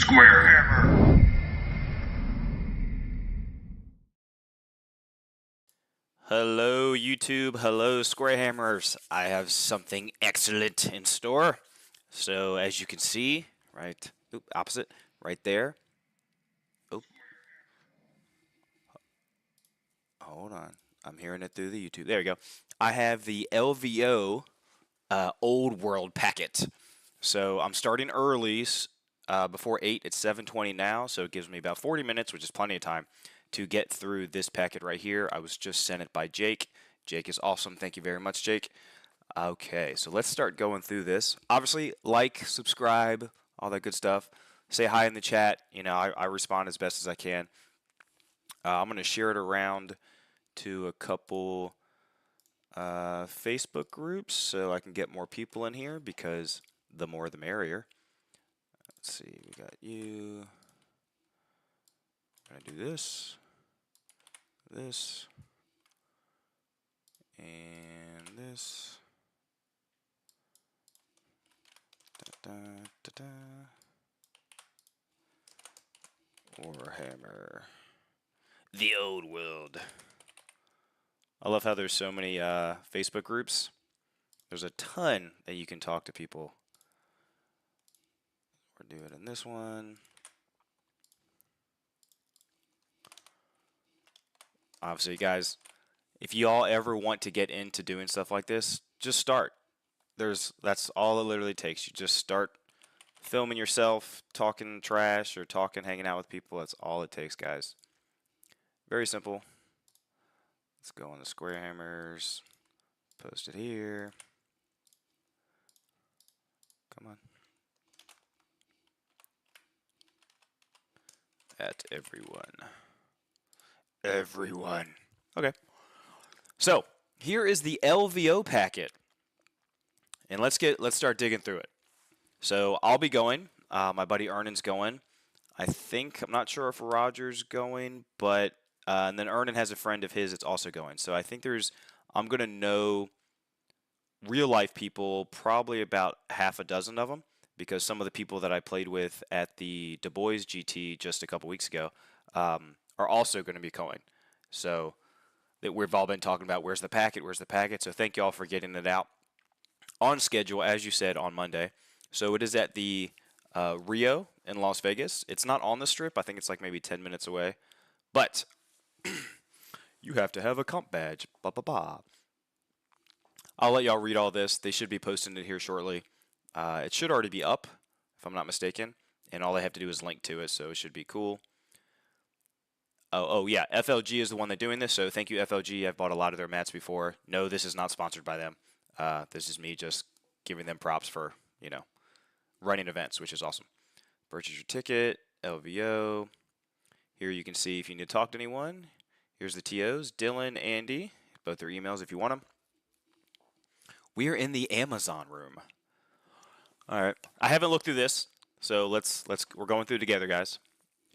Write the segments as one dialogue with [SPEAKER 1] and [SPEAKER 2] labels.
[SPEAKER 1] SquareHammer.
[SPEAKER 2] Hello YouTube, hello SquareHammers. I have something excellent in store. So as you can see, opposite, right there. Oh, hold on. I'm hearing it through the YouTube. There we go. I have the LVO Old World packet. So I'm starting early, before 8. It's 7:20 now, so it gives me about 40 minutes, which is plenty of time to get through this packet right here. I was just sent it by Jake. Jake is awesome. Thank you very much, Jake. Okay, so let's start going through this. Obviously, like, subscribe, all that good stuff. Say hi in the chat. You know, I respond as best as I can. I'm going to share it around to a couple Facebook groups so I can get more people in here, because the more the merrier. Let's see, we got you. I'm going to do this, and this. Da, da, da. Warhammer. The Old World. I love how there's so many Facebook groups. There's a ton that you can talk to people. We'll do it in this one. Obviously, guys, if you all ever want to get into doing stuff like this, just start. That's all it literally takes. You just start filming yourself, talking trash or hanging out with people. That's all it takes, guys. Very simple. Let's go on the SquareHammers. Post it here. Come on. At everyone. Okay. So here is the LVO packet, and let's start digging through it. So I'll be going. My buddy Ernan's going. I'm not sure if Roger's going, but and then Ernan has a friend of his that's also going. So I think I'm gonna know real life people, probably about half a dozen of them, because some of the people that I played with at the Du Bois GT just a couple weeks ago are also going to be going. So that we've all been talking about, where's the packet? So thank you all for getting it out on schedule, as you said, on Monday. So it is at the Rio in Las Vegas. It's not on the Strip. I think it's like maybe 10 minutes away. But you have to have a comp badge. Blah, blah, blah. I'll let y'all read all this. They should be posting it here shortly. It should already be up, if I'm not mistaken. And all they have to do is link to it, so it should be cool. Oh yeah, FLG is the one that's doing this, so thank you, FLG. I've bought a lot of their mats before. No, this is not sponsored by them. This is me just giving them props for, you know, running events, which is awesome. Purchase your ticket, LVO. Here you can see if you need to talk to anyone. Here's the TOs, Dylan, Andy, both their emails if you want them. We are in the Amazon room. All right, I haven't looked through this, so we're going through together, guys.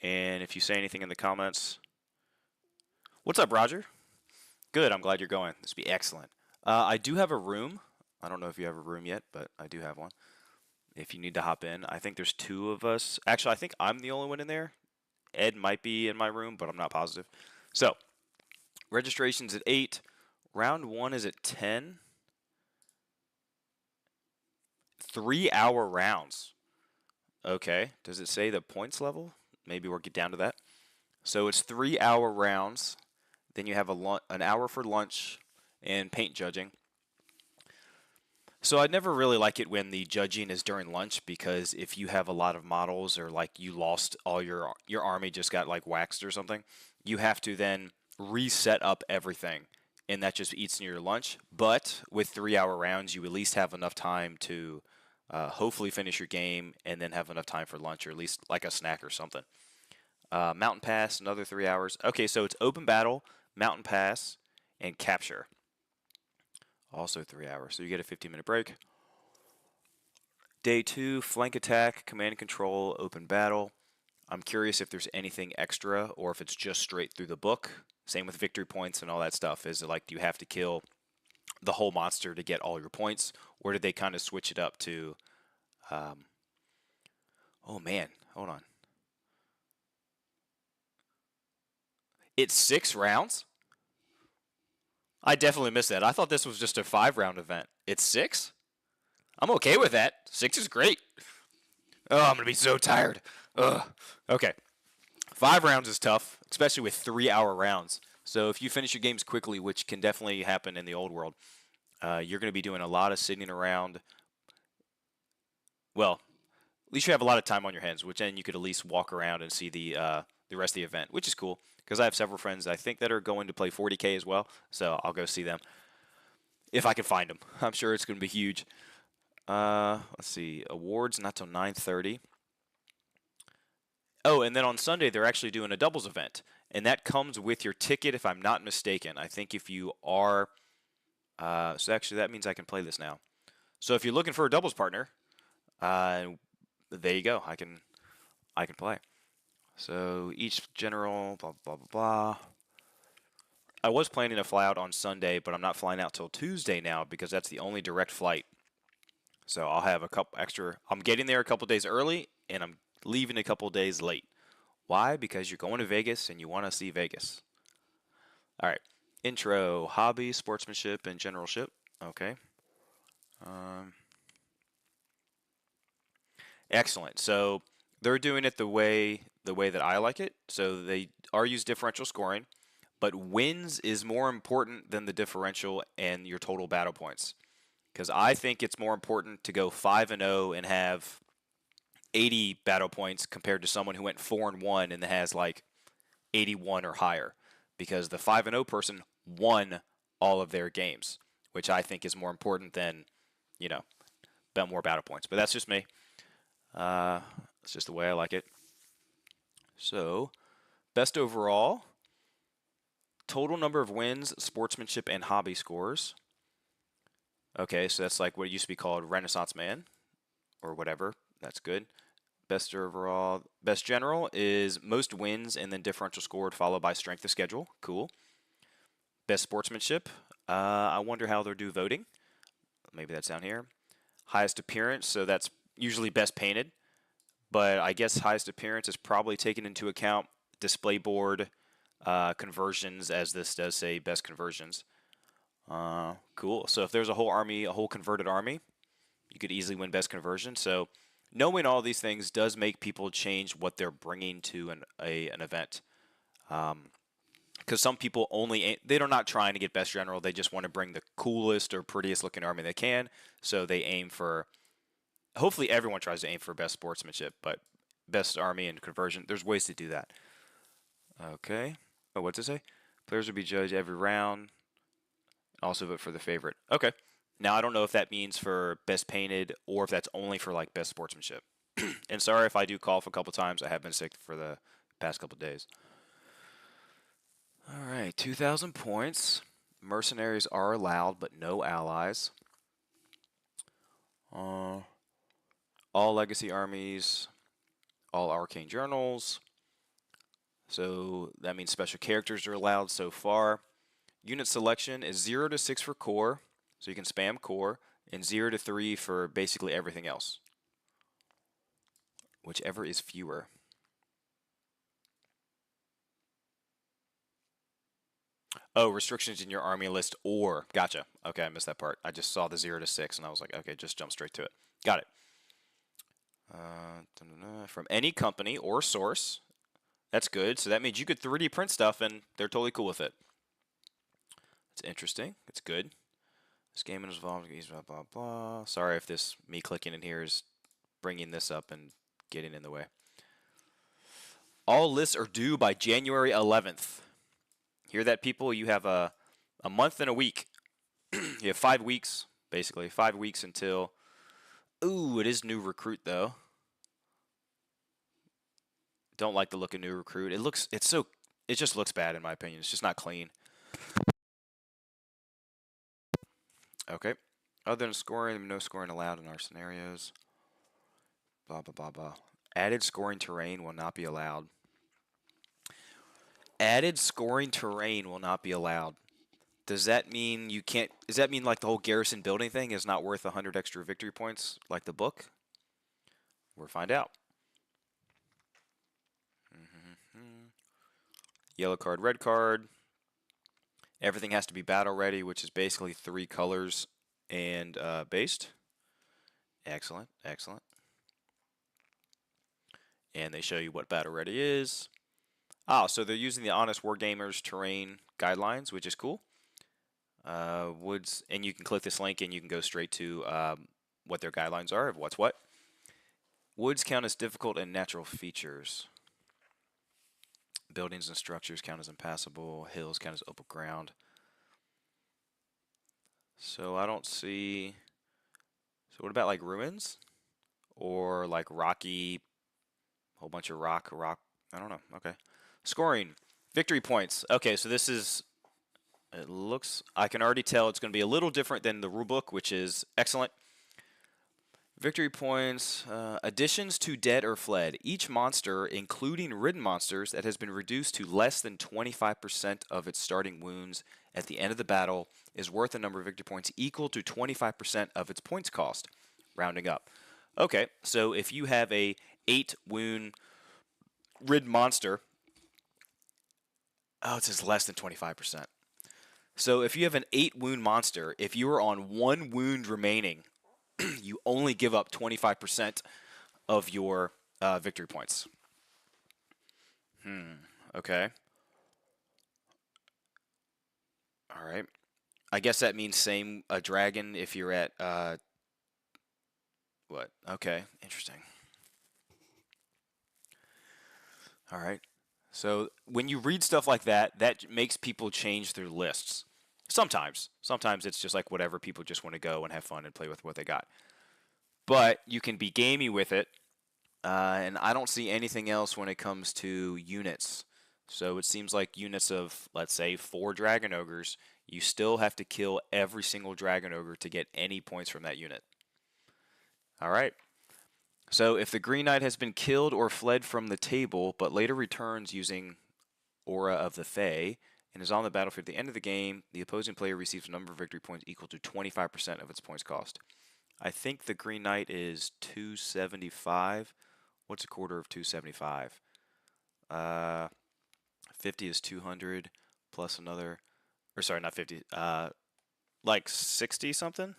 [SPEAKER 2] And if you say anything in the comments, what's up, Roger? Good, I'm glad you're going. This will be excellent. I do have a room. I don't know if you have a room yet, but I do have one. If you need to hop in, I think there's 2 of us. Actually, I think I'm the only one in there. Ed might be in my room, but I'm not positive. So, registration's at 8. Round 1 is at 10. 3-hour rounds. Okay, does it say the points level? Maybe we'll get down to that. So it's 3-hour rounds. Then you have an hour for lunch and paint judging. So I never really like it when the judging is during lunch, because if you have a lot of models, or like you lost all your army, just got like waxed or something, you have to then reset up everything, and that just eats into your lunch. But with 3-hour rounds, you at least have enough time to hopefully finish your game, and then have enough time for lunch, or at least like a snack or something. Mountain Pass, another 3 hours. Okay, so it's open battle, Mountain Pass, and capture. Also 3 hours, so you get a 15-minute break. Day 2, flank attack, command and control, open battle. I'm curious if there's anything extra, or if it's just straight through the book. Same with victory points and all that stuff. Is it like, do you have to kill the whole monster to get all your points, or did they kind of switch it up to oh man, hold on, It's 6 rounds? I definitely missed that. I thought this was just a 5-round event. It's 6? I'm okay with that. 6 is great. Oh, I'm going to be so tired. Ugh. Okay. 5 rounds is tough, especially with 3-hour rounds. So if you finish your games quickly, which can definitely happen in the old world, you're going to be doing a lot of sitting around. Well, at least you have a lot of time on your hands, which then you could at least walk around and see the rest of the event, which is cool. Because I have several friends I think that are going to play 40K as well, so I'll go see them if I can find them. I'm sure it's going to be huge. Let's see, awards not till 9:30. Oh, and then on Sunday they're actually doing a doubles event, and that comes with your ticket, if I'm not mistaken. I think if you are, so actually that means I can play this now. So if you're looking for a doubles partner, there you go. I can play. So each general, blah blah blah blah. I was planning to fly out on Sunday, but I'm not flying out till Tuesday now because that's the only direct flight. So I'll have a couple extra. I'm getting there a couple days early, and I'm leaving a couple days late. Why? Because you're going to Vegas and you want to see Vegas. All right. Intro, hobby, sportsmanship, and generalship. Okay. Excellent. So they're doing it the way that I like it. So they are use differential scoring, but wins is more important than the differential and your total battle points. Because I think it's more important to go 5-0 and have 80 battle points compared to someone who went 4-1 and has like 81 or higher. Because the 5-0 person won all of their games, which I think is more important than, more battle points. But that's just me. It's just the way I like it. So, best overall, total number of wins, sportsmanship, and hobby scores. Okay, so that's like what used to be called Renaissance Man, or whatever. That's good. Best overall, best general is most wins and then differential scored, followed by strength of schedule. Cool. Best sportsmanship. I wonder how they'll do voting. Maybe that's down here. Highest appearance, so that's usually best painted. But I guess highest appearance is probably taken into account display board conversions, as this does say best conversions. Cool. So if there's a whole army, a whole converted army, you could easily win best conversion. So knowing all these things does make people change what they're bringing to an event. Because some people they're not trying to get best general. They just want to bring the coolest or prettiest looking army they can. So they aim for. Hopefully everyone tries to aim for best sportsmanship, but best army and conversion, there's ways to do that. Okay. Oh, what's it say? Players will be judged every round. Also vote for the favorite. Okay. Now I don't know if that means for best painted or if that's only for like best sportsmanship. And sorry if I do cough a couple times. I have been sick for the past couple days. All right, 2,000 points. Mercenaries are allowed, but no allies. All legacy armies, all arcane journals. So that means special characters are allowed so far. Unit selection is 0 to 6 for core, so you can spam core, and 0 to 3 for basically everything else. Whichever is fewer. Oh, restrictions in your army list or. Gotcha. Okay, I missed that part. I just saw the 0 to 6 and I was like, okay, just jump straight to it. Got it. From any company or source. That's good. So that means you could 3D print stuff and they're totally cool with it. It's interesting. It's good. This game is involved. Blah, blah, blah. Sorry if me clicking in here is bringing this up and getting in the way. All lists are due by January 11th. Hear that, people? You have a month and a week. You have 5 weeks, basically. 5 weeks until... Ooh, it is new recruit, though. Don't like the look of new recruit. It just looks bad, in my opinion. It's just not clean. Okay. Other than scoring, no scoring allowed in our scenarios. Blah, blah, blah, blah. Added scoring terrain will not be allowed. Added scoring terrain will not be allowed. Does that mean you can't... Does that mean like the whole garrison building thing is not worth 100 extra victory points like the book? We'll find out. yellow card, red card. Everything has to be battle ready, which is basically 3 colors and based. Excellent, excellent. And they show you what battle ready is. So they're using the Honest Wargamers terrain guidelines, which is cool. Woods, and you can click this link and you can go straight to what their guidelines are of what's what. Woods count as difficult and natural features. Buildings and structures count as impassable. Hills count as open ground. So I don't see. So what about like ruins? Or like rocky, whole bunch of rock. I don't know. Okay. Scoring. Victory points. Okay, so this is, it looks, I can already tell it's going to be a little different than the rulebook, which is excellent. Victory points, additions to dead or fled. Each monster, including ridden monsters, that has been reduced to less than 25% of its starting wounds at the end of the battle is worth a number of victory points equal to 25% of its points cost, rounding up. Okay, so if you have a 8 wound ridden monster, it says less than 25%. So if you have an 8 wound monster, if you are on 1 wound remaining, you only give up 25% of your victory points. Okay. All right. I guess that means same a dragon if you're at what? Okay, interesting. All right. So when you read stuff like that, that makes people change their lists. Sometimes it's just like whatever, people just want to go and have fun and play with what they got. But you can be gamey with it, and I don't see anything else when it comes to units. So it seems like units of, let's say, 4 Dragon Ogres, you still have to kill every single Dragon Ogre to get any points from that unit. All right. So if the Green Knight has been killed or fled from the table, but later returns using Aura of the Fae, and is on the battlefield at the end of the game, the opposing player receives a number of victory points equal to 25% of its points cost. I think the Green Knight is 275. What's a quarter of 275? 50 is 200 plus another, or sorry, not 50, like 60 something?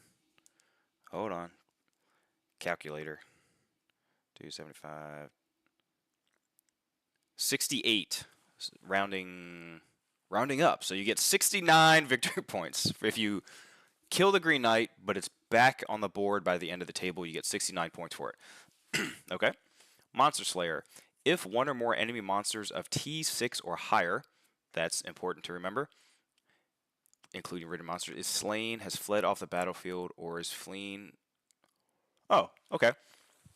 [SPEAKER 2] Hold on. Calculator. 275. 68. Rounding up. So you get 69 victory points. If you kill the Green Knight, but it's back on the board by the end of the table, you get 69 points for it. Okay. Monster Slayer. If one or more enemy monsters of T6 or higher, that's important to remember, including ridden monsters, is slain, has fled off the battlefield, or is fleeing. Oh, okay.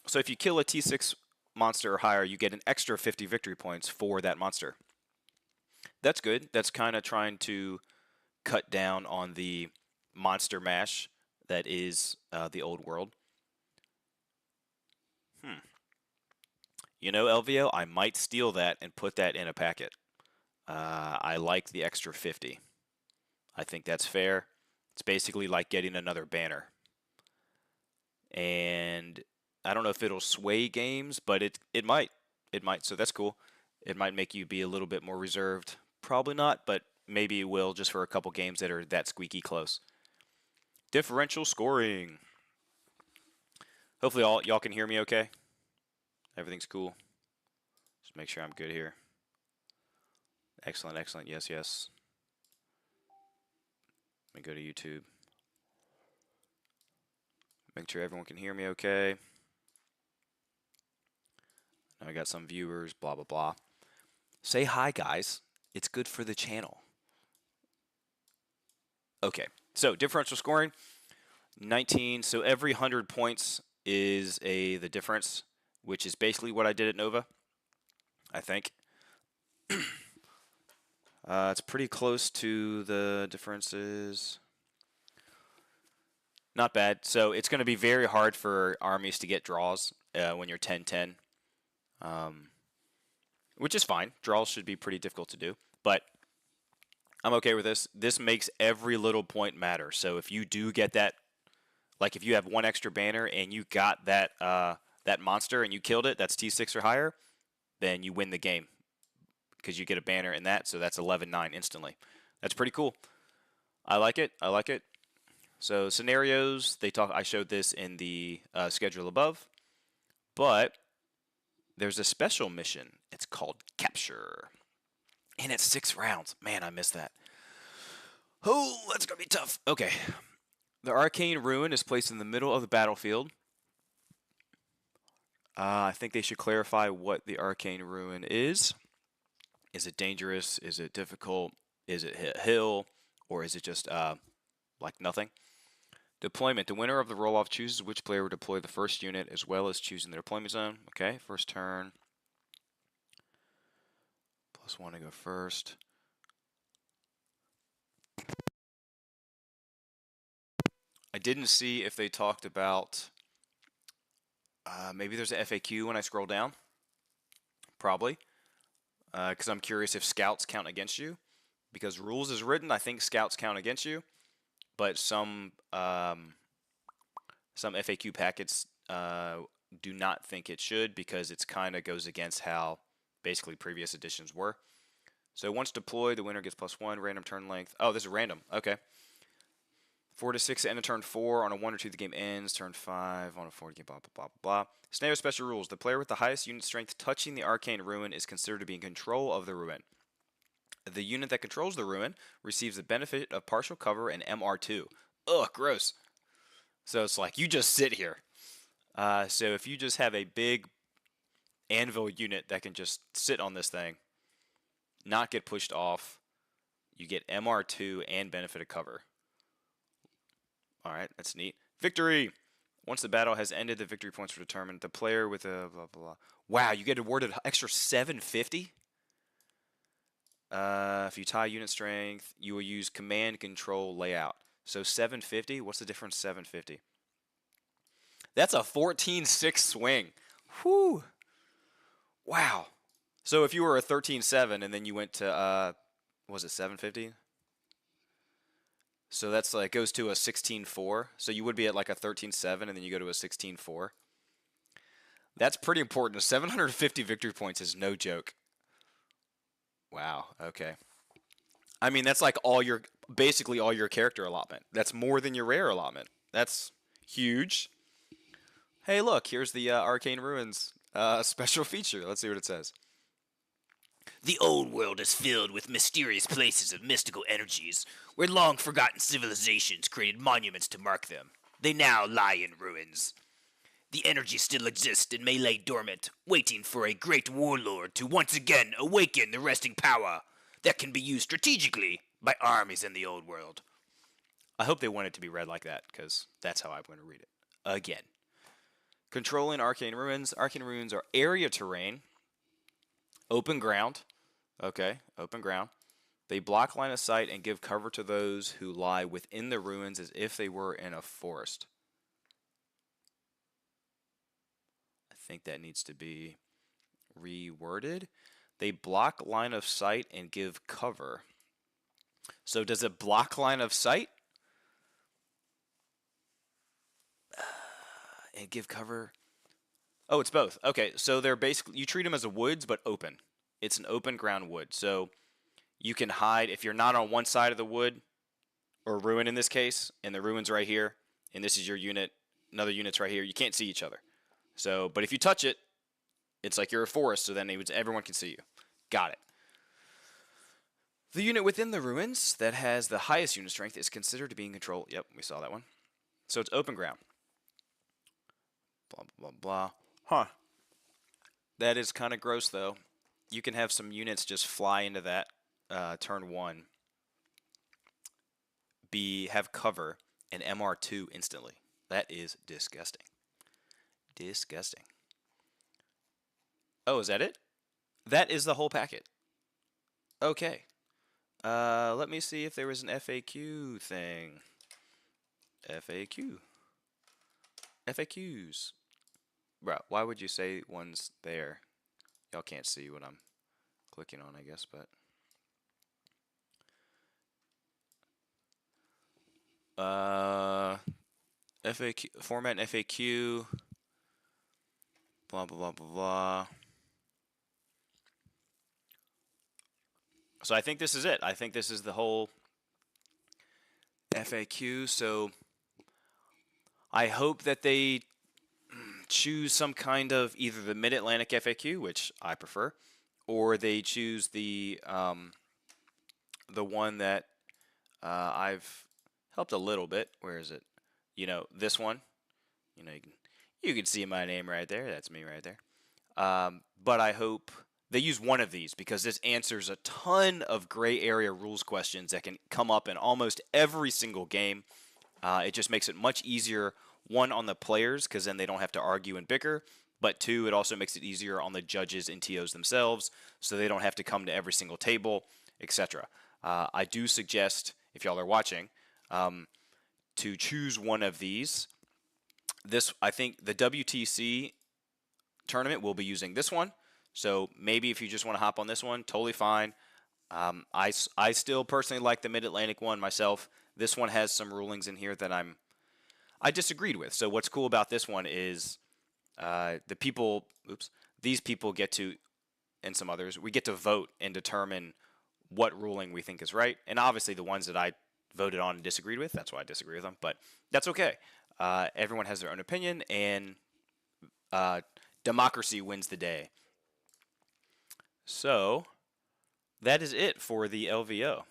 [SPEAKER 2] So if you kill a T6 monster or higher, you get an extra 50 victory points for that monster. That's good. That's kind of trying to cut down on the monster mash that is the old world. You know, LVO, I might steal that and put that in a packet. I like the extra 50. I think that's fair. It's basically like getting another banner. And I don't know if it'll sway games, but it might. It might, so that's cool. It might make you be a little bit more reserved. Probably not, but maybe it will just for a couple games that are that squeaky close. Differential scoring. Hopefully y'all can hear me okay. Everything's cool. Just make sure I'm good here. Excellent, excellent. Yes, yes. Let me go to YouTube. Make sure everyone can hear me okay. Now I got some viewers, blah, blah, blah. Say hi, guys. It's good for the channel. Okay, so differential scoring, 19. So every 100 points is the difference, which is basically what I did at Nova, I think. It's pretty close to the differences. Not bad. So it's going to be very hard for armies to get draws when you're 10-10, which is fine. Draws should be pretty difficult to do, but I'm okay with this. This makes every little point matter. So if you do get that, like if you have 1 extra banner and you got that that monster and you killed it, that's T6 or higher, then you win the game. because you get a banner in that, so that's 11-9 instantly. That's pretty cool. I like it. I like it. So scenarios, I showed this in the schedule above, but there's a special mission. It's called Capture, and it's 6 rounds. Man, I missed that. Oh, that's gonna be tough. Okay. The Arcane Ruin is placed in the middle of the battlefield. I think they should clarify what the Arcane Ruin is. Is it dangerous? Is it difficult? Is it a hill? Or is it just like nothing? Deployment. The winner of the roll-off chooses which player will deploy the first unit as well as choosing the deployment zone. Okay, first turn. +1 to go first. I didn't see if they talked about... maybe there's an FAQ when I scroll down. Probably. Because I'm curious if scouts count against you. Because rules is written, I think scouts count against you. But some FAQ packets do not think it should, because it's kind of goes against how basically previous editions were. So once deployed, the winner gets +1, random turn length. Oh, this is random. Okay. 4 to 6 end of turn 4. On a 1 or 2, the game ends. Turn 5 on a 4, the game blah, blah, blah, blah. Scenario special rules. The player with the highest unit strength touching the Arcane Ruin is considered to be in control of the ruin. The unit that controls the ruin receives the benefit of partial cover and MR2. Ugh, gross. So it's like, you just sit here. So if you just have a big anvil unit that can just sit on this thing, not get pushed off, you get MR2 and benefit of cover. Alright, that's neat. Victory! Once the battle has ended, the victory points are determined. The player with a blah, blah, blah. Wow, you get awarded extra 750? If you tie unit strength, you will use command control layout. So 750, what's the difference 750? That's a 14-6 swing. Whew. Wow. So if you were a 13-7 and then you went to, was it 750? So that's like, goes to a 16-4. So you would be at like a 13-7 and then you go to a 16-4. That's pretty important. 750 victory points is no joke. Wow, okay. I mean, that's like basically all your character allotment. That's more than your rare allotment. That's huge. Hey, look, here's the Arcane Ruins special feature. Let's see what it says.
[SPEAKER 1] The old world is filled with mysterious places of mystical energies, where long-forgotten civilizations created monuments to mark them. They now lie in ruins. The energy still exists and may lay dormant, waiting for a great warlord to once again awaken the resting power that can be used strategically by armies in the old world.
[SPEAKER 2] I hope they want it to be read like that, because that's how I'm going to read it. Again. Controlling Arcane Ruins. Arcane Ruins are area terrain. Open ground. Okay, open ground. They block line of sight and give cover to those who lie within the ruins as if they were in a forest. I think that needs to be reworded. They block line of sight and give cover. So does it block line of sight? And give cover? Oh, it's both. Okay, so they're basically, you treat them as a woods, but open. It's an open ground wood. So you can hide if you're not on one side of the wood, or ruin in this case, and the ruin's right here, and this is your unit, another unit's right here. You can't see each other. So, but if you touch it, it's like you're a forest, so then everyone can see you. Got it. The unit within the ruins that has the highest unit strength is considered to be in control. Yep, we saw that one. So it's open ground. Blah, blah, blah. Huh. That is kind of gross, though. You can have some units just fly into that turn 1. Have cover and MR2 instantly. That is disgusting. Disgusting. Oh, is that it? That is the whole packet. Okay. Let me see if there was an FAQ thing. FAQ. FAQs. Bro, why would you say one's there? Y'all can't see what I'm clicking on, I guess, but... FAQ, format FAQ, blah, blah, blah, blah, blah. So I think this is it. I think this is the whole FAQ. So I hope that they choose some kind of either the Mid-Atlantic FAQ, which I prefer, or they choose the one that I've helped a little bit. Where is it? This one. You can see my name right there. That's me right there. But I hope they use one of these because this answers a ton of gray area rules questions that can come up in almost every single game. It just makes it much easier, one, on the players because then they don't have to argue and bicker, but two, it also makes it easier on the judges and TOs themselves so they don't have to come to every single table, etc. I do suggest, if y'all are watching, to choose one of these. I think the WTC tournament will be using this one. So maybe if you just want to hop on this one, totally fine. I still personally like the Mid-Atlantic one myself. This one has some rulings in here that I disagreed with. So what's cool about this one is these people get to, and some others, we get to vote and determine what ruling we think is right. And obviously the ones that I voted on and disagreed with, that's why I disagree with them. But that's okay. Everyone has their own opinion, and democracy wins the day. So that is it for the LVO.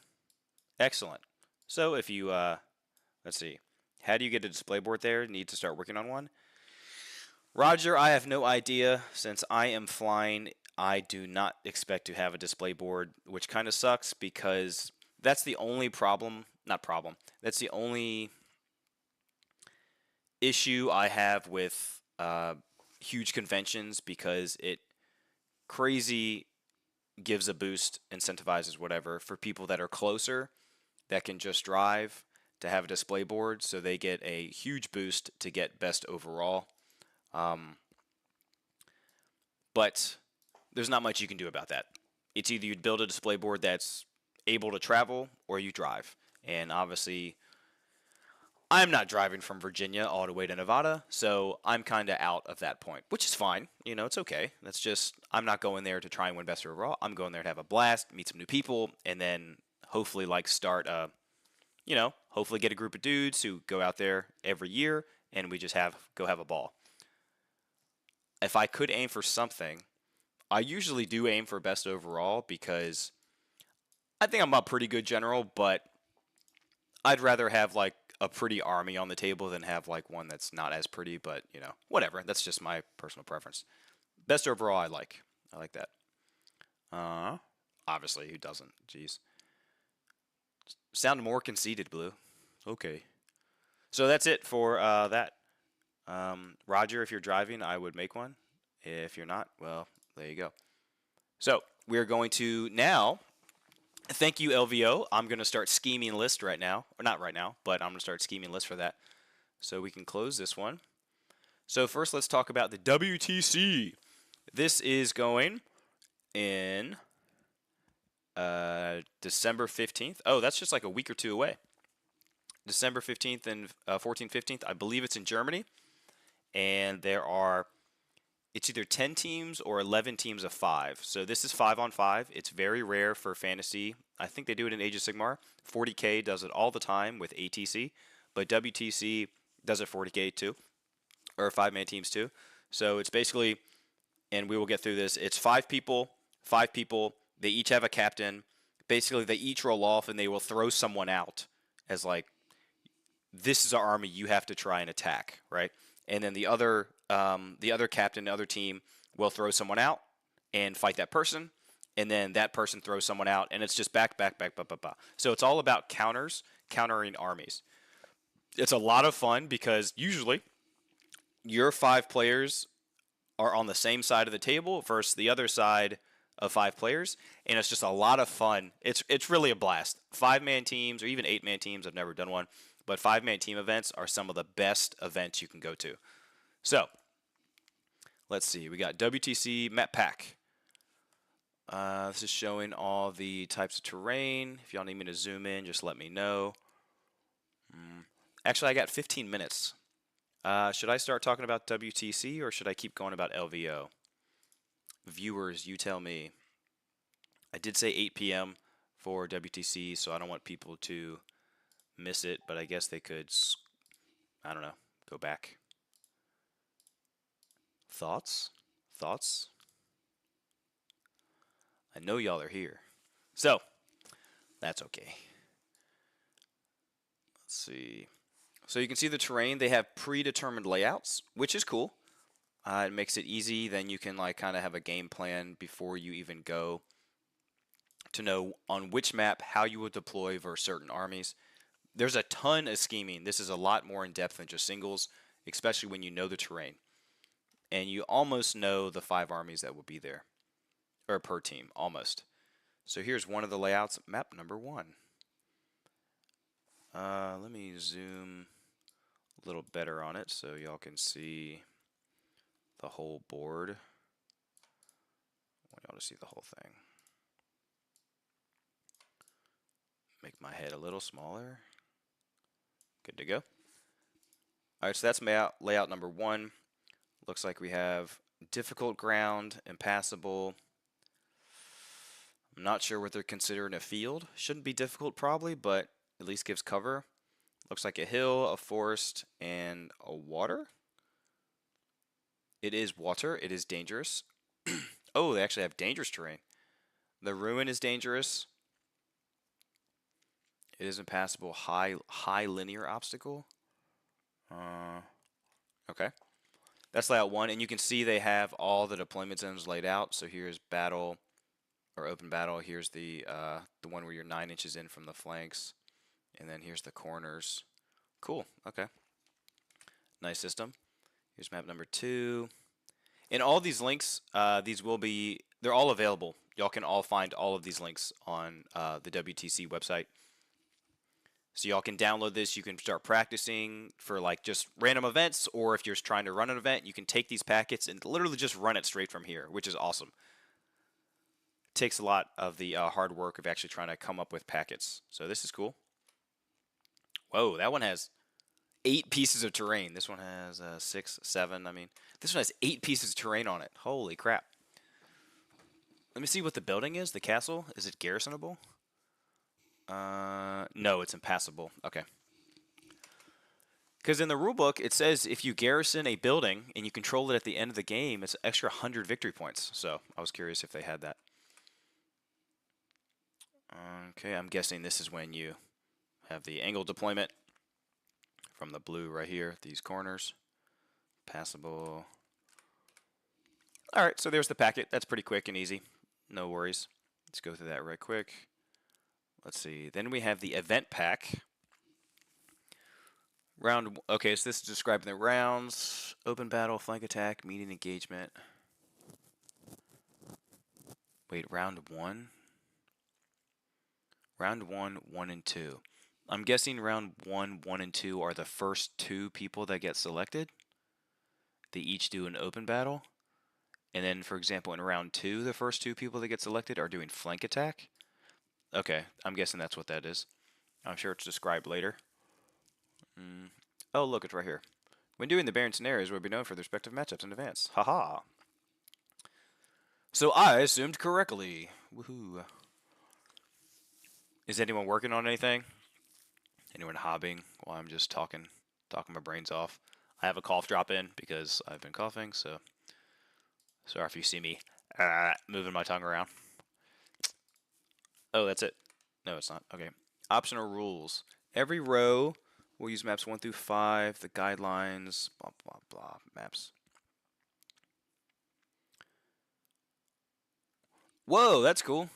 [SPEAKER 2] Excellent. So if you, let's see, how do you get a display board there? Need to start working on one? Roger, I have no idea. Since I am flying, I do not expect to have a display board, which kind of sucks because that's the only that's the only issue I have with huge conventions, because it crazy gives a boost, incentivizes whatever for people that are closer that can just drive to have a display board, so they get a huge boost to get best overall. But there's not much you can do about that. It's either you build a display board that's able to travel or you drive. And obviously, I'm not driving from Virginia all the way to Nevada, so I'm kind of out of that point, which is fine. It's okay. That's just, I'm not going there to try and win best overall. I'm going there to have a blast, meet some new people, and then hopefully start hopefully get a group of dudes who go out there every year and we just go have a ball. If I could aim for something, I usually do aim for best overall because I think I'm a pretty good general, but I'd rather have a pretty army on the table than have one that's not as pretty, but whatever. That's just my personal preference. Best overall, I like that. Obviously, who doesn't? Jeez. Sound more conceited, Blue. Okay. So that's it for that. Roger, if you're driving, I would make one. If you're not, well, there you go. So we're going to now, thank you, LVO. I'm going to start scheming list right now. Or not right now, but I'm going to start scheming list for that. So we can close this one. So first, let's talk about the WTC. This is going in December 15th. Oh, that's just a week or two away. December 15th and 14th, 15th. I believe it's in Germany. And it's either 10 teams or 11 teams of 5. So this is 5-on-5. It's very rare for fantasy. I think they do it in Age of Sigmar. 40K does it all the time with ATC, but WTC does it 40K too, or 5-man teams too. So it's basically, and we will get through this, it's 5 people. They each have a captain. Basically, they each roll off and they will throw someone out as this is our army, you have to try and attack, right? And then the other captain, the other team will throw someone out and fight that person, and then that person throws someone out, and it's just back. So it's all about countering armies. It's a lot of fun because usually your 5 players are on the same side of the table versus the other side of 5 players, and it's just a lot of fun. It's really a blast. 5-man teams or even 8-man teams, I've never done one, but 5-man team events are some of the best events you can go to. So, let's see. We got WTC map pack. This is showing all the types of terrain. If y'all need me to zoom in, just let me know. Actually, I got 15 minutes. Should I start talking about WTC or should I keep going about LVO? Viewers, you tell me. I did say 8 p.m. for WTC, so I don't want people to miss it, but I guess they could, I don't know, go back. Thoughts? Thoughts? I know y'all are here. So, that's okay. Let's see. So you can see the terrain. They have predetermined layouts, which is cool. It makes it easy. Then you can like kind of have a game plan before you even go to know on which map how you would deploy versus certain armies. There's a ton of scheming. This is a lot more in depth than just singles, especially when you know the terrain. And you almost know the 5 armies that will be there, or per team, almost. So here's one of the layouts, map number 1. Let me zoom a little better on it so y'all can see the whole board. I want y'all to see the whole thing. Make my head a little smaller. Good to go. Alright, so that's layout number 1. Looks like we have difficult ground, impassable. I'm not sure what they're considering a field. Shouldn't be difficult probably, but at least gives cover. Looks like a hill, a forest, and a water. It is water. It is dangerous. Oh, they actually have dangerous terrain. The ruin is dangerous. It is impassable. High linear obstacle. Okay. That's layout 1, and you can see they have all the deployment zones laid out. So here's battle, or open battle. Here's the one where you're 9 inches in from the flanks, and then here's the corners. Cool. Okay. Nice system. Here's map number 2. And all these links, they're all available. Y'all can all find all of these links on the WTC website. So y'all can download this. You can start practicing for like just random events, or if you're trying to run an event, you can take these packets and literally just run it straight from here, which is awesome. It takes a lot of the hard work of actually trying to come up with packets. So this is cool. Whoa, that one has 8 pieces of terrain. This one has 6, 7. I mean, this one has 8 pieces of terrain on it. Holy crap. Let me see what the building is. The castle. Is it garrisonable? No, it's impassable. Okay. Because in the rulebook, it says if you garrison a building and you control it at the end of the game, it's an extra 100 victory points. So I was curious if they had that. Okay, I'm guessing this is when you have the angle deployment from the blue right here, these corners. Passable. Alright, so there's the packet. That's pretty quick and easy. No worries. Let's go through that right quick. Let's see. Then we have the event pack. Okay, so this is describing the rounds. Open battle, flank attack, meeting engagement. Wait, round 1? Round 1, 1 and 2. I'm guessing round 1, 1 and 2 are the first 2 people that get selected. They each do an open battle. And then, for example, in round 2, the first 2 people that get selected are doing flank attack. Okay, I'm guessing that's what that is. I'm sure it's described later. Oh, look, it's right here. When doing the Baron scenarios, we'll be known for the respective matchups in advance. Haha. So I assumed correctly. Woohoo. Is anyone working on anything? Anyone hobbying while I'm just talking my brains off? I have a cough drop in because I've been coughing, so sorry if you see me moving my tongue around. Oh, that's it. No, it's not. Okay. Optional rules. Every row will use maps 1 through 5, the guidelines, blah, blah, blah, maps. Whoa, that's cool.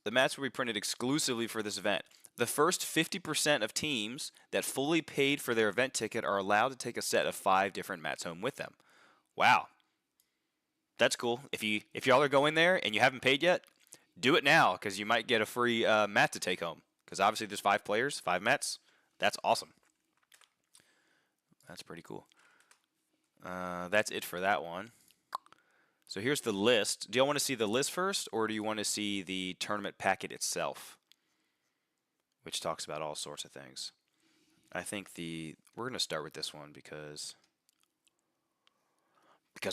[SPEAKER 2] The maps will be printed exclusively for this event. The first 50% of teams that fully paid for their event ticket are allowed to take a set of 5 different mats home with them. Wow. That's cool. If y'all are going there and you haven't paid yet, do it now because you might get a free mat to take home. Because obviously there's 5 players, 5 mats. That's awesome. That's pretty cool. That's it for that one. So here's the list. Do y'all want to see the list first, or do you want to see the tournament packet itself, which talks about all sorts of things? I think we're going to start with this one because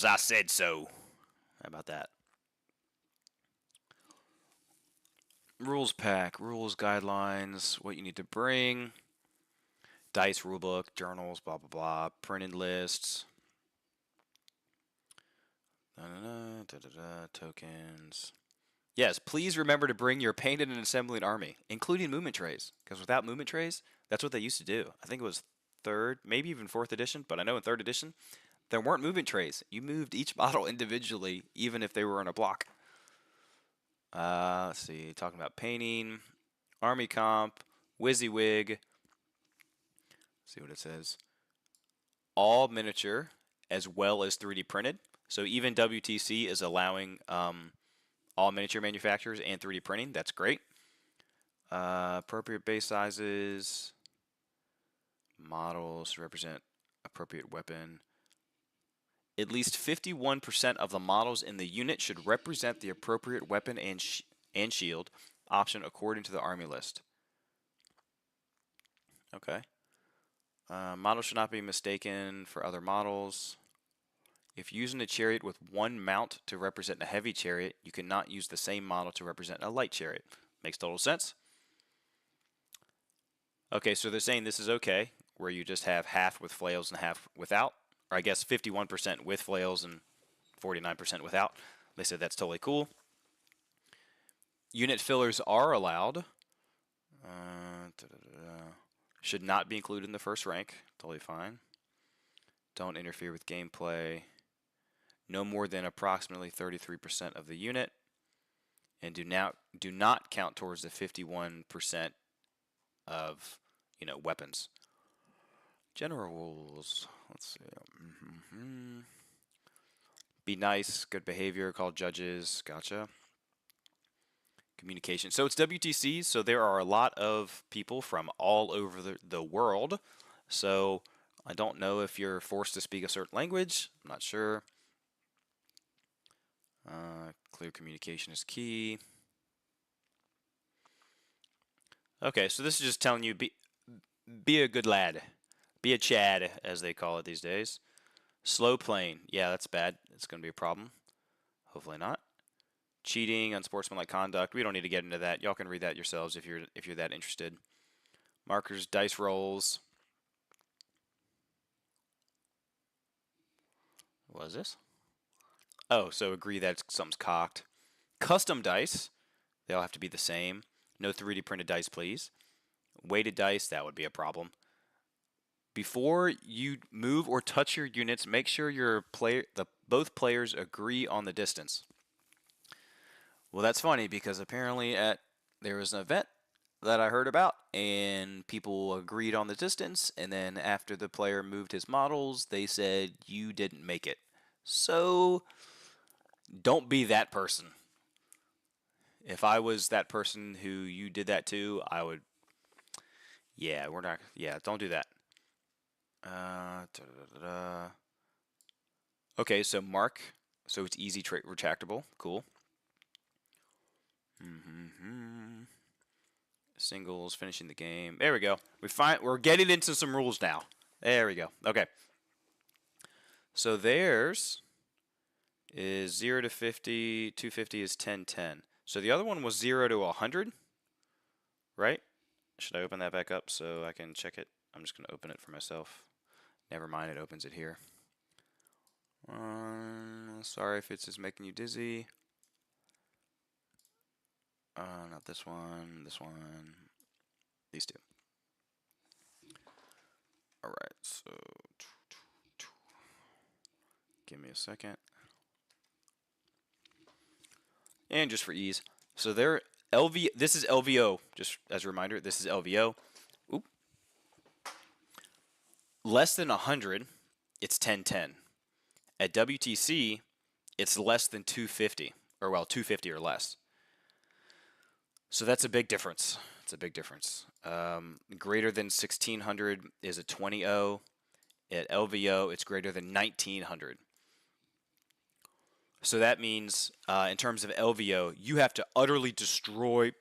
[SPEAKER 2] I said so. How about that? Rules pack, rules guidelines, what you need to bring, dice rulebook, journals, blah blah blah, printed lists, tokens. Yes, please remember to bring your painted and assembling army, including movement trays, because without movement trays, that's what they used to do. I think it was third, maybe even fourth edition, but I know in third edition there weren't movement trays. You moved each model individually, even if they were in a block. Let's see, talking about painting, army comp, WYSIWYG. Let's see what it says. All miniature as well as 3D printed. So even WTC is allowing all miniature manufacturers and 3D printing. That's great. Appropriate base sizes. Models represent appropriate weapon. At least 51% of the models in the unit should represent the appropriate weapon and shield option according to the army list. Okay. Models should not be mistaken for other models. If using a chariot with one mount to represent a heavy chariot, you cannot use the same model to represent a light chariot. Makes total sense. Okay, so they're saying this is okay, where you just have half with flails and half without. Or I guess 51% with flails and 49% without. They said that's totally cool. Unit fillers are allowed. Should not be included in the first rank. Totally fine. Don't interfere with gameplay. No more than approximately 33% of the unit. And do not count towards the 51% of, weapons. General rules. Let's see. Be nice, good behavior, call judges. Gotcha. Communication. So it's WTC, so there are a lot of people from all over the world. So I don't know if you're forced to speak a certain language. I'm not sure. Clear communication is key. Okay, so this is just telling you be a good lad. Be a Chad, as they call it these days. Slow playing. Yeah, that's bad. It's going to be a problem. Hopefully not. Cheating, unsportsmanlike conduct. We don't need to get into that. Y'all can read that yourselves if you're that interested. Markers, dice rolls. What is this? Oh, so agree that something's cocked. Custom dice. They all have to be the same. No 3D printed dice, please. Weighted dice, that would be a problem. Before you move or touch your units, make sure both players agree on the distance. Well, that's funny because apparently there was an event that I heard about, and people agreed on the distance, and then after the player moved his models, they said, you didn't make it. So, don't be that person. If I was that person who you did that to, I would, don't do that. Okay, so mark, so it's easy retractable, cool. Singles, finishing the game. There we go. We're getting into some rules now. There we go. Okay. So theirs is 0 to 50, 250 is 1010. So the other one was 0 to 100, right? Should I open that back up so I can check it? I'm just going to open it for myself. Never mind, it opens it here. Sorry if it's just making you dizzy. Not this one, these two. Alright, so give me a second. And just for ease, so this is LVO, just as a reminder, this is LVO. Oop. Less than 100, it's 1010. At WTC, it's less than 250, or 250 or less. So that's a big difference. It's a big difference. Greater than 1600 is a 20-0. At LVO, it's greater than 1900. So that means, in terms of LVO, you have to utterly destroy,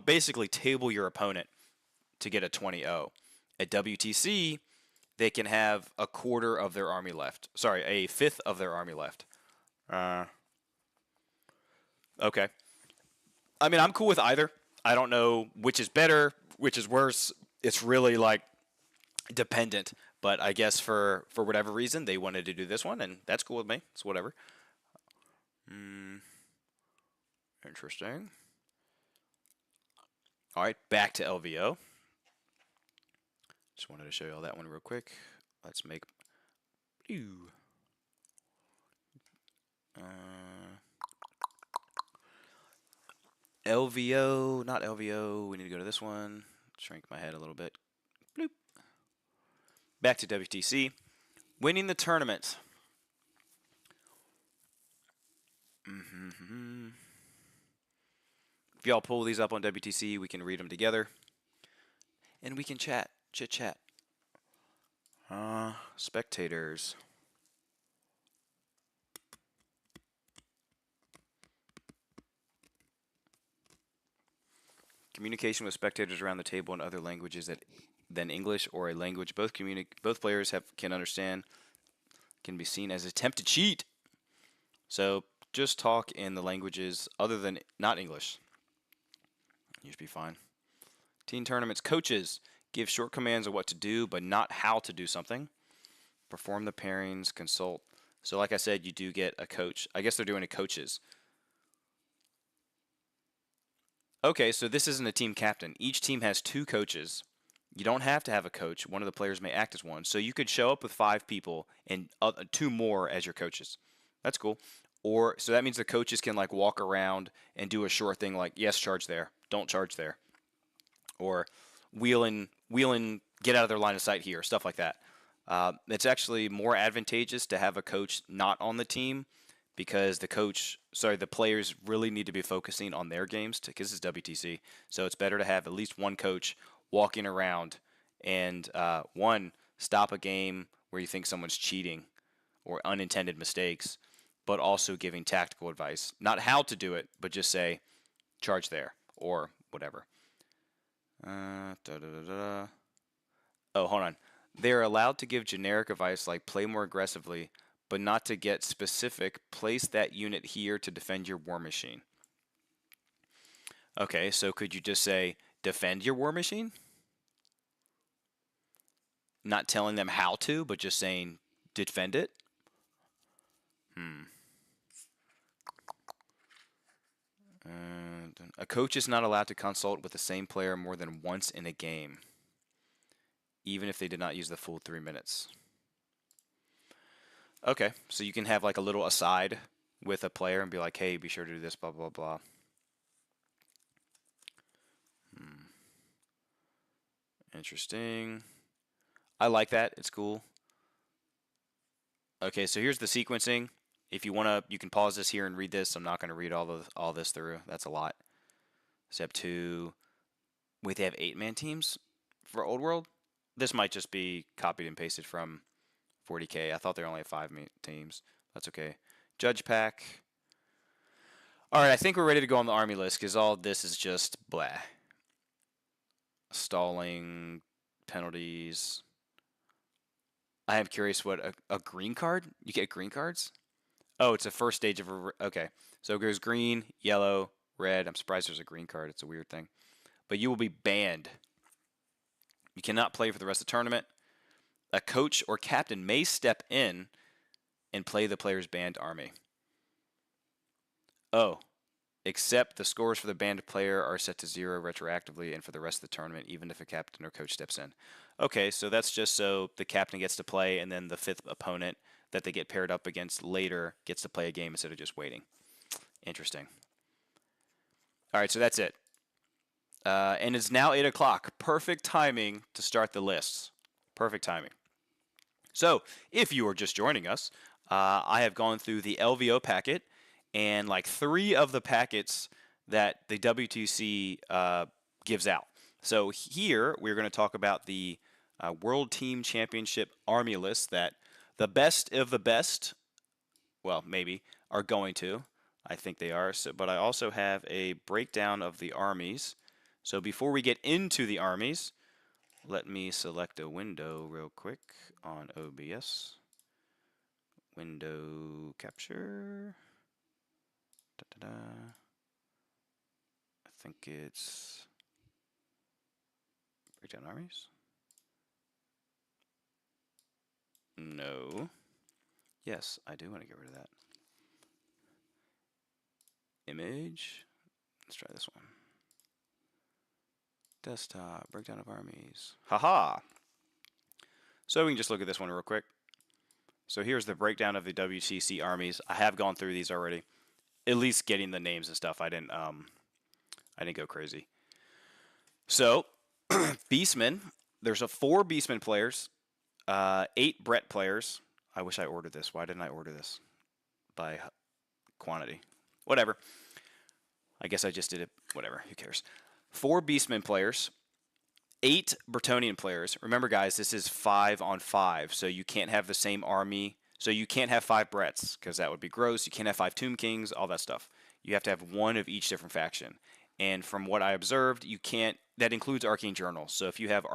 [SPEAKER 2] basically table your opponent to get a 20-0. At WTC, they can have a quarter of their army left. Sorry, a fifth of their army left. Okay. I mean, I'm cool with either. I don't know which is better, which is worse. It's really like dependent. But I guess for whatever reason they wanted to do this one, and that's cool with me. It's whatever. Interesting. All right, back to LVO. Just wanted to show you all that one real quick. Let's make. LVO, not LVO. We need to go to this one. Shrink my head a little bit. Bloop. Back to WTC. Winning the tournament. If y'all pull these up on WTC, we can read them together. And we can chat. Chit chat. Spectators. Communication with spectators around the table in other languages than English or a language both players can understand can be seen as attempt to cheat. So just talk in the languages other than not English. You should be fine. Team tournaments. Coaches give short commands of what to do, but not how to do something. Perform the pairings. Consult. So like I said, you do get a coach. I guess they're doing a coaches. Okay, so this isn't a team captain. Each team has 2 coaches. You don't have to have a coach. One of the players may act as one. So you could show up with 5 people and 2 more as your coaches. That's cool. Or so that means the coaches can like walk around and do a short thing like yes, charge there, don't charge there, or wheel in, get out of their line of sight here, stuff like that. It's actually more advantageous to have a coach not on the team because the players really need to be focusing on their games because this is WTC. So it's better to have at least one coach walking around and stop a game where you think someone's cheating or unintended mistakes, but also giving tactical advice. Not how to do it, but just say, charge there, or whatever. Oh, hold on. They're allowed to give generic advice like play more aggressively, but not to get specific. Place that unit here to defend your war machine. Okay, so could you just say, defend your war machine? Not telling them how to, but just saying, defend it? A coach is not allowed to consult with the same player more than once in a game, even if they did not use the full 3 minutes. Okay, so you can have like a little aside with a player and be like, hey, be sure to do this, blah, blah, blah. Interesting. I like that. It's cool. Okay, so here's the sequencing. If you want to, you can pause this here and read this. I'm not going to read all this through. That's a lot. Step 2. Wait, they have 8-man teams for Old World? This might just be copied and pasted from 40K. I thought they only had 5 teams. That's okay. Judge pack. All right, I think we're ready to go on the army list because all this is just blah. Stalling, penalties. I am curious what a green card? You get green cards? Oh, it's a first stage of okay. So it goes green, yellow, red. I'm surprised there's a green card. It's a weird thing. But you will be banned. You cannot play for the rest of the tournament. A coach or captain may step in and play the player's banned army. Oh, except the scores for the banned player are set to 0 retroactively and for the rest of the tournament, even if a captain or coach steps in. Okay, so that's just so the captain gets to play and then the 5th opponent that they get paired up against later gets to play a game instead of just waiting. Interesting. All right, so that's it. And it's now 8 o'clock. Perfect timing to start the lists. Perfect timing. So, if you are just joining us, I have gone through the LVO packet and like 3 of the packets that the WTC gives out. So here we're going to talk about the World Team Championship Army list that the best of the best, well, maybe, are going to. I think they are. So, but I also have a breakdown of the armies. So before we get into the armies, let me select a window real quick on OBS. Window capture. Da-da-da. I think it's breakdown armies. No. Yes, I do want to get rid of that. Image. Let's try this one. Desktop, breakdown of armies. Haha! So we can just look at this one real quick. So here's the breakdown of the WTC armies. I have gone through these already. At least getting the names and stuff. I didn't go crazy. So, Beastmen. There's 4 Beastmen players, 8 Brett players. I wish I ordered this. Why didn't I order this? By quantity. Whatever. I guess I just did it. Whatever. Who cares? 4 Beastmen players, 8 Brettonian players. Remember, guys, this is 5 on 5, so you can't have the same army. So you can't have 5 Bretts, because that would be gross. You can't have 5 Tomb Kings, all that stuff. You have to have 1 of each different faction. And from what I observed, you can't. That includes Arcane Journals. So if you have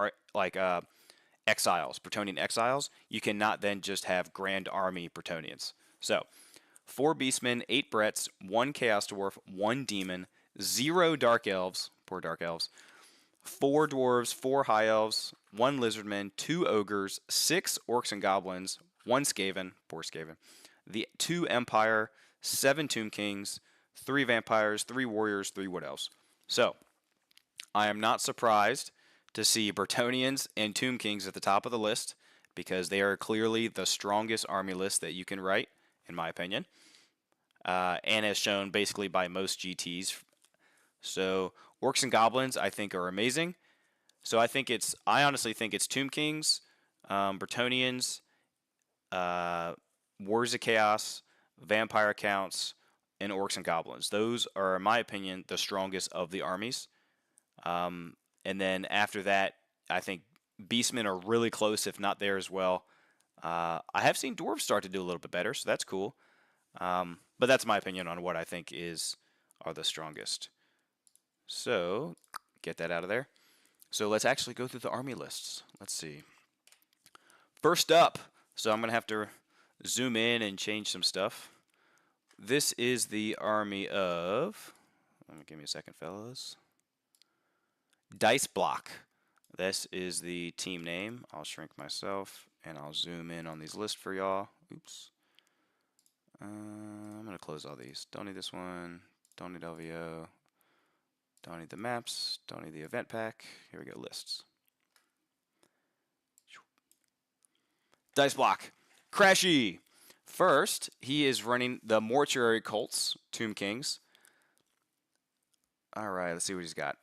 [SPEAKER 2] Exiles, Brettonian Exiles, you cannot then just have Grand Army Brettonians. So 4 Beastmen, 8 Bretts, 1 Chaos Dwarf, 1 Demon, 0 Dark Elves, poor Dark Elves, 4 Dwarves, 4 High Elves, 1 Lizardman, 2 Ogres, 6 Orcs and Goblins, 1 Skaven, poor Skaven, the 2 Empire, 7 Tomb Kings, 3 Vampires, 3 Warriors, 3 Wood Elves. So, I am not surprised to see Brettonians and Tomb Kings at the top of the list, because they are clearly the strongest army list that you can write, in my opinion, and as shown basically by most GTs. So Orcs and Goblins, I think, are amazing. So I honestly think it's Tomb Kings, Brettonians, Wars of Chaos, Vampire Counts, and Orcs and Goblins. Those are, in my opinion, the strongest of the armies. And then after that, I think Beastmen are really close, if not there as well. I have seen Dwarves start to do a little bit better, so that's cool. But that's my opinion on what I think are the strongest. So, get that out of there. So let's actually go through the army lists. Let's see. First up, so I'm going to have to zoom in and change some stuff. This is the army of... Give me a second, fellas. Dice Block. This is the team name. I'll shrink myself, and I'll zoom in on these lists for y'all. Oops. I'm going to close all these. Don't need this one. Don't need LVO. Don't need the maps. Don't need the event pack. Here we go, lists. Dice Block. Crashy. First, he is running the Mortuary Cults, Tomb Kings. Alright, let's see what he's got.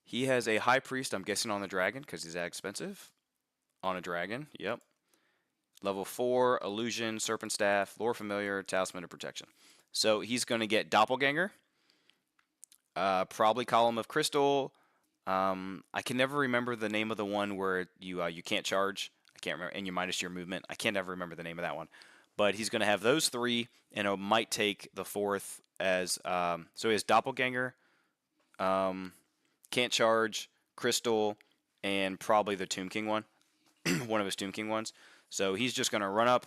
[SPEAKER 2] He has a High Priest, I'm guessing on the Dragon, because he's that expensive. On a Dragon, yep. Level 4, Illusion, Serpent Staff, Lore Familiar, Talisman of Protection. So he's going to get Doppelganger. Probably Column of Crystal. I can never remember the name of the one where you can't charge. I can't remember, and you minus your movement. I can't ever remember the name of that one. But he's going to have those 3, and it might take the 4th as... so he has Doppelganger, can't charge, Crystal, and probably the Tomb King one. One of his Tomb King ones. So he's just going to run up,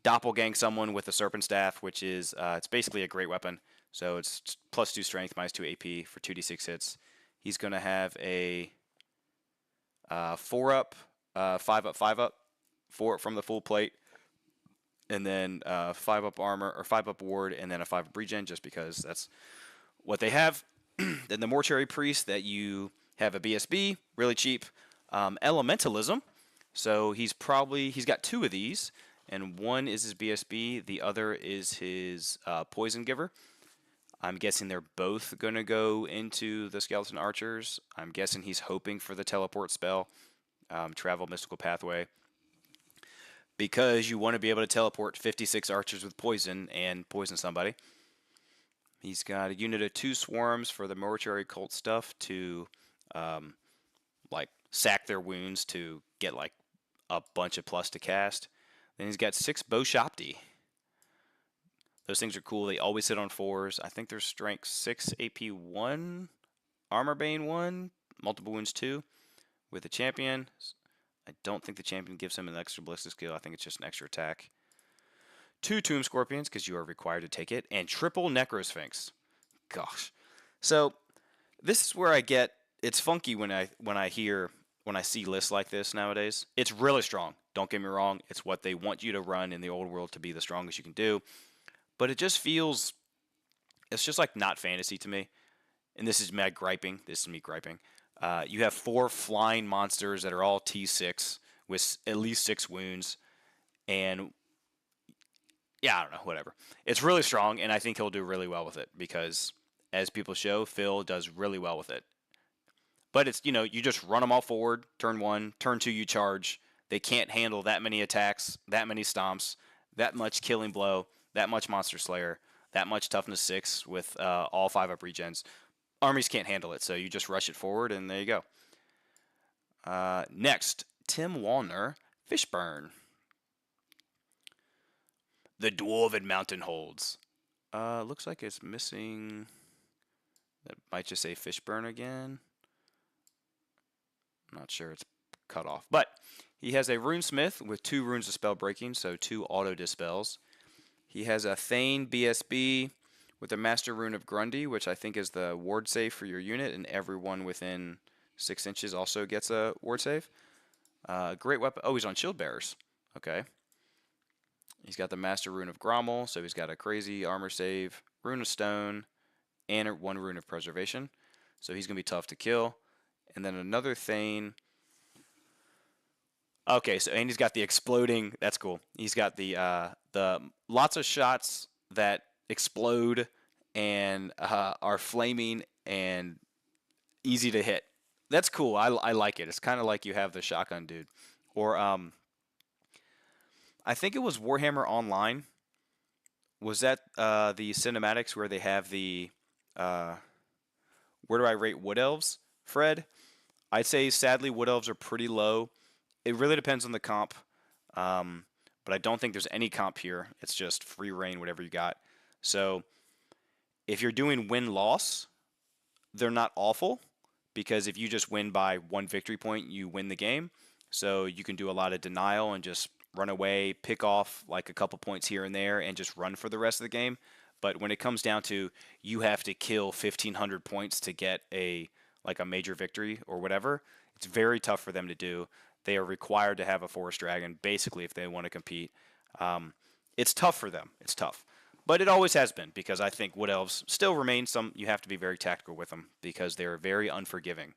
[SPEAKER 2] Doppelgang someone with the Serpent Staff, which is... it's basically a great weapon. So it's +2 strength, -2 AP for 2d6 hits. He's going to have a 4-up, 5-up, 5-up, 4 from the full plate, and then 5-up armor, or 5-up ward, and then a 5-up regen, just because that's what they have. Then the Mortuary Priest, that you have a BSB, really cheap. Elementalism, so he's got 2 of these, and one is his BSB, the other is his Poison Giver. I'm guessing they're both going to go into the Skeleton Archers. I'm guessing he's hoping for the teleport spell, Travel Mystical Pathway, because you want to be able to teleport 56 archers with poison and poison somebody. He's got a unit of 2 swarms for the Mortuary Cult stuff to sack their wounds to get a bunch of plus to cast. Then he's got 6 Boshopti. Those things are cool. They always hit on 4s. I think they're strength 6, AP 1, Armor Bane 1, multiple wounds 2 with the champion. I don't think the champion gives him an extra ballistic skill. I think it's just an extra attack. 2 Tomb Scorpions, because you are required to take it. And triple Necrosphinx. Gosh. So this is where it's funky when I see lists like this nowadays. It's really strong. Don't get me wrong. It's what they want you to run in the old world to be the strongest you can do. But it just feels it's just like not fantasy to me. And this is me griping. You have 4 flying monsters that are all T6 with at least 6 wounds, and yeah, I don't know, whatever. It's really strong, and I think he'll do really well with it because, as people show, Phil does really well with it. But it's you just run them all forward. Turn 1, turn 2, you charge. They can't handle that many attacks, that many stomps, that much killing blow, that much monster slayer, that much toughness 6 with all 5 up regens. Armies can't handle it, so you just rush it forward, and there you go. Next, Tim Wallner, Fishburne. The Dwarven Mountain Holds. Looks like it's missing. That might just say Fishburne again. I'm not sure, it's cut off. But he has a Runesmith with 2 runes of spell breaking, so 2 auto dispels. He has a Thane BSB with a Master Rune of Grundy, which I think is the ward save for your unit, and everyone within 6 inches also gets a ward save. Great weapon. Oh, he's on Shield Bearers. Okay. He's got the Master Rune of Grommel, so he's got a crazy armor save, Rune of Stone, and 1 Rune of Preservation. So he's going to be tough to kill. And then another Thane. Okay, so and he's got the exploding. That's cool. He's got the lots of shots that explode and are flaming and easy to hit. That's cool. I like it. It's kind of like you have the shotgun dude, or I think it was Warhammer Online. Was that the cinematics where they have the where do I rate Wood Elves, Fred? I'd say sadly Wood Elves are pretty low. It really depends on the comp, but I don't think there's any comp here. It's just free reign, whatever you got. So if you're doing win-loss, they're not awful, because if you just win by 1 victory point, you win the game. So you can do a lot of denial and just run away, pick off like a couple points here and there, and just run for the rest of the game. But when it comes down to you have to kill 1,500 points to get a major victory or whatever, it's very tough for them to do. They are required to have a Forest Dragon, basically, if they want to compete. It's tough for them. It's tough. But it always has been, because I think Wood Elves still remain you have to be very tactical with them, because they're very unforgiving,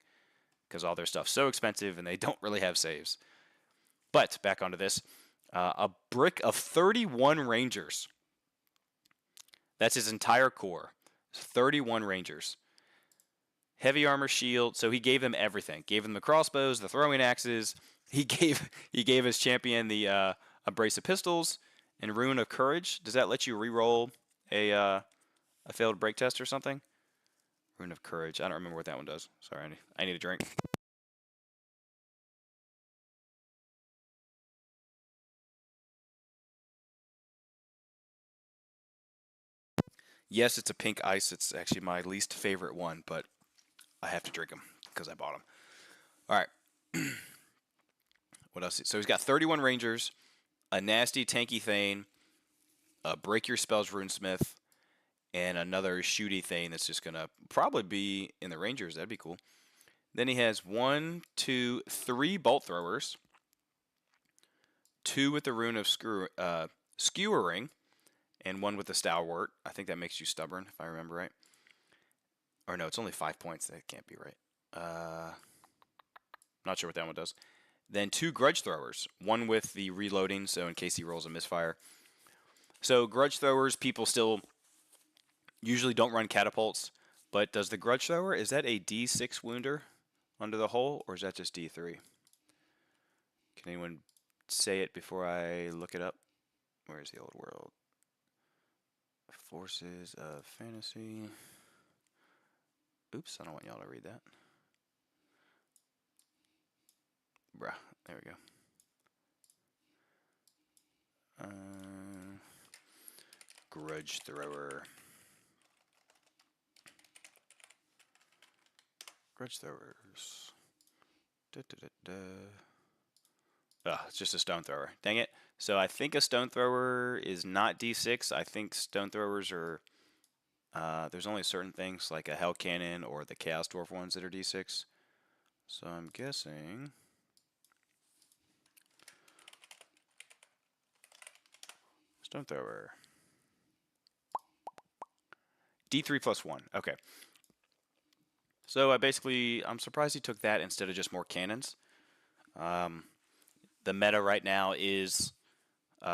[SPEAKER 2] because all their stuff's so expensive and they don't really have saves. But back onto this. A brick of 31 Rangers. That's his entire core. 31 Rangers. Heavy armor, shield. So he gave them everything. Gave them the crossbows, the throwing axes. He gave his champion the a brace of pistols and Rune of Courage. Does that let you re-roll a failed break test or something? Rune of Courage. I don't remember what that one does. Sorry, I need a drink. Yes, it's a pink ice. It's actually my least favorite one, but I have to drink them because I bought them. All right. What else? So he's got 31 Rangers, a nasty tanky Thane, a Break Your Spells Runesmith, and another shooty Thane that's just going to probably be in the Rangers. That'd be cool. Then he has 1, 2, 3 Bolt Throwers, 2 with the Rune of Skewering, and 1 with the Stalwart. I think that makes you stubborn, if I remember right. Or no, it's only 5 points. That can't be right. Not sure what that one does. Then 2 Grudge Throwers, 1 with the reloading, so in case he rolls a misfire. So Grudge Throwers, people still usually don't run catapults, but does the Grudge Thrower, is that a D6 wounder under the hull, or is that just D3? Can anyone say it before I look it up? Where is the old world? Forces of Fantasy. Oops, I don't want y'all to read that. Bruh, there we go. Grudge Thrower. Grudge Throwers. It's just a Stone Thrower. Dang it. So I think a Stone Thrower is not D6. I think Stone Throwers are There's only certain things like a Hell Cannon or the Chaos Dwarf ones that are D6. So I'm guessing... Stone Thrower. D3 plus 1. Okay. So I'm surprised he took that instead of just more cannons. The meta right now is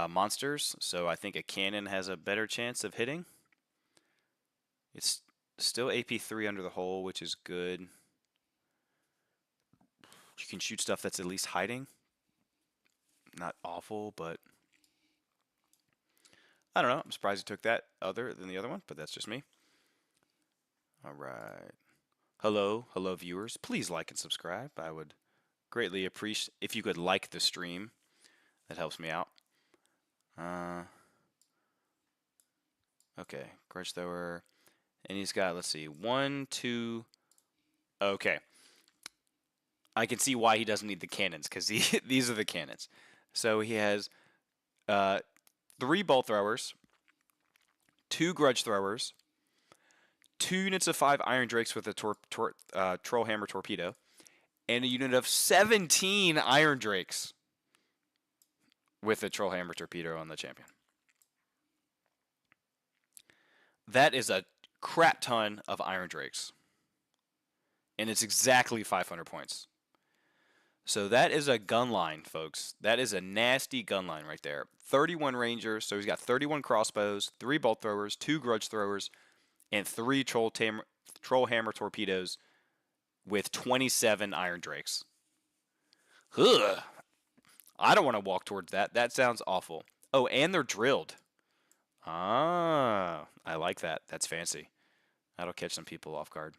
[SPEAKER 2] monsters, so I think a cannon has a better chance of hitting. It's still AP3 under the hull, which is good. You can shoot stuff that's at least hiding. Not awful, but I don't know. I'm surprised he took that other than the other one, but that's just me. All right. Hello viewers. Please like and subscribe. I would greatly appreciate if you could like the stream. That helps me out. Okay, Grudge Thrower. And he's got, let's see, 1, 2. Okay. I can see why he doesn't need the cannons, because these are the cannons. So he has 3 Bolt Throwers, 2 Grudge Throwers, 2 units of 5 Iron Drakes with a Trollhammer Torpedo, and a unit of 17 Iron Drakes with a Trollhammer Torpedo on the champion. That is a crap ton of Iron Drakes. And it's exactly 500 points. So that is a gun line, folks. That is a nasty gun line right there. 31 Rangers, so he's got 31 crossbows, 3 Bolt Throwers, 2 Grudge Throwers, and 3 Trollhammer Torpedoes with 27 Iron Drakes. Ugh. I don't want to walk towards that. That sounds awful. Oh, and they're drilled. Ah, I like that. That's fancy. That'll catch some people off guard.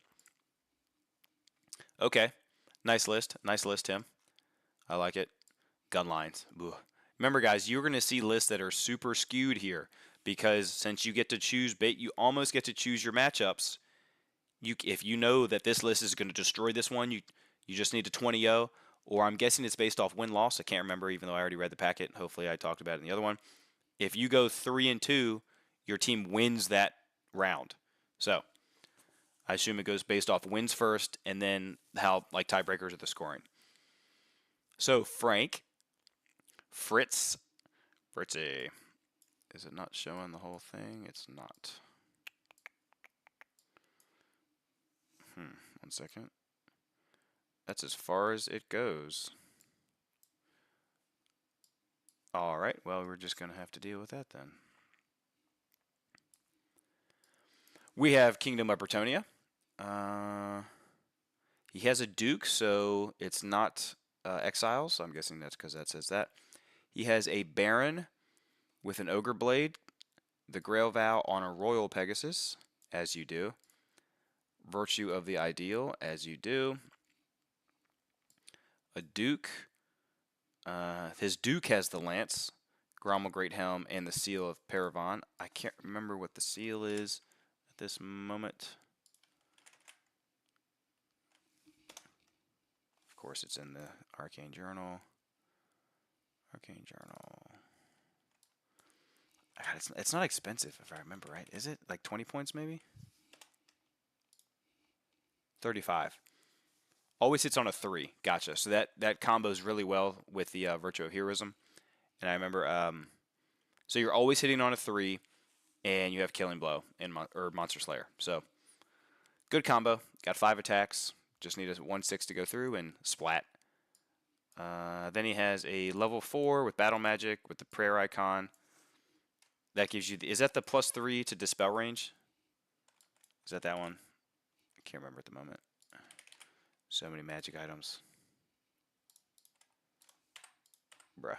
[SPEAKER 2] Okay. Nice list. Nice list, Tim. I like it. Gun lines. Ugh. Remember, guys, you're going to see lists that are super skewed here because since you get to choose bait, you almost get to choose your matchups. If you know that this list is going to destroy this one, you just need to 20-0, or I'm guessing it's based off win-loss. I can't remember, even though I already read the packet. Hopefully I talked about it in the other one. If you go 3-2, your team wins that round. So I assume it goes based off wins first, and then how like tiebreakers are the scoring. So Fritzy, is it not showing the whole thing? It's not. 1 second. That's as far as it goes. All right, well, we're just going to have to deal with that then. We have Kingdom of Brettonia. He has a Duke, so it's not Exiles, so I'm guessing that's because that says that. He has a Baron with an Ogre Blade, the Grail Vow on a Royal Pegasus, as you do. Virtue of the Ideal, as you do. A Duke. His Duke has the Lance, Grommel Great Helm, and the Seal of Paravon. I can't remember what the seal is at this moment. Of course, it's in the Arcane Journal. Arcane Journal. God, it's not expensive, if I remember right. Is it? Like 20 points, maybe? 35. Always hits on a 3. Gotcha. So that combos really well with the Virtue of Heroism. And I remember, so you're always hitting on a 3, and you have Killing Blow or Monster Slayer. So good combo. Got 5 attacks. Just need a 1/6 to go through and splat. Then he has a level 4 with Battle Magic with the prayer icon. That gives you is that the +3 to dispel range? Is that one? I can't remember at the moment. So many magic items. Bruh.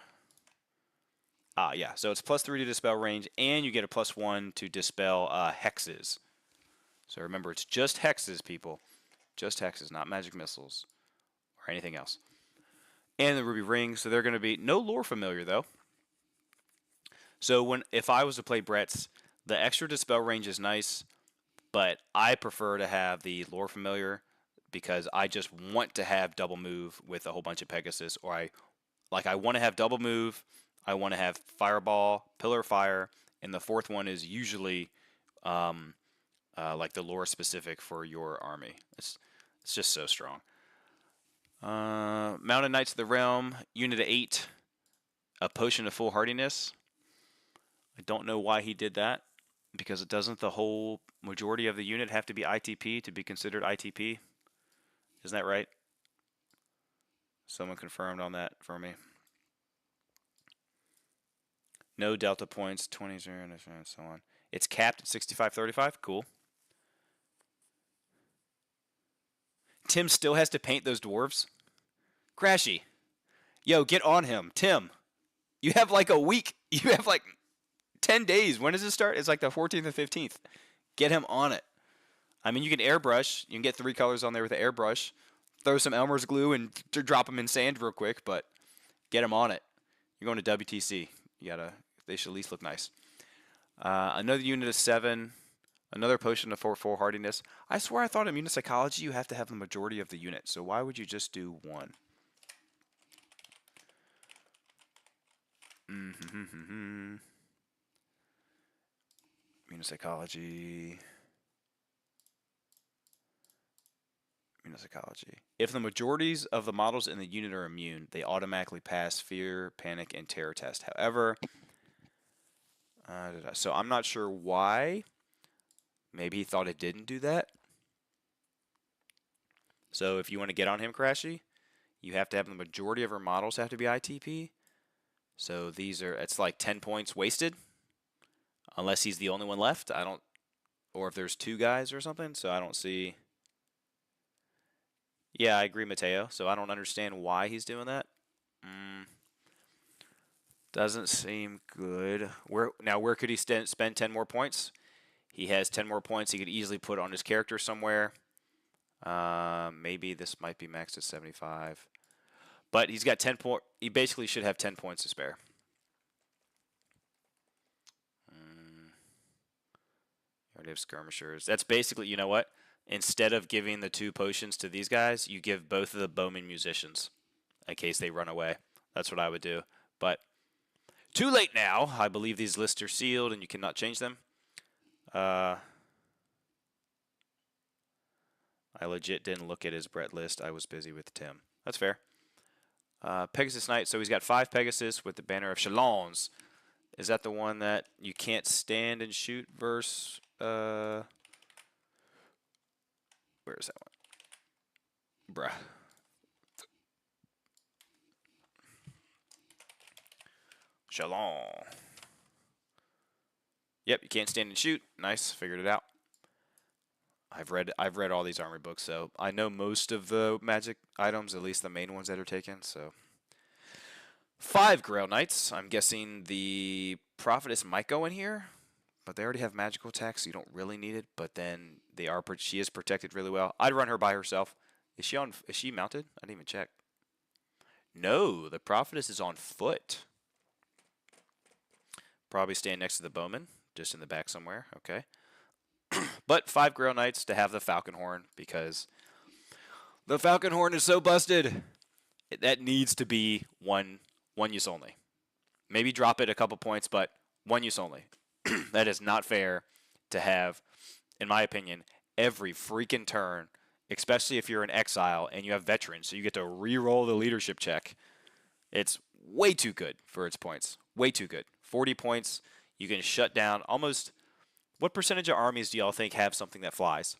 [SPEAKER 2] Ah, yeah. So it's +3 to dispel range, and you get a +1 to dispel hexes. So remember, it's just hexes, people. Just hexes, not magic missiles or anything else. And the ruby ring, so they're going to be no lore familiar though. So if I was to play Brett's, the extra dispel range is nice, but I prefer to have the lore familiar because I just want to have double move with a whole bunch of Pegasus, or I want to have double move. I want to have Fireball, Pillar of Fire, and the 4th one is usually like the lore specific for your army. It's just so strong. Mounted Knights of the Realm, unit of 8, a potion of full hardiness. I don't know why he did that, because it doesn't the whole majority of the unit have to be ITP to be considered ITP? Isn't that right? Someone confirmed on that for me. No delta points, 20, 0, and so on. It's capped at 65-35. Cool. Tim still has to paint those dwarves. Crashy. Yo, get on him. Tim, you have like a week. You have like 10 days. When does it start? It's like the 14th and 15th. Get him on it. I mean, you can airbrush. You can get 3 colors on there with an airbrush. Throw some Elmer's glue and drop them in sand real quick, but get him on it. You're going to WTC. They should at least look nice. Another unit of 7. Another potion of 4 hardiness. I swear I thought in unit psychology you have to have the majority of the unit. So why would you just do 1? Unit psychology. Unit psychology. If the majorities of the models in the unit are immune, they automatically pass fear, panic, and terror test. However, so I'm not sure why. Maybe he thought it didn't do that. So if you want to get on him, Crashy, you have to have the majority of our models have to be ITP. So it's like 10 points wasted. Unless he's the only one left. Or if there's 2 guys or something. So I don't see. Yeah, I agree, Mateo. So I don't understand why he's doing that. Doesn't seem good. Where could he spend 10 more points? He has 10 more points he could easily put on his character somewhere. Maybe this might be maxed at 75. But he's got 10 points. He basically should have 10 points to spare. Already have skirmishers. That's basically, you know what? Instead of giving the 2 potions to these guys, you give both of the bowman musicians in case they run away. That's what I would do. But too late now. I believe these lists are sealed and you cannot change them. I legit didn't look at his Brett list. I was busy with Tim. That's fair. Pegasus Knight. So he's got 5 Pegasus with the banner of Chalons. Is that the one that you can't stand and shoot versus... where is that one? Bruh. Chalon. Yep, you can't stand and shoot. Nice, figured it out. I've read all these armory books, so I know most of the magic items, at least the main ones that are taken. So 5 Grail Knights. I'm guessing the Prophetess might go in here, but they already have magical attack, so you don't really need it. But then she is protected really well. I'd run her by herself. Is she mounted? I didn't even check. No, the Prophetess is on foot. Probably stand next to the bowman, just in the back somewhere. Okay. But 5 Grail Knights to have the Falcon Horn, because the Falcon Horn is so busted. That needs to be one use only. Maybe drop it a couple points, but 1 use only. That is not fair to have, in my opinion, every freaking turn, especially if you're an exile and you have veterans, so you get to re-roll the leadership check. It's way too good for its points. Way too good. 40 points. You can shut down almost... What percentage of armies do y'all think have something that flies?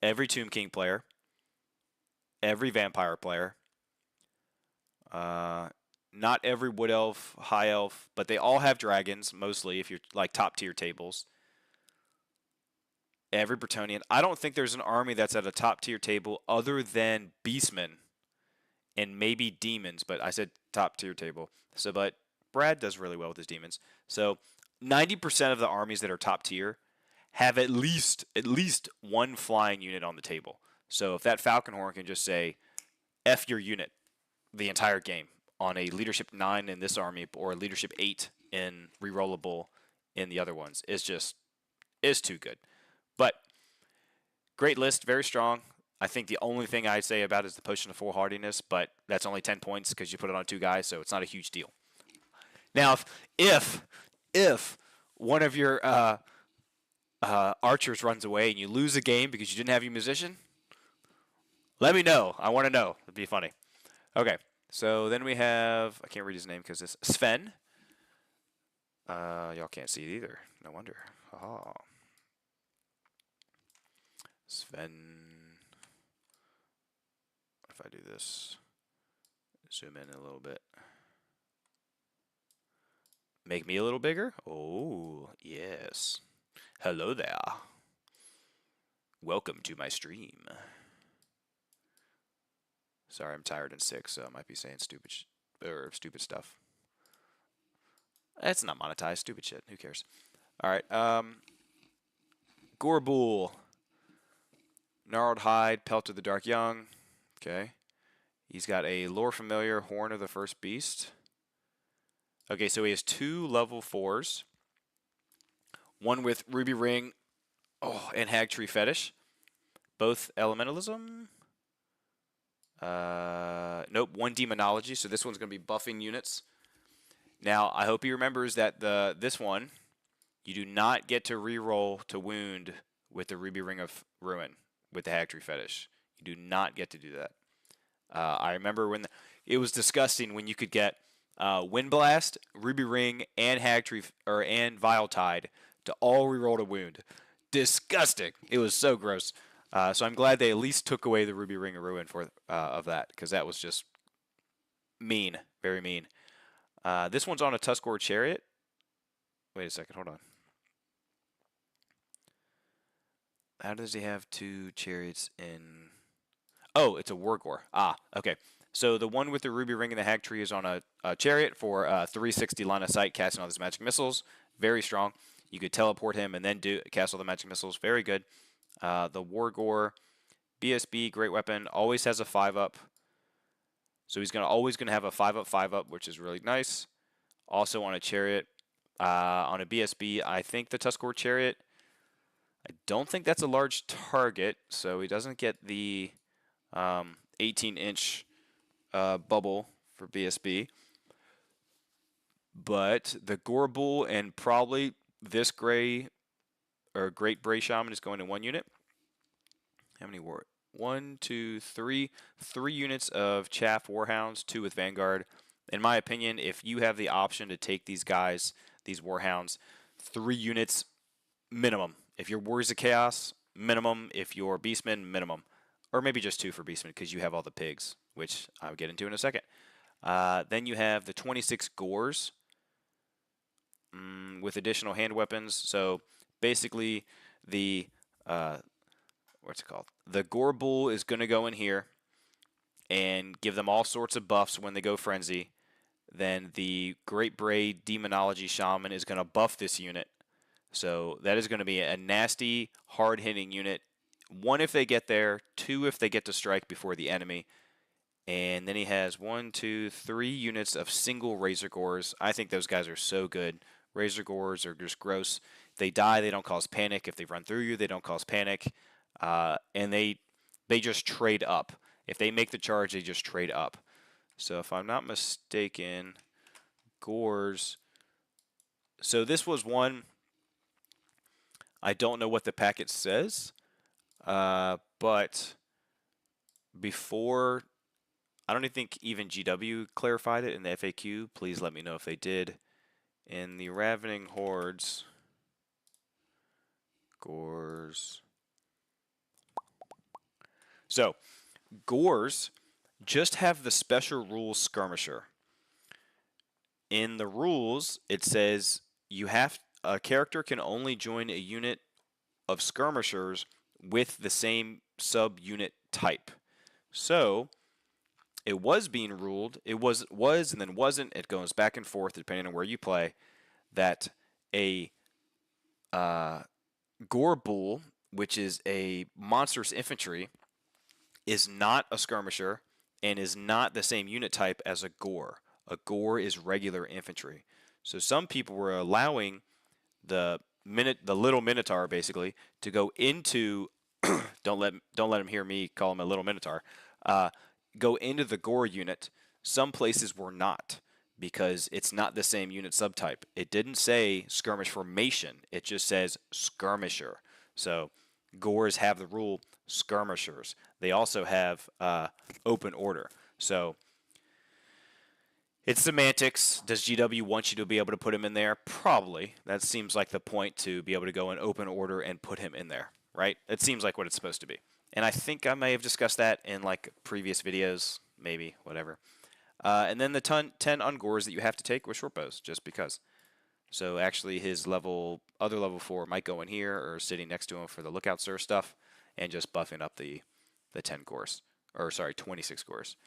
[SPEAKER 2] Every Tomb King player. Every Vampire player. Not every Wood Elf, High Elf, but they all have dragons, mostly, if you're like top tier tables. Every Brettonian. I don't think there's an army that's at a top tier table other than Beastmen and maybe Demons, but I said top tier table. So, but Brad does really well with his Demons. So 90% of the armies that are top tier have at least 1 flying unit on the table. So if that Falcon Horn can just say, F your unit the entire game on a leadership 9 in this army or a leadership 8 in rerollable in the other ones, is too good. But great list, very strong. I think the only thing I'd say about it is the potion of full hardiness, but that's only 10 points because you put it on 2 guys, so it's not a huge deal. Now, if one of your archers runs away and you lose a game because you didn't have your musician, let me know. I want to know. It'd be funny. Okay, so then we have, I can't read his name because it's Sven. Y'all can't see it either. No wonder. Oh. Sven. If I do this, zoom in a little bit. Make me a little bigger? Oh, yes. Hello there. Welcome to my stream. Sorry, I'm tired and sick, so I might be saying stupid stuff. It's not monetized. Stupid shit. Who cares? All right. Gorbool. Gnarled hide, pelt of the dark young. Okay. He's got a lore familiar, horn of the first beast. Okay, so he has 2 level 4s. One with ruby ring, and hag tree fetish. Both elementalism. Nope, 1 demonology. So this one's going to be buffing units. Now, I hope he remembers that this one, you do not get to reroll to wound with the ruby ring of ruin with the hag tree fetish. You do not get to do that. I remember when it was disgusting when you could get Wind Blast, Ruby Ring, and Hag Tree and Vile Tide to all reroll to wound. Disgusting. It was so gross. So I'm glad they at least took away the Ruby Ring of Ruin of that, because that was just mean, very mean. This one's on a Tuskor Chariot. Wait a second, hold on. How does he have 2 chariots in? Oh, it's a Wargore. Ah, okay. So the one with the Ruby Ring and the Hag Tree is on a chariot for 360 line of sight, casting all these magic missiles. Very strong. You could teleport him and then cast all the magic missiles. Very good. The Wargore, BSB, great weapon, always has a 5-up. So he's always going to have a 5-up, 5-up, which is really nice. Also on a chariot, on a BSB, I think the Tuskor Chariot, I don't think that's a large target, so he doesn't get the 18-inch bubble for BSB. But the Gorbool and probably this Great Bray Shaman is going to 1 unit. How many were it? 1, 2, 3. 3 units of Chaff Warhounds, 2 with Vanguard. In my opinion, if you have the option to take these guys, these Warhounds, 3 units minimum. If you're Warriors of Chaos, minimum. If you're Beastmen, minimum. Or maybe just 2 for Beastmen because you have all the pigs, which I'll get into in a second. Then you have the 26 Gores with additional hand weapons. So basically the, what's it called? The Gorbool is going to go in here and give them all sorts of buffs when they go Frenzy. Then the Great Bray Demonology Shaman is going to buff this unit. So that is going to be a nasty, hard-hitting unit. 1 if they get there, 2 if they get to strike before the enemy. And then he has 1, 2, 3 units of single Razor Gores. I think those guys are so good. Razor Gores are just gross. If they die, they don't cause panic. If they run through you, they don't cause panic. And they just trade up. If they make the charge, they just trade up. So if I'm not mistaken, Gores. So this was one. I don't know what the packet says. But before, I don't even think even GW clarified it in the FAQ. Please let me know if they did. In the Ravening Hordes, Gores. So, Gores just have the special rule Skirmisher. In the rules, it says a character can only join a unit of Skirmishers with the same sub-unit type. So, it was being ruled, it was and then wasn't, it goes back and forth depending on where you play, that a Gorbool, which is a monstrous infantry, is not a Skirmisher and is not the same unit type as a Gore. A Gore is regular infantry. So some people were allowing the little Minotaur basically to go into don't let him hear me call him a little Minotaur. Go into the Gore unit. Some places were not, because it's not the same unit subtype. It didn't say skirmish formation. It just says skirmisher. So Gores have the rule skirmishers. They also have open order. So it's semantics. Does GW want you to be able to put him in there? Probably. That seems like the point, to be able to go in open order and put him in there, right? It seems like what it's supposed to be. And I think I may have discussed that in like previous videos, maybe, whatever. And then the 10 ungores that you have to take with short bows, just because. So actually his other level 4 might go in here or sitting next to him for the lookout sir stuff, and just buffing up the 10 gores. Or sorry, 26 gores.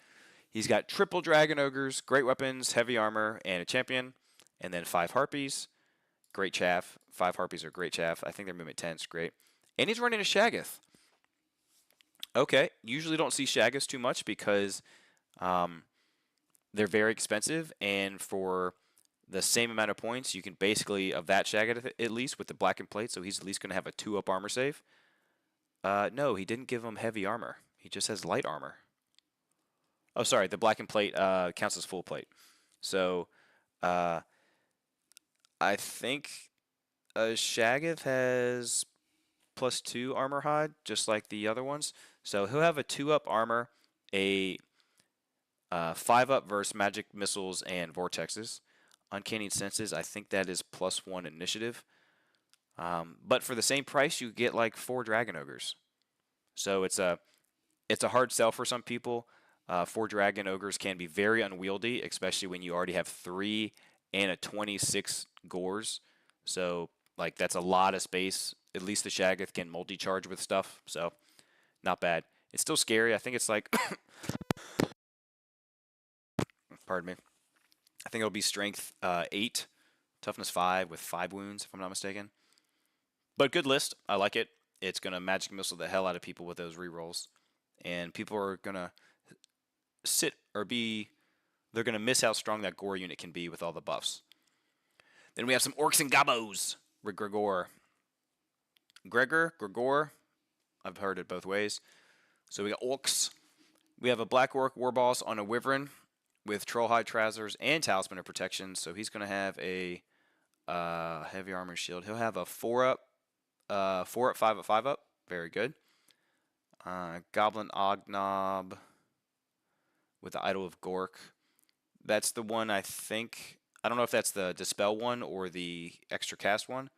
[SPEAKER 2] He's got triple dragon ogres, great weapons, heavy armor, and a champion. And then 5 harpies. Great chaff. 5 harpies are great chaff. I think their movement 10 is great. And he's running a Shaggoth. Okay, usually don't see Shaggoths too much because they're very expensive, and for the same amount of points, you can basically, of that Shaggoth at least, with the blackened plate, so he's at least going to have a 2-up armor save. No, he didn't give him heavy armor. He just has light armor. Oh, sorry, the blackened plate counts as full plate. So, I think Shaggoth has +2 armor hide, just like the other ones. So he'll have a 2-up armor, a 5-up versus magic missiles and vortexes. Uncanny senses, I think that is +1 initiative. But for the same price, you get like 4 dragon ogres. So it's a hard sell for some people. 4 dragon ogres can be very unwieldy, especially when you already have 3 and a 26 gores. So like that's a lot of space. At least the Shaggoth can multi-charge with stuff, so not bad. It's still scary. I think it's like pardon me. I think it'll be strength 8, toughness 5 with 5 wounds, if I'm not mistaken. But good list. I like it. It's going to magic missile the hell out of people with those rerolls. And people are going to they're going to miss how strong that gore unit can be with all the buffs. Then we have some Orcs and Gobbos with Gregor. Gregor. I've heard it both ways. So we got Orcs. We have a Black Orc Warboss on a Wyvern with Trollhide Trousers and Talisman of Protection. So he's going to have a heavy armor shield. He'll have a 4-up, 4-up, 5-up, 5-up. Very good. Goblin Ognob with the Idol of Gork. That's the one I think. I don't know if that's the Dispel one or the extra cast one.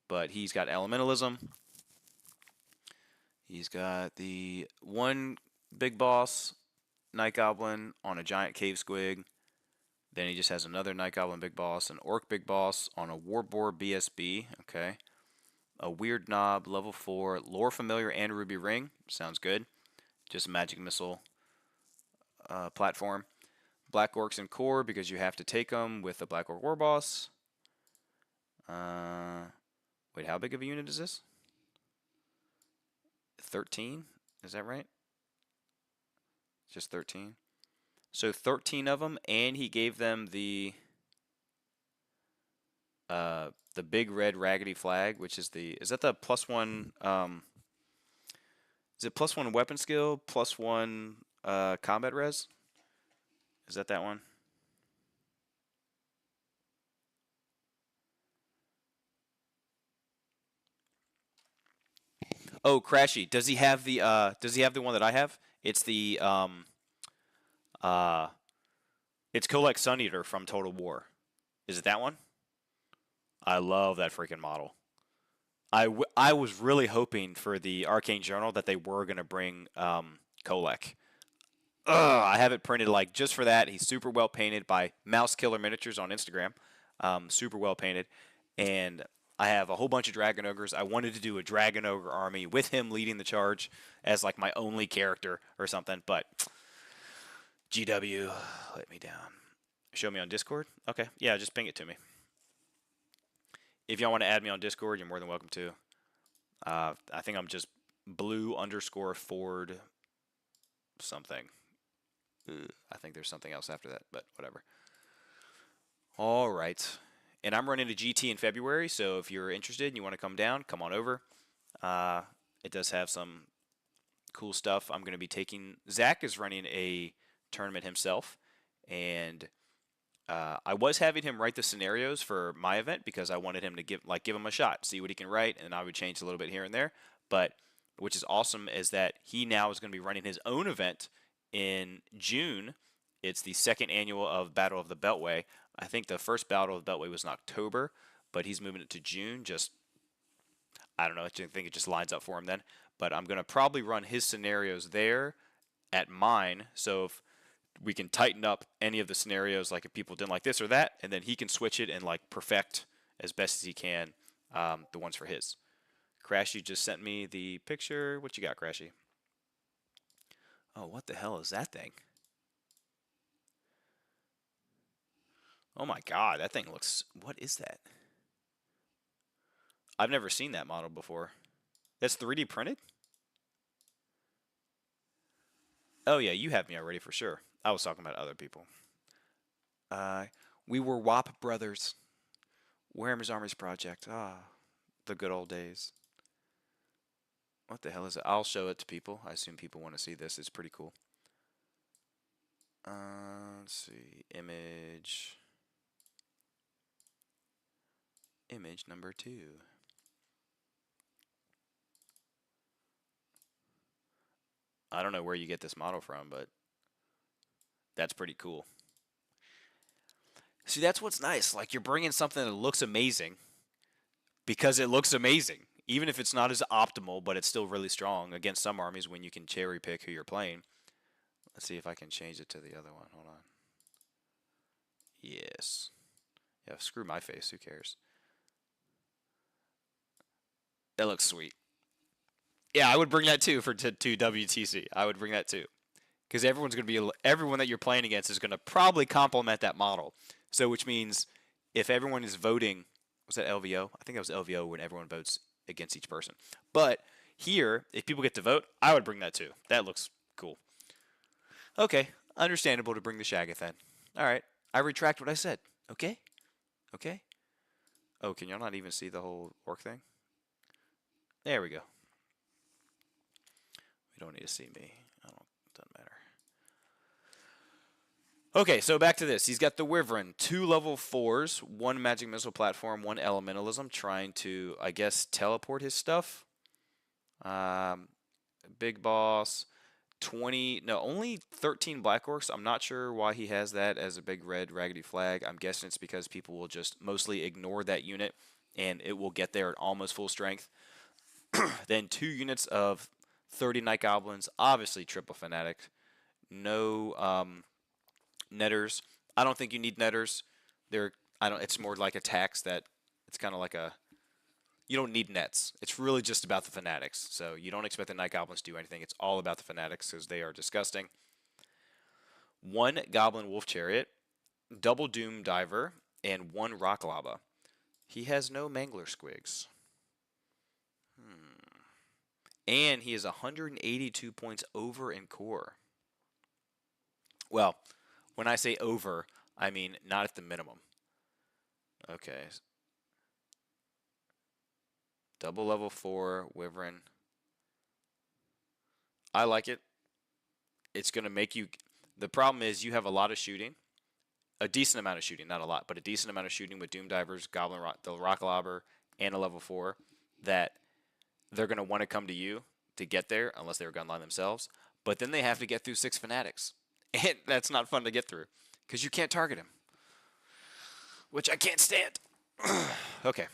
[SPEAKER 2] But he's got Elementalism. He's got the one big boss Night Goblin on a giant cave squig. Then he just has another Night Goblin big boss, an Orc big boss on a Warboar BSB. Okay. A Weird Knob, level 4, Lore Familiar and Ruby Ring. Sounds good. Just a magic missile platform. Black Orcs and Core because you have to take them with the Black Orc Warboss. Wait, how big of a unit is this? 13? Is that right? Just 13. So 13 of them, and he gave them the big red raggedy flag, which is is that the +1? Is it +1 weapon skill, +1 combat res? Is that one? Oh, Crashy. Does he have the one that I have? It's the it's Kolek Sun Eater from Total War. Is it that one? I love that freaking model. I was really hoping for the Arcane Journal that they were going to bring Kolek. I have it printed like just for that. He's super well painted by Mouse Killer Miniatures on Instagram. Super well painted. And I have a whole bunch of Dragon Ogres. I wanted to do a Dragon Ogre army with him leading the charge as like my only character or something. But GW let me down. Show me on Discord? Okay. Yeah, just ping it to me. If y'all want to add me on Discord, you're more than welcome to. I think I'm just blue_Ford something. I think there's something else after that, but whatever. All right. And I'm running a GT in February, so if you're interested and you want to come down, come on over. It does have some cool stuff. I'm going to be taking... Zach is running a tournament himself, and I was having him write the scenarios for my event because I wanted him to give him a shot, see what he can write, and I would change a little bit here and there. But which is awesome is that he now is going to be running his own event in June. It's the second annual of Battle of the Beltway. I think the first Battle of the Beltway was in October, but he's moving it to June. Just I don't know. I think it just lines up for him then. But I'm going to probably run his scenarios there at mine. So if we can tighten up any of the scenarios, like if people didn't like this or that, and then he can switch it and like perfect as best as he can the ones for his. Crashy just sent me the picture. What you got, Crashy? Oh, what the hell is that thing? Oh my god, that thing looks... What is that? I've never seen that model before. That's 3D printed? Oh yeah, you have me already for sure. I was talking about other people. We were WAP brothers. Warhammer's Armies Project. Ah, the good old days. What the hell is it? I'll show it to people. I assume people want to see this. It's pretty cool. Let's see. Image. Image number 2. I don't know where you get this model from, but that's pretty cool. See, that's what's nice. Like, you're bringing something that looks amazing because it looks amazing. Even if it's not as optimal, but it's still really strong against some armies when you can cherry pick who you're playing. Let's see if I can change it to the other one. Hold on. Yes. Yeah, screw my face. Who cares? That looks sweet. Yeah, I would bring that too to WTC. I would bring that too. Because everyone that you're playing against is going to probably complement that model. So which means if everyone is voting, was that LVO? I think that was LVO when everyone votes against each person. But here, if people get to vote, I would bring that too. That looks cool. Okay, understandable to bring the Shaggoth then. All right, I retract what I said. Okay? Okay? Oh, can y'all not even see the whole orc thing? There we go. We don't need to see me. Doesn't matter. Okay, so back to this. He's got the Wyvern, 2 level 4s, 1 magic missile platform, 1 elementalism, trying to, I guess, teleport his stuff. Big boss, only 13 black orcs. I'm not sure why he has that as a big red raggedy flag. I'm guessing it's because people will just mostly ignore that unit and it will get there at almost full strength. Then 2 units of 30 Night Goblins, obviously triple fanatic. No netters. I don't think you need netters. It's more like attacks that it's kind of like you don't need nets. It's really just about the fanatics. So you don't expect the Night Goblins to do anything. It's all about the fanatics because they are disgusting. 1 Goblin Wolf Chariot, double Doom Diver, and 1 Rock Lava. He has no Mangler Squigs. And he is 182 points over in core. Well, when I say over, I mean not at the minimum. Okay. Double level 4 Wyvern. I like it. It's going to make you... The problem is you have a lot of shooting. A decent amount of shooting. Not a lot, but a decent amount of shooting with Doom Divers, the Rock Lobber, and a level 4 that they're going to want to come to you to get there unless they were gunline themselves. But then they have to get through 6 fanatics. And that's not fun to get through because you can't target him, which I can't stand. Okay.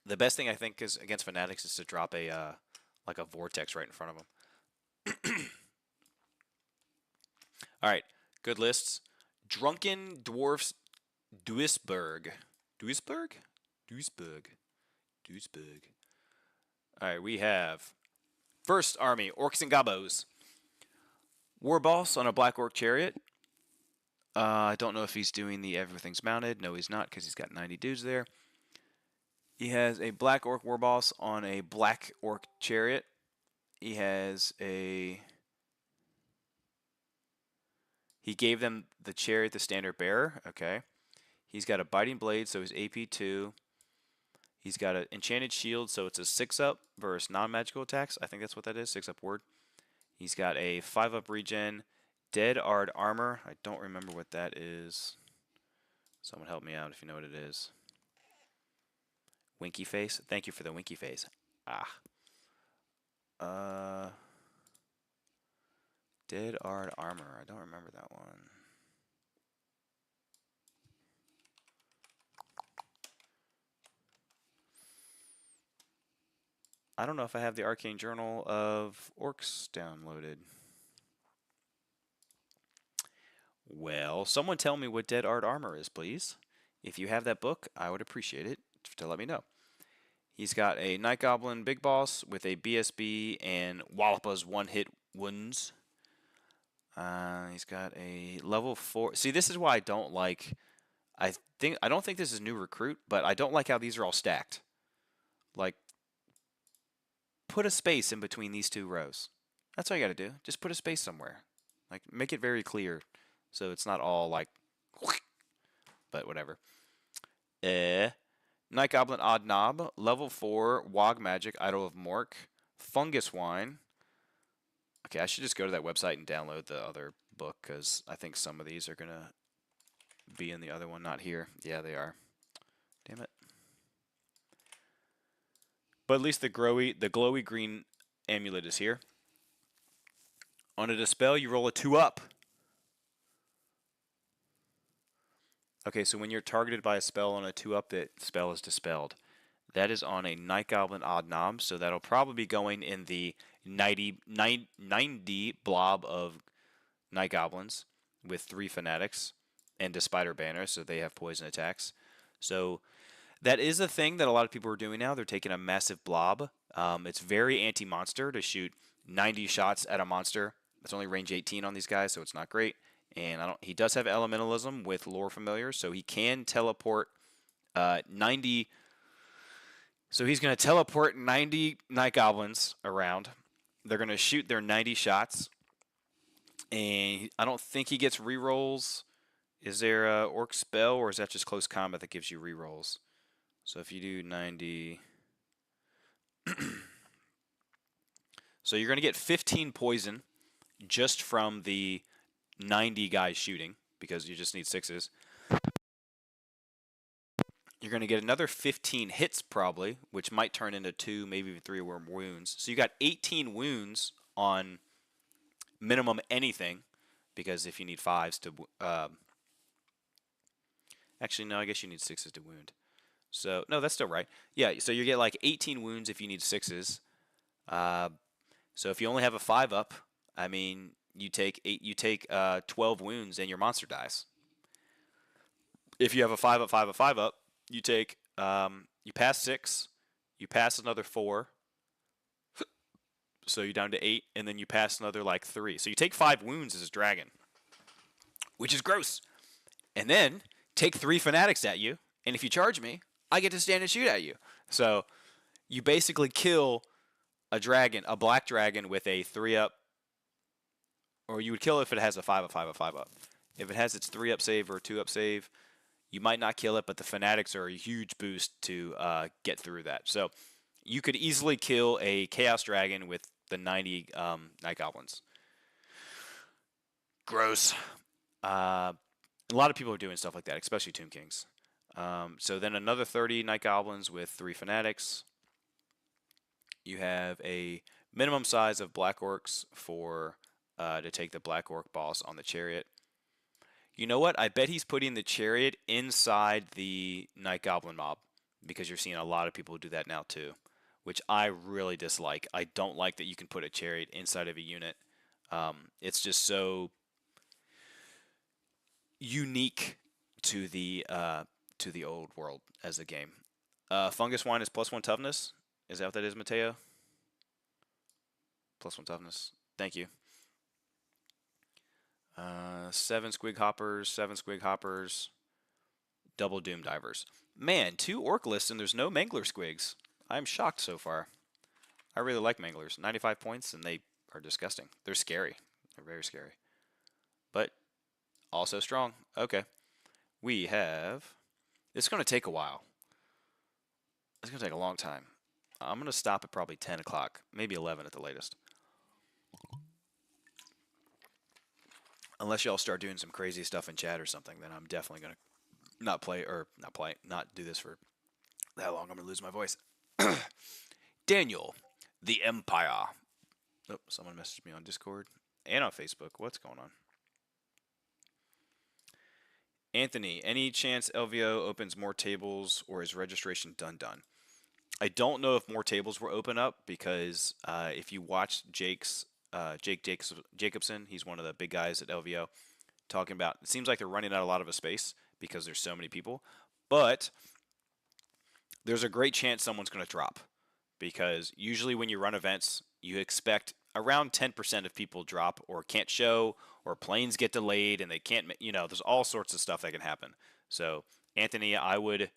[SPEAKER 2] The best thing I think is against fanatics is to drop a like a vortex right in front of them. All right, good lists. Drunken Dwarfs, Duisburg. All right, we have first army, Orcs and Gobos. War Boss on a Black Orc Chariot. I don't know if he's doing the Everything's Mounted. No, he's not because he's got 90 dudes there. He has a Black Orc War Boss on a Black Orc Chariot. He has a... He gave them the Chariot, the Standard Bearer. Okay. He's got a Biting Blade, so he's AP 2. He's got an Enchanted Shield, so it's a 6-up versus non-magical attacks. I think that's what that is, 6-up word. He's got a 5-up regen, Dead Ard Armor. I don't remember what that is. Someone help me out if you know what it is. Winky face? Thank you for the winky face. Ah. Dead Art Armor. I don't remember that one. I don't know if I have the Arcane Journal of Orcs downloaded. Well, someone tell me what Dead Art Armor is, please. If you have that book, I would appreciate it to let me know. He's got a Night Goblin Big Boss with a BSB and Wallopa's one-hit wounds. He's got a level 4. See, this is why I don't like... I don't think this is new recruit, but I don't like how these are all stacked. Like, put a space in between these two rows. That's all you got to do. Just put a space somewhere. Like, make it very clear so it's not all like... But whatever. Night Goblin Odd Knob, level 4, Wog Magic, Idol of Mork, Fungus Wine. Okay, I should just go to that website and download the other book, because I think some of these are going to be in the other one, not here. Yeah, they are. Damn it. But at least the glowy green amulet is here. On a Dispel, you roll a 2-up. Okay, so when you're targeted by a spell on a 2-up, that spell is dispelled. That is on a Night Goblin Odd Knob, so that'll probably be going in the 90 blob of Night Goblins with 3 Fanatics and a Spider Banner, so they have poison attacks. So that is a thing that a lot of people are doing now. They're taking a massive blob. It's very anti-monster to shoot 90 shots at a monster. It's only range 18 on these guys, so it's not great. And he does have elementalism with lore familiar, so he can teleport 90. So he's going to teleport 90 Night Goblins around. They're going to shoot their 90 shots, and I don't think he gets rerolls. Is there a Orc spell, or is that just close combat that gives you rerolls? So if you do 90, so you're going to get 15 poison just from the 90 guys shooting, because you just need 6s. You're going to get another 15 hits probably, which might turn into 2, maybe even 3 or more wounds. So you got 18 wounds on minimum anything, because if you need 5s to... actually, no, I guess you need 6s to wound. So, no, that's still right. Yeah, so you get like 18 wounds if you need 6s. So if you only have a 5-up, I mean... You take 12 wounds and your monster dies. If you have a 5-up, 5-up, 5-up, you take you pass 6, you pass another 4, so you're down to 8, and then you pass another like 3. So you take 5 wounds as a dragon, which is gross. And then take 3 fanatics at you, and if you charge me, I get to stand and shoot at you. So you basically kill a dragon, a black dragon with a 3-up. Or you would kill it if it has a 5-up, 5-up, 5-up. If it has its 3-up save or 2-up save, you might not kill it, but the Fanatics are a huge boost to get through that. So you could easily kill a Chaos Dragon with the 90 Night Goblins. Gross. A lot of people are doing stuff like that, especially Tomb Kings. So then another 30 Night Goblins with 3 Fanatics. You have a minimum size of Black Orcs for... to take the Black Orc boss on the chariot. You know what? I bet he's putting the chariot inside the Night Goblin mob, because you're seeing a lot of people do that now too, which I really dislike. I don't like that you can put a chariot inside of a unit. It's just so unique to the old world as a game. Fungus Wine is +1 toughness. Is that what that is, Mateo? +1 toughness. Thank you. 7 Squig Hoppers, double Doom Divers. Man, 2 Orc lists and there's no Mangler Squigs. I'm shocked so far. I really like Manglers. 95 points and they are disgusting. They're scary. They're very scary. But also strong. Okay. We have... It's going to take a while. It's going to take a long time. I'm going to stop at probably 10 o'clock, maybe 11 at the latest. Unless y'all start doing some crazy stuff in chat or something, then I'm definitely going to not do this for that long. I'm gonna lose my voice. Daniel, the Empire. Oh, someone messaged me on Discord and on Facebook. What's going on? Anthony, any chance LVO opens more tables or is registration done? I don't know if more tables will open up because if you watch Jake Jacobson, he's one of the big guys at LVO, talking about it seems like they're running out a lot of a space because there's so many people, but there's a great chance someone's going to drop because usually when you run events, you expect around 10% of people drop or can't show or planes get delayed and they can't, there's all sorts of stuff that can happen. So, Anthony, I would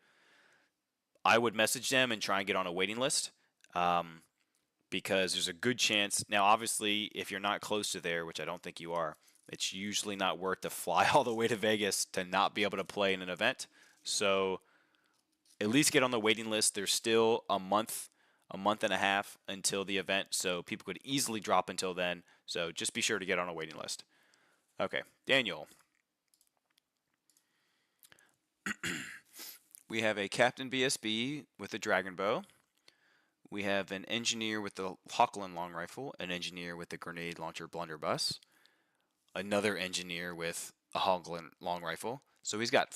[SPEAKER 2] message them and try and get on a waiting list because there's a good chance. Now, obviously, if you're not close to there, which I don't think you are, it's usually not worth to fly all the way to Vegas to not be able to play in an event. So at least get on the waiting list. There's still a month and a half until the event, so people could easily drop until then. So just be sure to get on a waiting list. Okay, Daniel. We have a Captain BSB with a Dragon Bow. We have an engineer with the Hochland long rifle, an engineer with the grenade launcher blunderbuss, another engineer with a Hochland long rifle. So he's got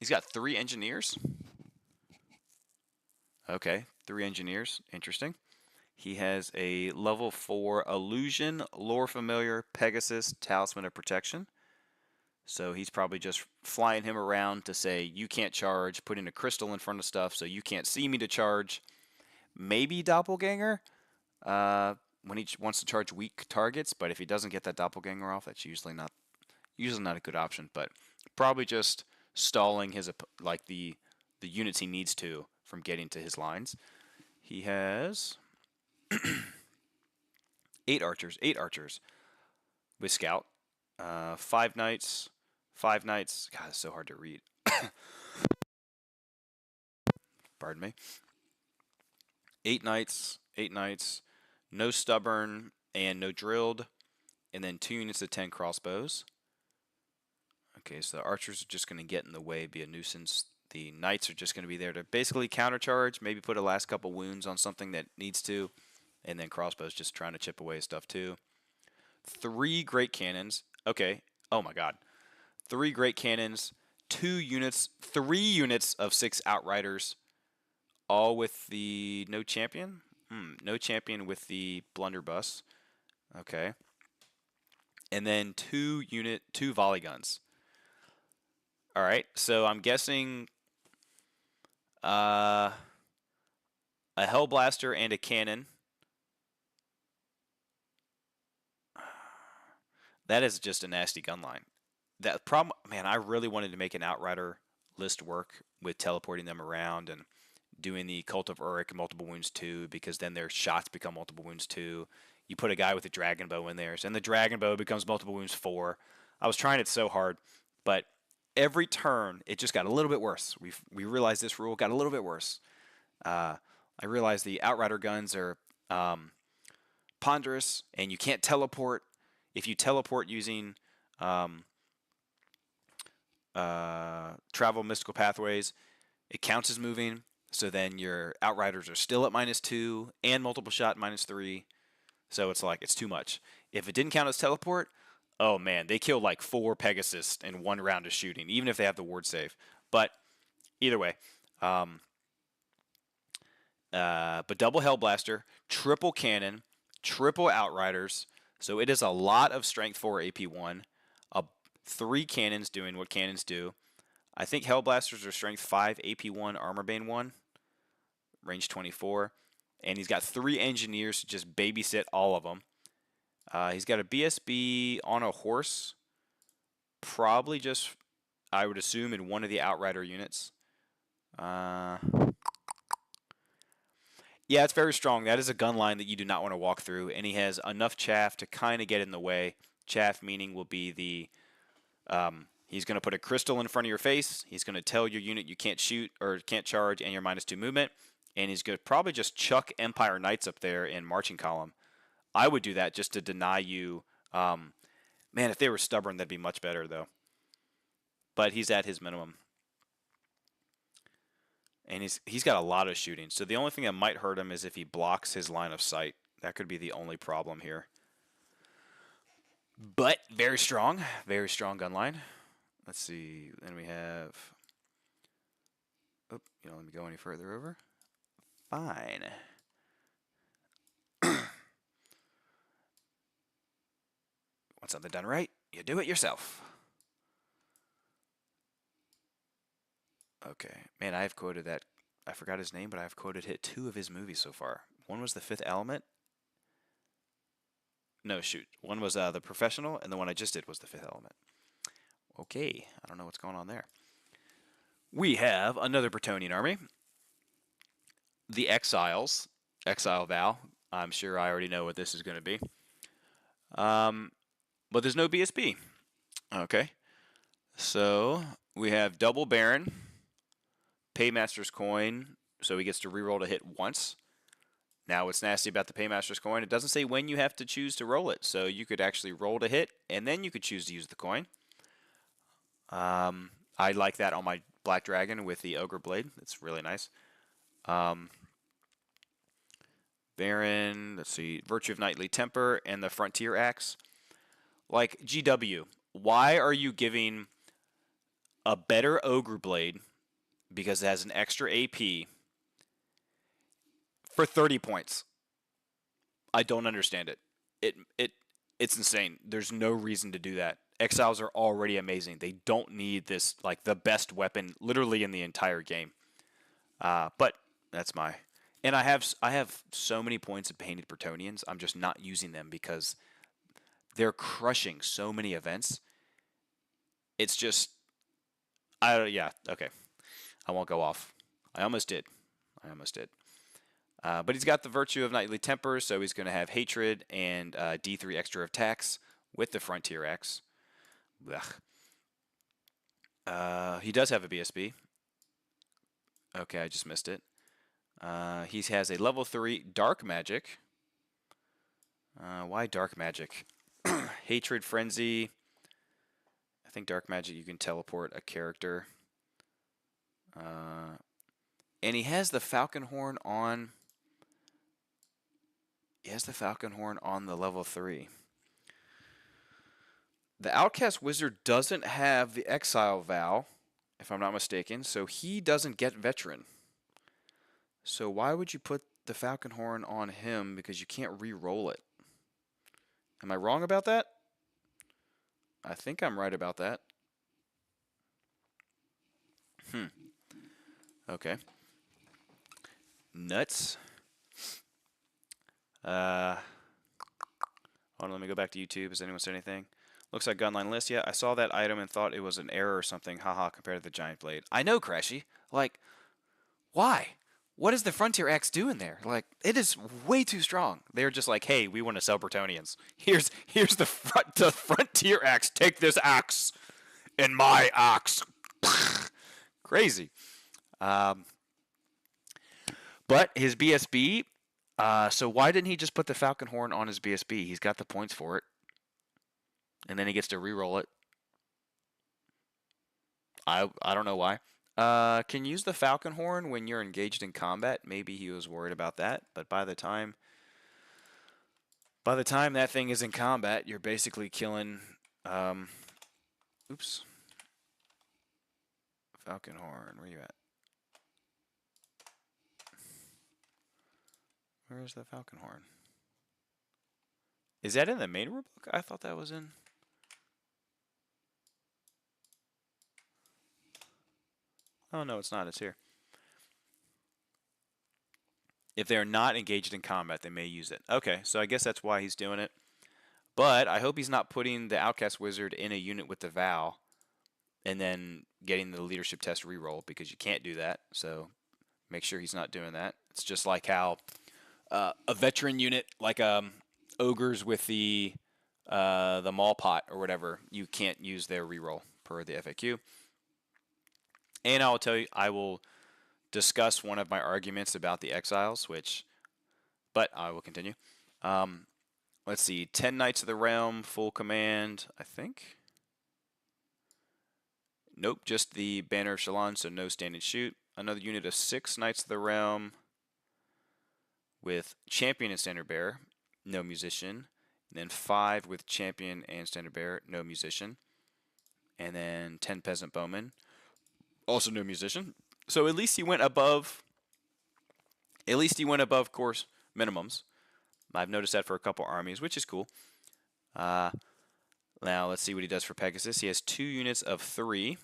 [SPEAKER 2] 3 engineers. Okay, 3 engineers. Interesting. He has a level 4 illusion, lore familiar, Pegasus, talisman of protection. So he's probably just flying him around to say, you can't charge, putting a crystal in front of stuff so you can't see me to charge. Maybe doppelganger when he wants to charge weak targets, but if he doesn't get that doppelganger off, that's usually not a good option. But probably just stalling his the units he needs to from getting to his lines. He has 8 archers with scout, 5 knights. God, it's so hard to read. Pardon me. 8 knights, no stubborn and no drilled, and then 2 units of 10 crossbows. Okay, so the archers are just going to get in the way, be a nuisance. The knights are just going to be there to basically countercharge, maybe put a last couple wounds on something that needs to, and then crossbows just trying to chip away stuff too. 3 great cannons. Okay, oh my god. 3 great cannons, 3 units of 6 outriders, all with the no champion? No champion with the blunderbuss. Okay. And then 2 volley guns. All right, so I'm guessing a Hellblaster and a cannon. That is just a nasty gun line. That problem, man, I really wanted to make an Outrider list work with teleporting them around and doing the Cult of Uruk multiple wounds 2, because then their shots become multiple wounds 2. You put a guy with a Dragon Bow in there, and the Dragon Bow becomes multiple wounds 4. I was trying it so hard, but every turn it just got a little bit worse. We realized this rule got a little bit worse. I realized the Outrider guns are ponderous, and you can't teleport. If you teleport using travel mystical pathways, it counts as moving. So then your Outriders are still at -2 and multiple shot -3. So it's like, it's too much. If it didn't count as teleport, oh man, they kill like 4 Pegasus in 1 round of shooting, even if they have the ward save. But either way, but double Hellblaster, triple cannon, triple Outriders. So it is a lot of strength 4 AP1, 3 cannons doing what cannons do. I think Hellblasters are strength 5 AP1, Armorbane 1, range 24. And he's got 3 engineers to just babysit all of them. He's got a BSB on a horse, probably just, I would assume, in one of the Outrider units. Yeah, it's very strong. That is a gun line that you do not want to walk through, and he has enough chaff to kind of get in the way. Chaff meaning will be the, he's going to put a crystal in front of your face. He's going to tell your unit you can't shoot or can't charge and you're -2 movement. And he's going to probably just chuck Empire Knights up there in marching column. I would do that just to deny you. Man, if they were stubborn, that'd be much better, though. But he's at his minimum. And he's got a lot of shooting. So the only thing that might hurt him is if he blocks his line of sight. That could be the only problem here. But very strong gun line. Let's see. Then we have. Oh, you don't let me go any further over. Fine. Want something done right? You do it yourself. Okay. Man, I've quoted that. I forgot his name, but I've quoted hit 2 of his movies so far. One was The Fifth Element. No, shoot. One was The Professional, and the one I just did was The Fifth Element. Okay. I don't know what's going on there. We have another Brettonian army. The Exiles. Exile Val. I'm sure I already know what this is going to be. But there's no BSB. Okay. So we have double Baron, Paymaster's Coin, so he gets to reroll to hit once. Now what's nasty about the Paymaster's Coin, it doesn't say when you have to choose to roll it. So you could actually roll to hit, and then you could choose to use the coin. I like that on my Black Dragon with the Ogre Blade. It's really nice. Baron, let's see, Virtue of Knightly Temper, and the Frontier Axe. Like, GW, why are you giving a better Ogre Blade, because it has an extra AP, for 30 points? I don't understand it. It's insane. There's no reason to do that. Exiles are already amazing. They don't need this, like, the best weapon literally in the entire game. But that's my... And I have so many points of Painted Brettonians. I'm just not using them because they're crushing so many events. It's just... yeah, okay. I won't go off. I almost did. But he's got the Virtue of Knightly Temper, so he's going to have Hatred and D3 extra attacks with the Frontier Axe. He does have a BSB. Okay, I just missed it. He has a level 3 Dark Magic. Why Dark Magic? Hatred, Frenzy. I think Dark Magic, you can teleport a character. And he has the Falcon Horn on... He has the Falcon Horn on the level 3. The Outcast Wizard doesn't have the Exile Vow, if I'm not mistaken, so he doesn't get Veteran. So why would you put the Falcon Horn on him? Because you can't re-roll it. Am I wrong about that? I think I'm right about that. Okay. Nuts. Hold on, let me go back to YouTube. Has anyone said anything? Looks like gunline list. Yeah, I saw that item and thought it was an error or something. Haha, compared to the giant blade. I know, Crashy. Like, why? What is the Frontier Axe doing there? Like, it is way too strong. They're just like, hey, we want to sell Brettonians. Here's the Frontier Axe. Take this axe and my axe. Crazy. But his BSB. So why didn't he just put the Falcon Horn on his BSB? He's got the points for it. And then he gets to re-roll it. I don't know why. Can use the Falcon Horn when you're engaged in combat. Maybe he was worried about that, but by the time that thing is in combat, you're basically killing oops. Falcon Horn, where you at? Where is the Falcon Horn? Is that in the main rulebook? I thought that was in... Oh, no, it's not. It's here. If they're not engaged in combat, they may use it. Okay, so I guess that's why he's doing it. But I hope he's not putting the Outcast Wizard in a unit with the Vow and then getting the leadership test reroll, because you can't do that. So make sure he's not doing that. It's just like how a veteran unit, like Ogres with the Maul Pot or whatever, you can't use their reroll per the FAQ. And I'll tell you, I will discuss one of my arguments about the Exiles, but I will continue. Let's see, 10 Knights of the Realm, full command, I think. Nope, just the Banner of Shallan, so no stand and shoot. another unit of 6 Knights of the Realm with Champion and Standard Bearer, no musician. And then 5 with Champion and Standard Bearer, no musician. And then 10 Peasant Bowmen, also no musician. So at least he went above. At least he went above course minimums. I've noticed that for a couple armies, which is cool. Now let's see what he does for Pegasus. He has 2 units of 3.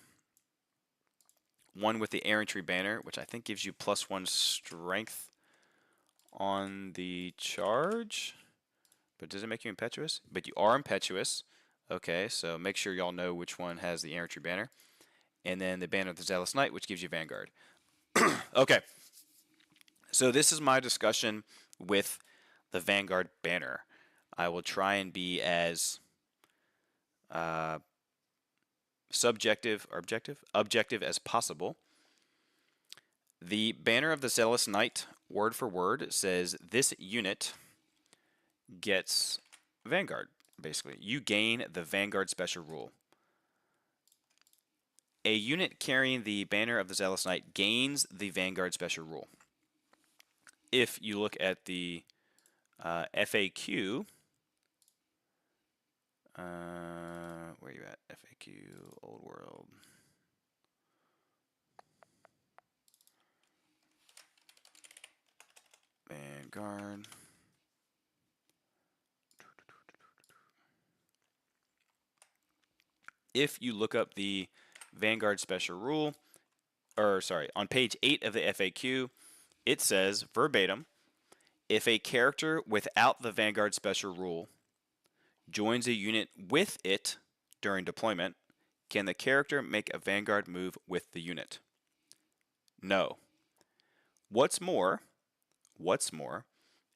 [SPEAKER 2] One with the Errantry Banner, which I think gives you +1 strength on the charge. But does it make you impetuous? But you are impetuous. Okay, so make sure y'all know which one has the Errantry Banner. And then the Banner of the Zealous Knight, which gives you Vanguard. Okay, so this is my discussion with the Vanguard Banner. I will try and be as objective as possible. The Banner of the Zealous Knight, word for word, says this unit gets Vanguard. Basically, you gain the Vanguard special rule. A unit carrying the Banner of the Zealous Knight gains the Vanguard special rule. If you look at the FAQ, where are you at? FAQ, Old World. Vanguard. If you look up the Vanguard special rule, or sorry, on page 8 of the FAQ, it says verbatim, if a character without the Vanguard special rule joins a unit with it during deployment, can the character make a Vanguard move with the unit? No. What's more,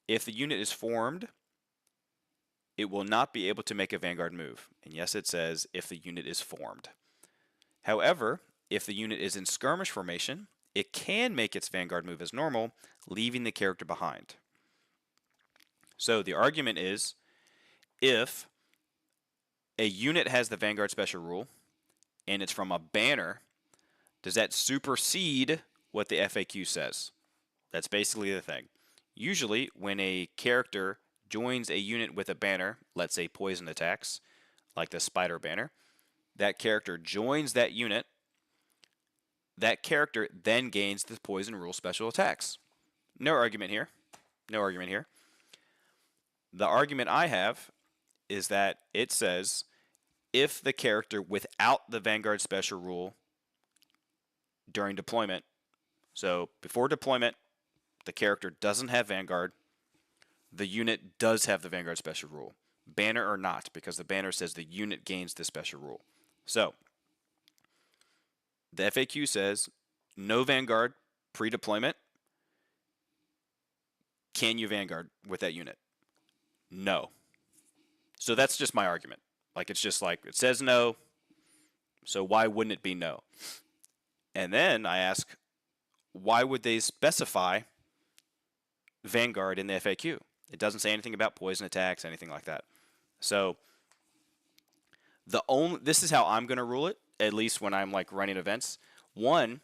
[SPEAKER 2] if the unit is formed, it will not be able to make a Vanguard move. And yes, it says if the unit is formed. However, if the unit is in skirmish formation, it can make its Vanguard move as normal, leaving the character behind. So the argument is, if a unit has the Vanguard special rule, and it's from a banner, does that supersede what the FAQ says? That's basically the thing. Usually, when a character joins a unit with a banner, let's say poison attacks, like the Spider Banner, that character joins that unit, that character then gains the poison rule special attacks. No argument here. No argument here. The argument I have is that it says if the character without the Vanguard special rule during deployment, so before deployment, the character doesn't have Vanguard, the unit does have the Vanguard special rule. Banner or not, because the banner says the unit gains the special rule. So, the FAQ says no Vanguard pre-deployment. Can you Vanguard with that unit? No. So that's just my argument. Like, it's just like, it says no, so why wouldn't it be no? And then I ask, why would they specify Vanguard in the FAQ? It doesn't say anything about poison attacks, anything like that. So this is how I'm going to rule it, at least when I'm like running events. One,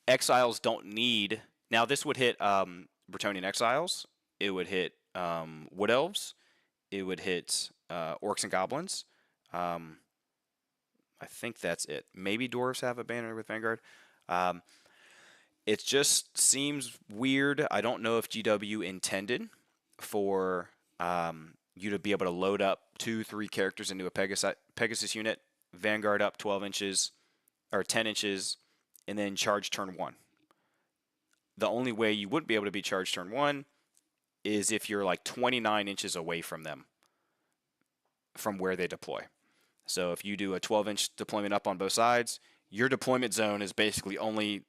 [SPEAKER 2] exiles don't need. Now this would hit Brettonian exiles. It would hit Wood Elves. It would hit Orcs and Goblins. I think that's it. Maybe Dwarfs have a banner with Vanguard. It just seems weird. I don't know if GW intended for you to be able to load up 2-3 characters into a Pegasus unit, Vanguard up 12 inches or 10 inches, and then charge turn 1. The only way you wouldn't be able to be charged turn 1 is if you're like 29 inches away from them, from where they deploy. So if you do a 12-inch deployment up on both sides, your deployment zone is basically only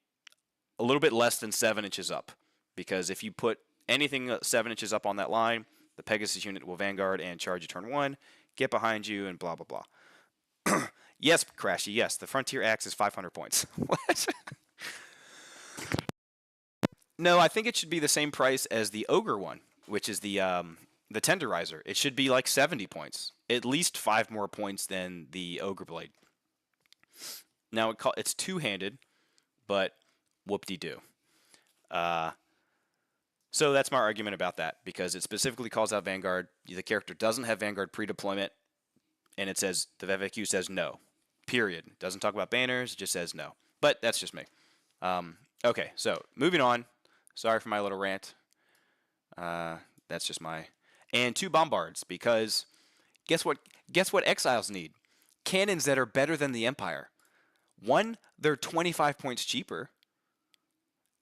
[SPEAKER 2] a little bit less than 7 inches up. Because if you put anything 7 inches up on that line, the Pegasus unit will Vanguard and charge you turn 1, get behind you, and blah, blah, blah. Yes, Crashy, yes, the Frontier Axe is 500 points. What? No, I think it should be the same price as the Ogre one, which is the Tenderizer. It should be like 70 points. At least 5 more points than the Ogre Blade. Now, it's two-handed, but Whoop-de-doo. So that's my argument about that, because it specifically calls out Vanguard. The character doesn't have Vanguard pre-deployment, and it says, the FAQ says no. Period. It doesn't talk about banners, it just says no. But that's just me. Okay, so moving on. Sorry for my little rant. That's just my... And 2 Bombards, because guess what Exiles need? Cannons that are better than the Empire. One, they're 25 points cheaper,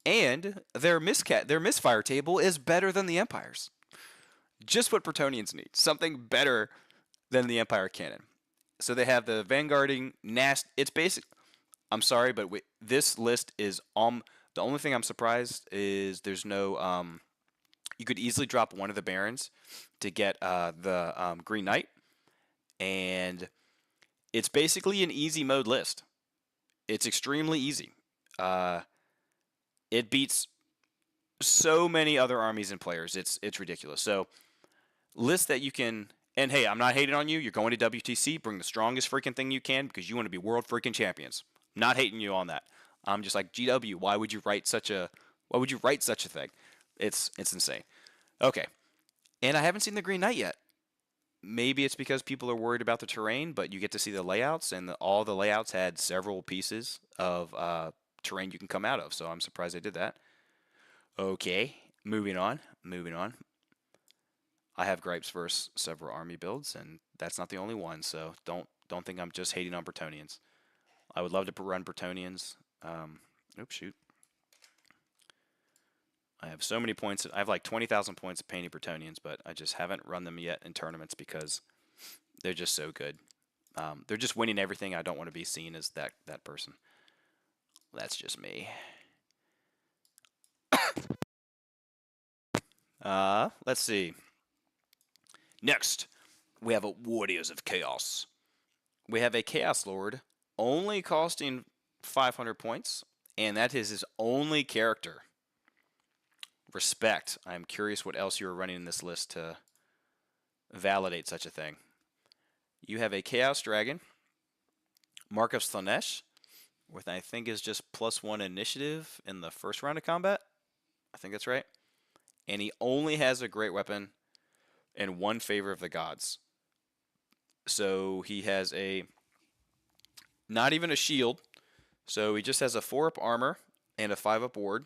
[SPEAKER 2] and their misfire table is better than the Empire's. Just what Brettonians need. Something better than the Empire cannon. So they have the Vanguarding It's basic. I'm sorry, but this list is the only thing I'm surprised is there's no you could easily drop one of the Barons to get the Green Knight, and it's basically an easy mode list. It's extremely easy. It beats so many other armies and players. It's ridiculous. So list that you can, and hey, I'm not hating on you. You're going to WTC. Bring the strongest freaking thing you can because you want to be world freaking champions. Not hating you on that. I'm just like, GW, why would you write such a thing? It's insane. Okay. And I haven't seen the Green Knight yet. Maybe it's because people are worried about the terrain, but you get to see the layouts, and all the layouts had several pieces of terrain you can come out of, so I'm surprised they did that. Okay, moving on. I have gripes for several army builds, and that's not the only one, so don't think I'm just hating on Brettonians. I would love to run Brettonians. Oops, shoot. I have so many points. I have like 20,000 points of painting Brettonians, but I just haven't run them yet in tournaments because they're just so good. They're just winning everything. I don't want to be seen as that person. That's just me. Let's see. Next, we have a Warriors of Chaos. We have a Chaos Lord only costing 500 points, and that is his only character. Respect. I'm curious what else you are running in this list to validate such a thing. You have a Chaos Dragon, Marcus Slanesh, with I think is just +1 initiative in the first round of combat. I think that's right. And he only has a great weapon and 1 favor of the gods. So he has not even a shield. So he just has a 4-up armor and a 5-up ward.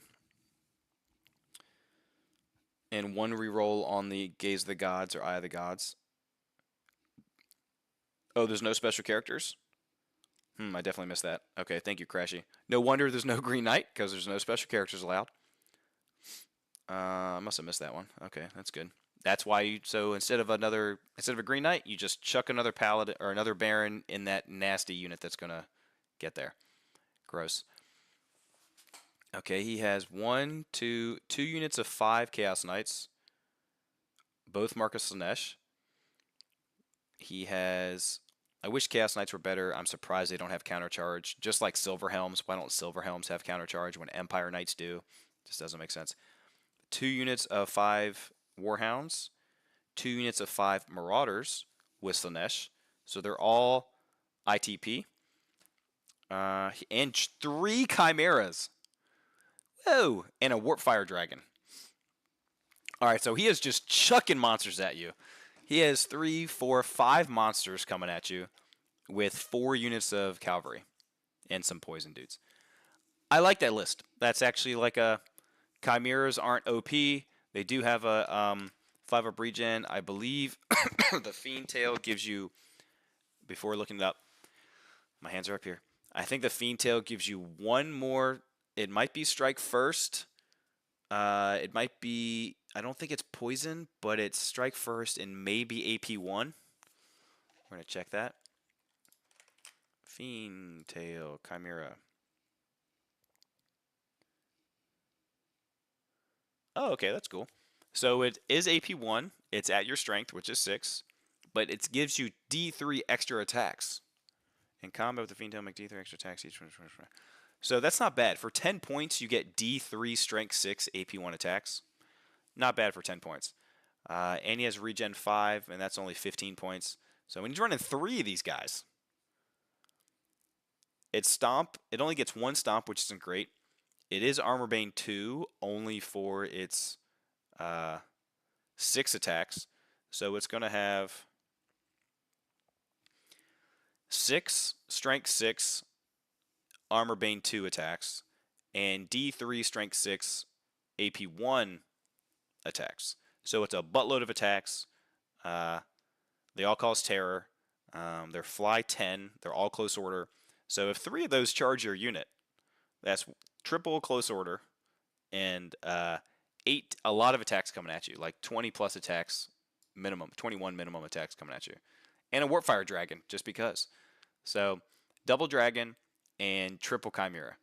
[SPEAKER 2] And 1 reroll on the Gaze of the Gods or Eye of the Gods. Oh, there's no special characters? I definitely missed that. Okay, thank you, Crashy. No wonder there's no Green Knight, because there's no special characters allowed. I must have missed that one. Okay, that's good. That's why so instead of a Green Knight, you just chuck another Paladin or another Baron in that nasty unit that's gonna get there. Gross. Okay, he has 2 units of 5 Chaos Knights, both Marcus Slanesh. He has... I wish Chaos Knights were better. I'm surprised they don't have counter charge. Just like Silver Helms. Why don't Silver Helms have counter charge when Empire Knights do? Just doesn't make sense. 2 units of 5 Warhounds. 2 units of 5 Marauders with Slanesh. So they're all ITP. And 3 Chimeras. Whoa! And a Warpfire Dragon. Alright, so he is just chucking monsters at you. He has 3, 4, 5 monsters coming at you with 4 units of cavalry and some poison dudes. I like that list. That's actually like a... Chimeras aren't OP. They do have a 5-up regen. I believe the Fiend Tail gives you... Before looking it up, my hands are up here. I think the Fiend Tail gives you 1 more... It might be Strike First. It might be... I don't think it's Poison, but it's Strike First and maybe AP1. We're going to check that. Fiend Tail Chimera. Oh, okay, that's cool. So it is AP1. It's at your strength, which is 6. But it gives you D3 extra attacks. In combat with the Fiend Tail, make D3 extra attacks each one. So that's not bad. For 10 points, you get D3 Strength 6 AP1 attacks. Not bad for 10 points. And he has Regen 5, and that's only 15 points. So when he's running 3 of these guys, it's Stomp. It only gets 1 Stomp, which isn't great. It is Armor Bane 2, only for its 6 attacks. So it's going to have 6 Strength 6 Armor Bane 2 attacks and D3 Strength 6 AP 1 attacks. So it's a buttload of attacks. They all cause terror. They're fly 10. They're all close order. So if 3 of those charge your unit, that's triple close order and 8, a lot of attacks coming at you, like 20 plus attacks minimum, 21 minimum attacks coming at you. And a Warpfire Dragon, just because. So double dragon and triple chimera.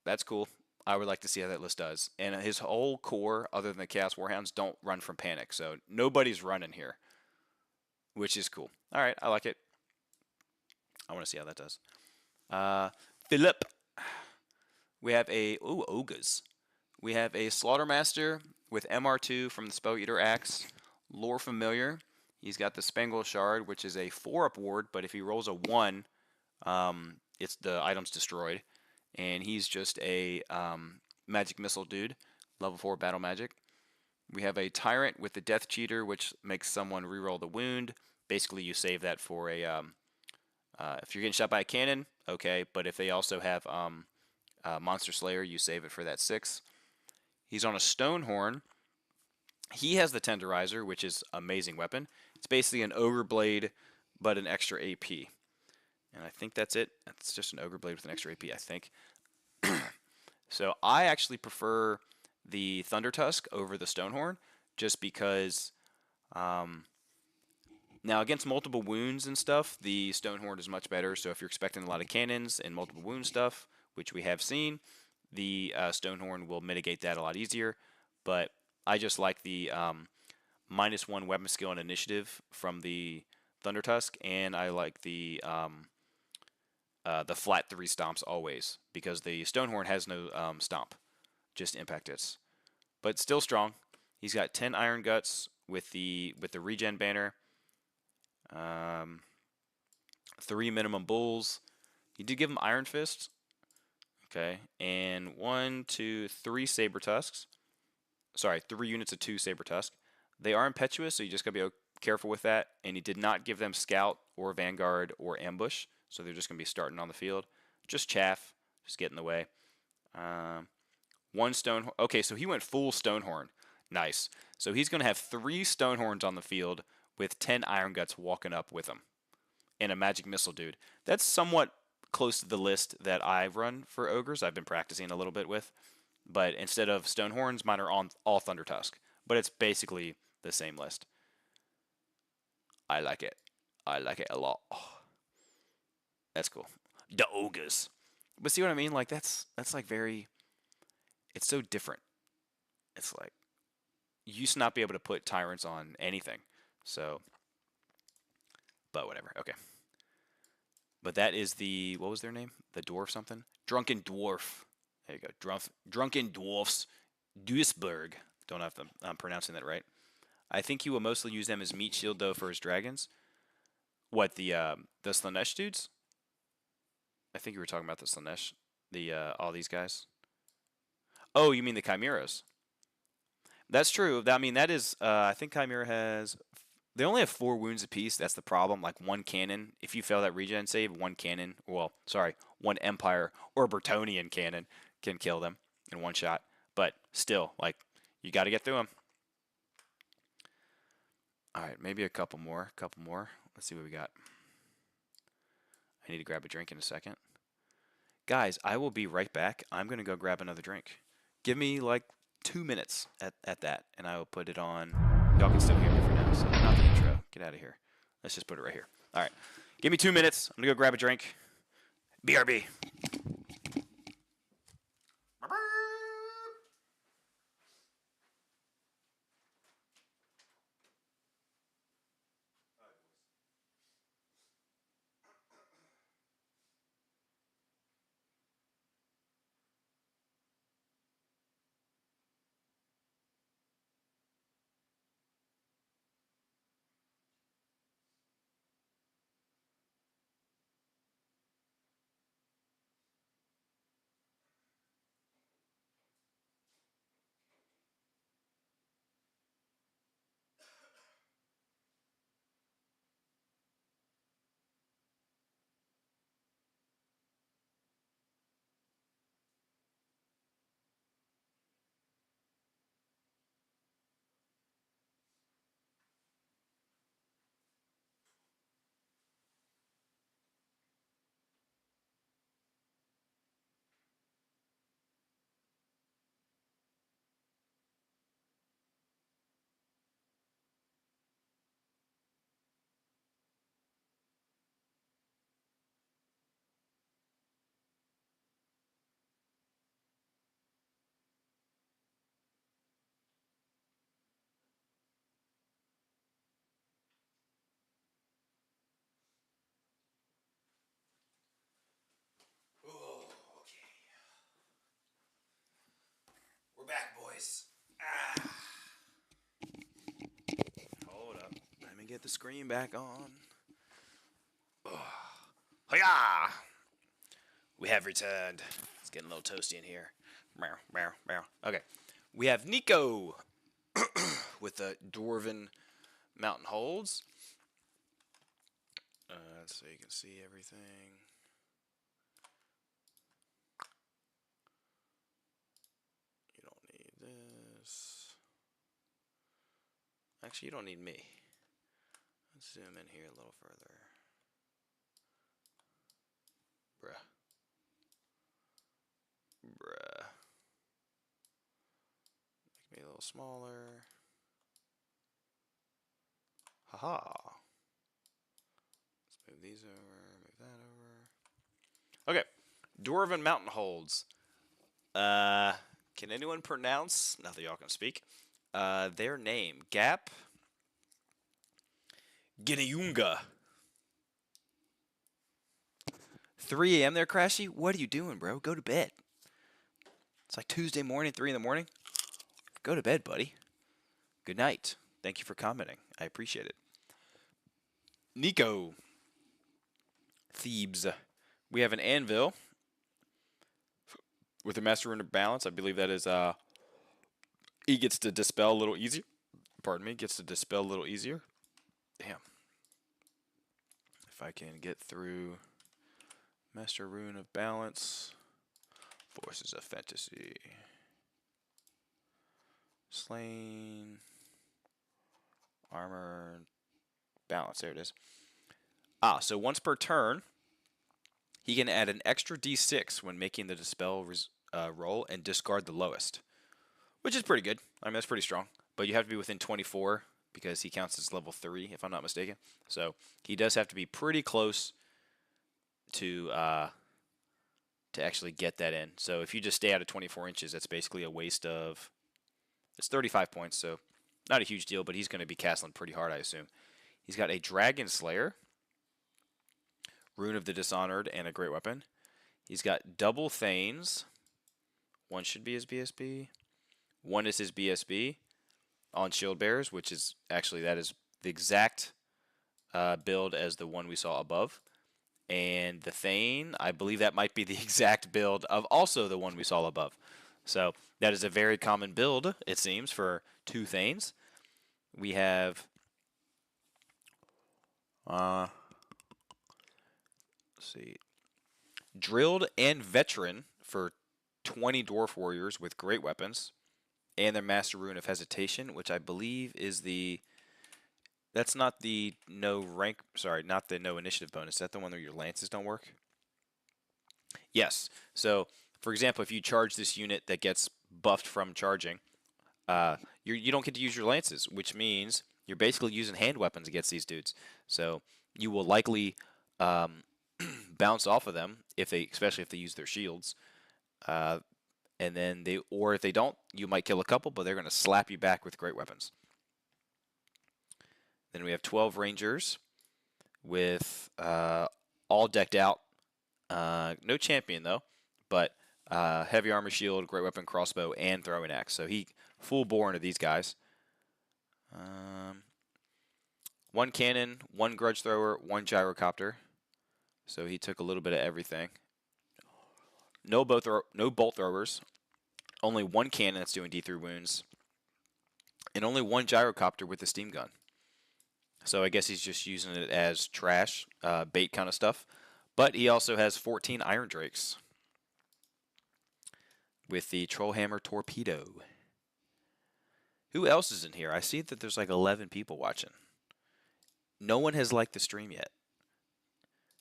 [SPEAKER 2] That's cool. I would like to see how that list does. And his whole core, other than the Chaos Warhounds, don't run from panic. So nobody's running here, which is cool. All right, I like it. I want to see how that does. Philip. We have a Ogres. We have a Slaughtermaster with MR2 from the Spell Eater Axe. Lore Familiar. He's got the Spangle Shard, which is a 4-up ward, but if he rolls a 1, it's the item's destroyed. And he's just a magic missile dude, level 4 battle magic. We have a Tyrant with the Death Cheater, which makes someone reroll the wound. Basically, you save that for a if you're getting shot by a cannon, okay. But if they also have Monster Slayer, you save it for that 6. He's on a Stonehorn. He has the Tenderizer, which is an amazing weapon. It's basically an Ogre Blade, but an extra AP. And I think that's it. It's just an Ogre Blade with an extra AP, I think. So I actually prefer the Thunder Tusk over the Stonehorn, just because now against multiple wounds and stuff, the Stonehorn is much better. So if you're expecting a lot of cannons and multiple wound stuff, which we have seen, the Stonehorn will mitigate that a lot easier. But I just like the -1 weapon skill and initiative from the Thunder Tusk, and I like the flat 3 stomps always, because the Stonehorn has no stomp, just impact hits. But still strong. He's got 10 Iron Guts with the regen banner, 3 minimum bulls. You did give him Iron Fist, okay, and 1, 2, 3 Saber Tusks. Sorry, 3 units of 2 Saber Tusk. They are impetuous, so you just gotta be careful with that. And he did not give them Scout or Vanguard or Ambush, so they're just gonna be starting on the field. Just chaff, just get in the way. 1 stone. Okay, so he went full Stonehorn. Nice. So he's gonna have 3 Stonehorns on the field with 10 Iron Guts walking up with him, and a Magic Missile dude. That's somewhat close to the list that I run for Ogres. I've been practicing a little bit with. But instead of Stonehorns, mine are on all Thunder Tusk. But it's basically the same list. I like it. I like it a lot. That's cool. The Ogres. But see what I mean? Like that's like very. It's so different. It's like you used to not be able to put Tyrants on anything. So, but whatever. Okay. But that is the, what was their name? The Dwarf something? Drunken Dwarf. There you go. Drunken Dwarfs. Duisburg. Don't know if I'm pronouncing that right. I think he will mostly use them as meat shield, though, for his dragons. What, the Slanesh dudes? I think you were talking about the Slanesh. All these guys. Oh, you mean the Chimeras. That's true. I mean, that is, I think Chimera has, they only have 4 wounds apiece. That's the problem. Like 1 cannon. If you fail that regen save, 1 cannon, well, sorry, 1 Empire or Brettonian cannon can kill them in 1 shot. But still, like, you got to get through them. All right, maybe a couple more. Let's see what we got. I need to grab a drink in a second. Guys, I will be right back. I'm going to go grab another drink. Give me like 2 minutes at that, and I will put it on. Y'all can still hear me for now, so not the intro. Get out of here. Let's just put it right here. All right. Give me 2 minutes. I'm going to go grab a drink. BRB. get the screen back on. Hiya! We have returned. It's getting a little toasty in here. Okay. We have Nico with the Dwarven Mountain Holds. So you can see everything. You don't need this. Actually, you don't need me. Let's zoom in here a little further. Bruh. Make me a little smaller. Haha. Let's move these over, move that over. Okay. Dwarven Mountain Holds. Can anyone pronounce, not that y'all can speak, their name? Gap Gineunga. 3 a.m. there, Crashy? What are you doing, bro? Go to bed. It's like Tuesday morning, 3 in the morning. Go to bed, buddy. Good night. Thank you for commenting. I appreciate it. Nico. Thebes. We have an anvil with a Master Rune of Balance. I believe that is, he gets to dispel a little easier. Pardon me, gets to dispel a little easier. Damn. If I can get through Master Rune of Balance. Forces of Fantasy. Slain. Armor. Balance. There it is. So once per turn, he can add an extra d6 when making the dispel roll and discard the lowest. Which is pretty good. I mean, that's pretty strong. But you have to be within 24 because he counts as level 3, if I'm not mistaken. So he does have to be pretty close to actually get that in. So if you just stay out of 24 inches, that's basically a waste of... It's 35 points, so not a huge deal, but he's going to be castling pretty hard, I assume. He's got a Dragon Slayer, Rune of the Dishonored, and a Great Weapon. He's got double Thanes. One should be his BSB. One is his BSB on Shield Bearers, which is actually, that is the exact build as the one we saw above. And the Thane, I believe that might be the exact build of also the one we saw above. So that is a very common build, it seems, for 2 Thanes. We have... let's see. Drilled and Veteran for 20 Dwarf Warriors with great weapons. And their Master Rune of Hesitation, which I believe is the... That's not the no rank... Sorry, not the no initiative bonus. Is that the one where your lances don't work? Yes. So, for example, if you charge this unit that gets buffed from charging, you don't get to use your lances, which means you're basically using hand weapons against these dudes. So you will likely bounce off of them, especially if they use their shields. And then if they don't, you might kill a couple, but they're going to slap you back with great weapons. Then we have 12 Rangers with all decked out. No champion, though, but heavy armor shield, great weapon, crossbow, and throwing axe. So he full bore into these guys. 1 cannon, 1 grudge thrower, 1 gyrocopter. So he took a little bit of everything. No bolt throwers. Only 1 cannon that's doing D3 wounds. And only 1 gyrocopter with the steam gun. So I guess he's just using it as trash, bait kind of stuff. But he also has 14 Iron Drakes with the SquareHammer Torpedo. Who else is in here? I see that there's like 11 people watching. No one has liked the stream yet.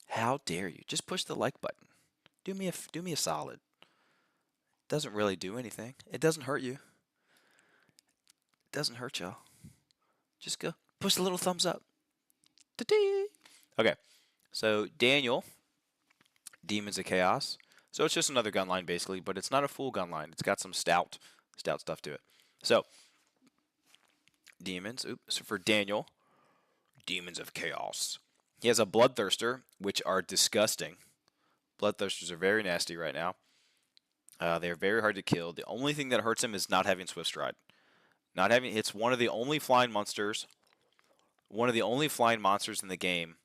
[SPEAKER 2] How dare you? Just push the like button. Do me a solid. Doesn't really do anything. It doesn't hurt you. It doesn't hurt y'all. Just go push the little thumbs up. Ta-dee. Okay. So Daniel, Demons of Chaos. So it's just another gun line basically, but it's not a full gun line. It's got some stout stuff to it. So Demons. So for Daniel, Demons of Chaos. He has a Bloodthirster, which are disgusting. Bloodthirsters are very nasty right now. They're very hard to kill. The only thing that hurts him is not having Swift Stride. It's one of the only flying monsters one of the only flying monsters in the game,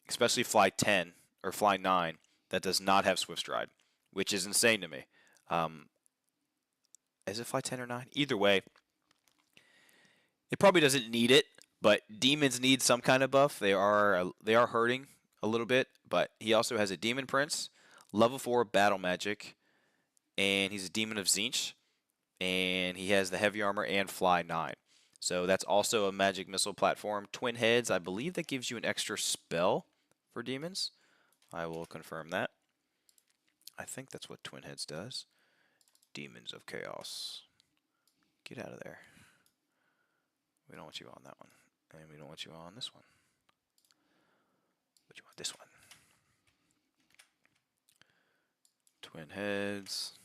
[SPEAKER 2] especially Fly 10 or Fly 9, that does not have Swift Stride, which is insane to me. Is it Fly 10 or 9? Either way, it probably doesn't need it, but demons need some kind of buff. They are hurting a little bit, but he also has a Demon Prince, level 4 battle magic, and he's a Demon of Tzeentch, and he has the heavy armor and Fly 9. So that's also a magic missile platform. Twin Heads, I believe that gives you an extra spell for demons. I will confirm that. I think that's what Twin Heads does. Demons of Chaos. Get out of there. We don't want you on that one. And we don't want you on this one. But you want this one. Twin Heads.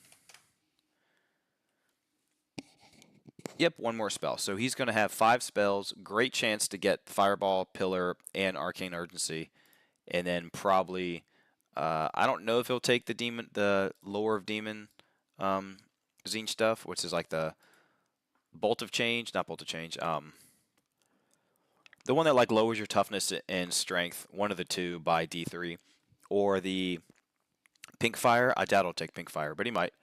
[SPEAKER 2] Yep, one more spell. So he's going to have 5 spells. Great chance to get Fireball, Pillar, and Arcane Urgency. And then probably, I don't know if he'll take the Lore of Demon Tzeentch stuff, which is like the Bolt of Change, not Bolt of Change. The one that like lowers your toughness and strength, one of the two by D3, or the Pink Fire. I doubt he'll take Pink Fire, but he might.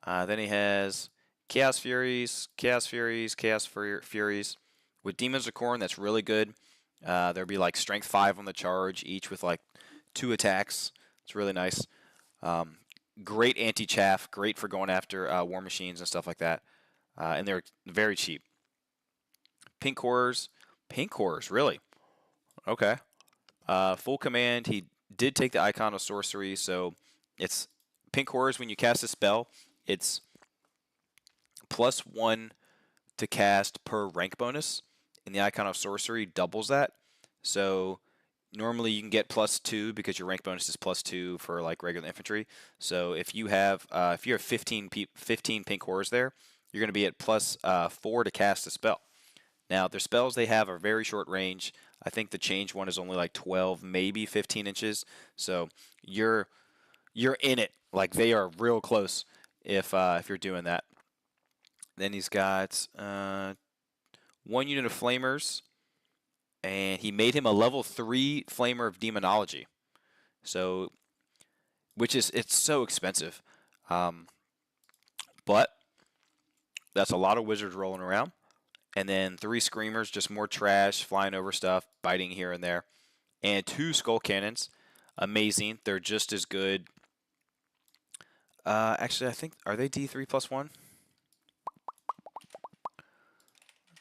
[SPEAKER 2] Then he has Chaos Furies, Chaos Furies, Chaos Furies. With Demons of Khorne, that's really good. There'll be like Strength 5 on the charge, each with like 2 attacks. It's really nice. Great anti-chaff, great for going after war machines and stuff like that. And they're very cheap. Pink Horrors, really? Okay. Full command, he did take the Icon of Sorcery, so it's Pink Horrors when you cast a spell, it's +1 to cast per rank bonus, and the Icon of Sorcery doubles that. So normally you can get +2 because your rank bonus is +2 for like regular infantry. So if you have 15 Pink Horrors there, you're going to be at +4 to cast a spell. Now their spells they have are very short range. I think the change one is only like 12, maybe 15 inches. So you're in it. Like they are real close if you're doing that. Then he's got 1 unit of Flamers, and he made him a level 3 Flamer of Demonology. So, it's so expensive, but that's a lot of wizards rolling around. And then 3 Screamers, just more trash, flying over stuff, biting here and there, and 2 Skull Cannons, amazing. They're just as good. Actually, I think are they D3 +1?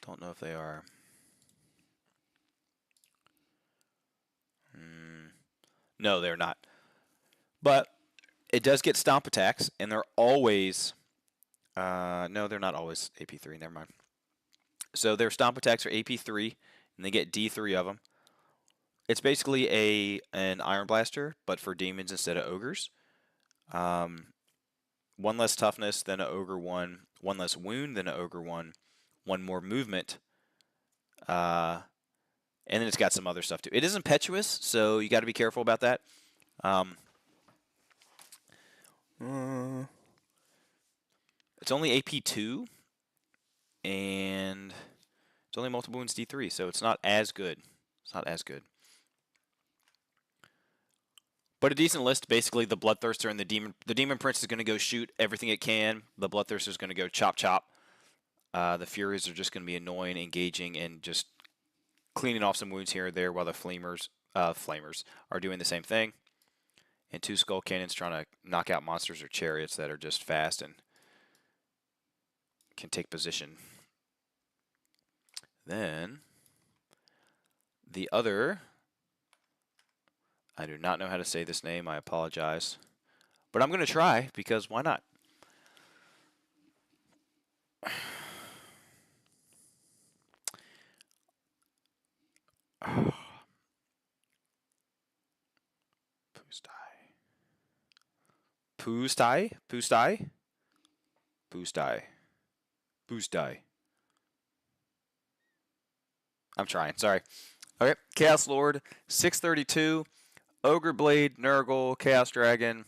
[SPEAKER 2] Don't know if they are. No, they're not. But it does get stomp attacks, and they're always... no, they're not always AP3. Never mind. So their stomp attacks are AP3, and they get D3 of them. It's basically an Iron Blaster, but for demons instead of ogres. 1 less toughness than an ogre 1. 1 less wound than an ogre 1. 1 more movement. And then it's got some other stuff too. It is impetuous, so you got to be careful about that. It's only AP2, and it's only multiple wounds D3, so it's not as good. It's not as good. But a decent list. Basically, the Bloodthirster and the Demon Prince is going to go shoot everything it can. The Bloodthirster is going to go chop chop. The Furies are just going to be annoying, engaging, and just cleaning off some wounds here or there, while the Flamers are doing the same thing. And 2 Skull Cannons trying to knock out monsters or chariots that are just fast and can take position. Then the other, I do not know how to say this name, I apologize. But I'm going to try, because why not? Pustai. I'm trying, sorry. Okay, Chaos Lord, 632, Ogre Blade, Nurgle, Chaos Dragon,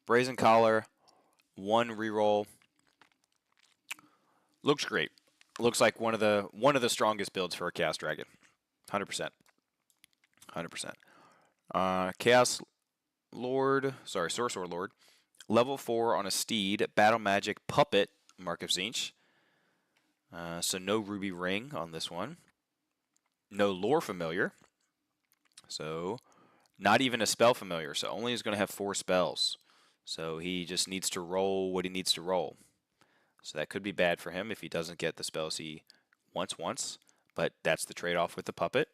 [SPEAKER 2] Brazen Collar, 1 reroll. Looks great. Looks like one of the strongest builds for a Chaos Dragon. 100%. 100%. Chaos Lord, sorry, Sorcerer Lord. Level 4 on a steed, Battle Magic Puppet, Mark of Tzeentch. So no Ruby Ring on this one. No Lore Familiar. So not even a Spell Familiar. So only is going to have 4 spells. So he just needs to roll what he needs to roll. So that could be bad for him if he doesn't get the spells he wants once. But that's the trade-off with the Puppet.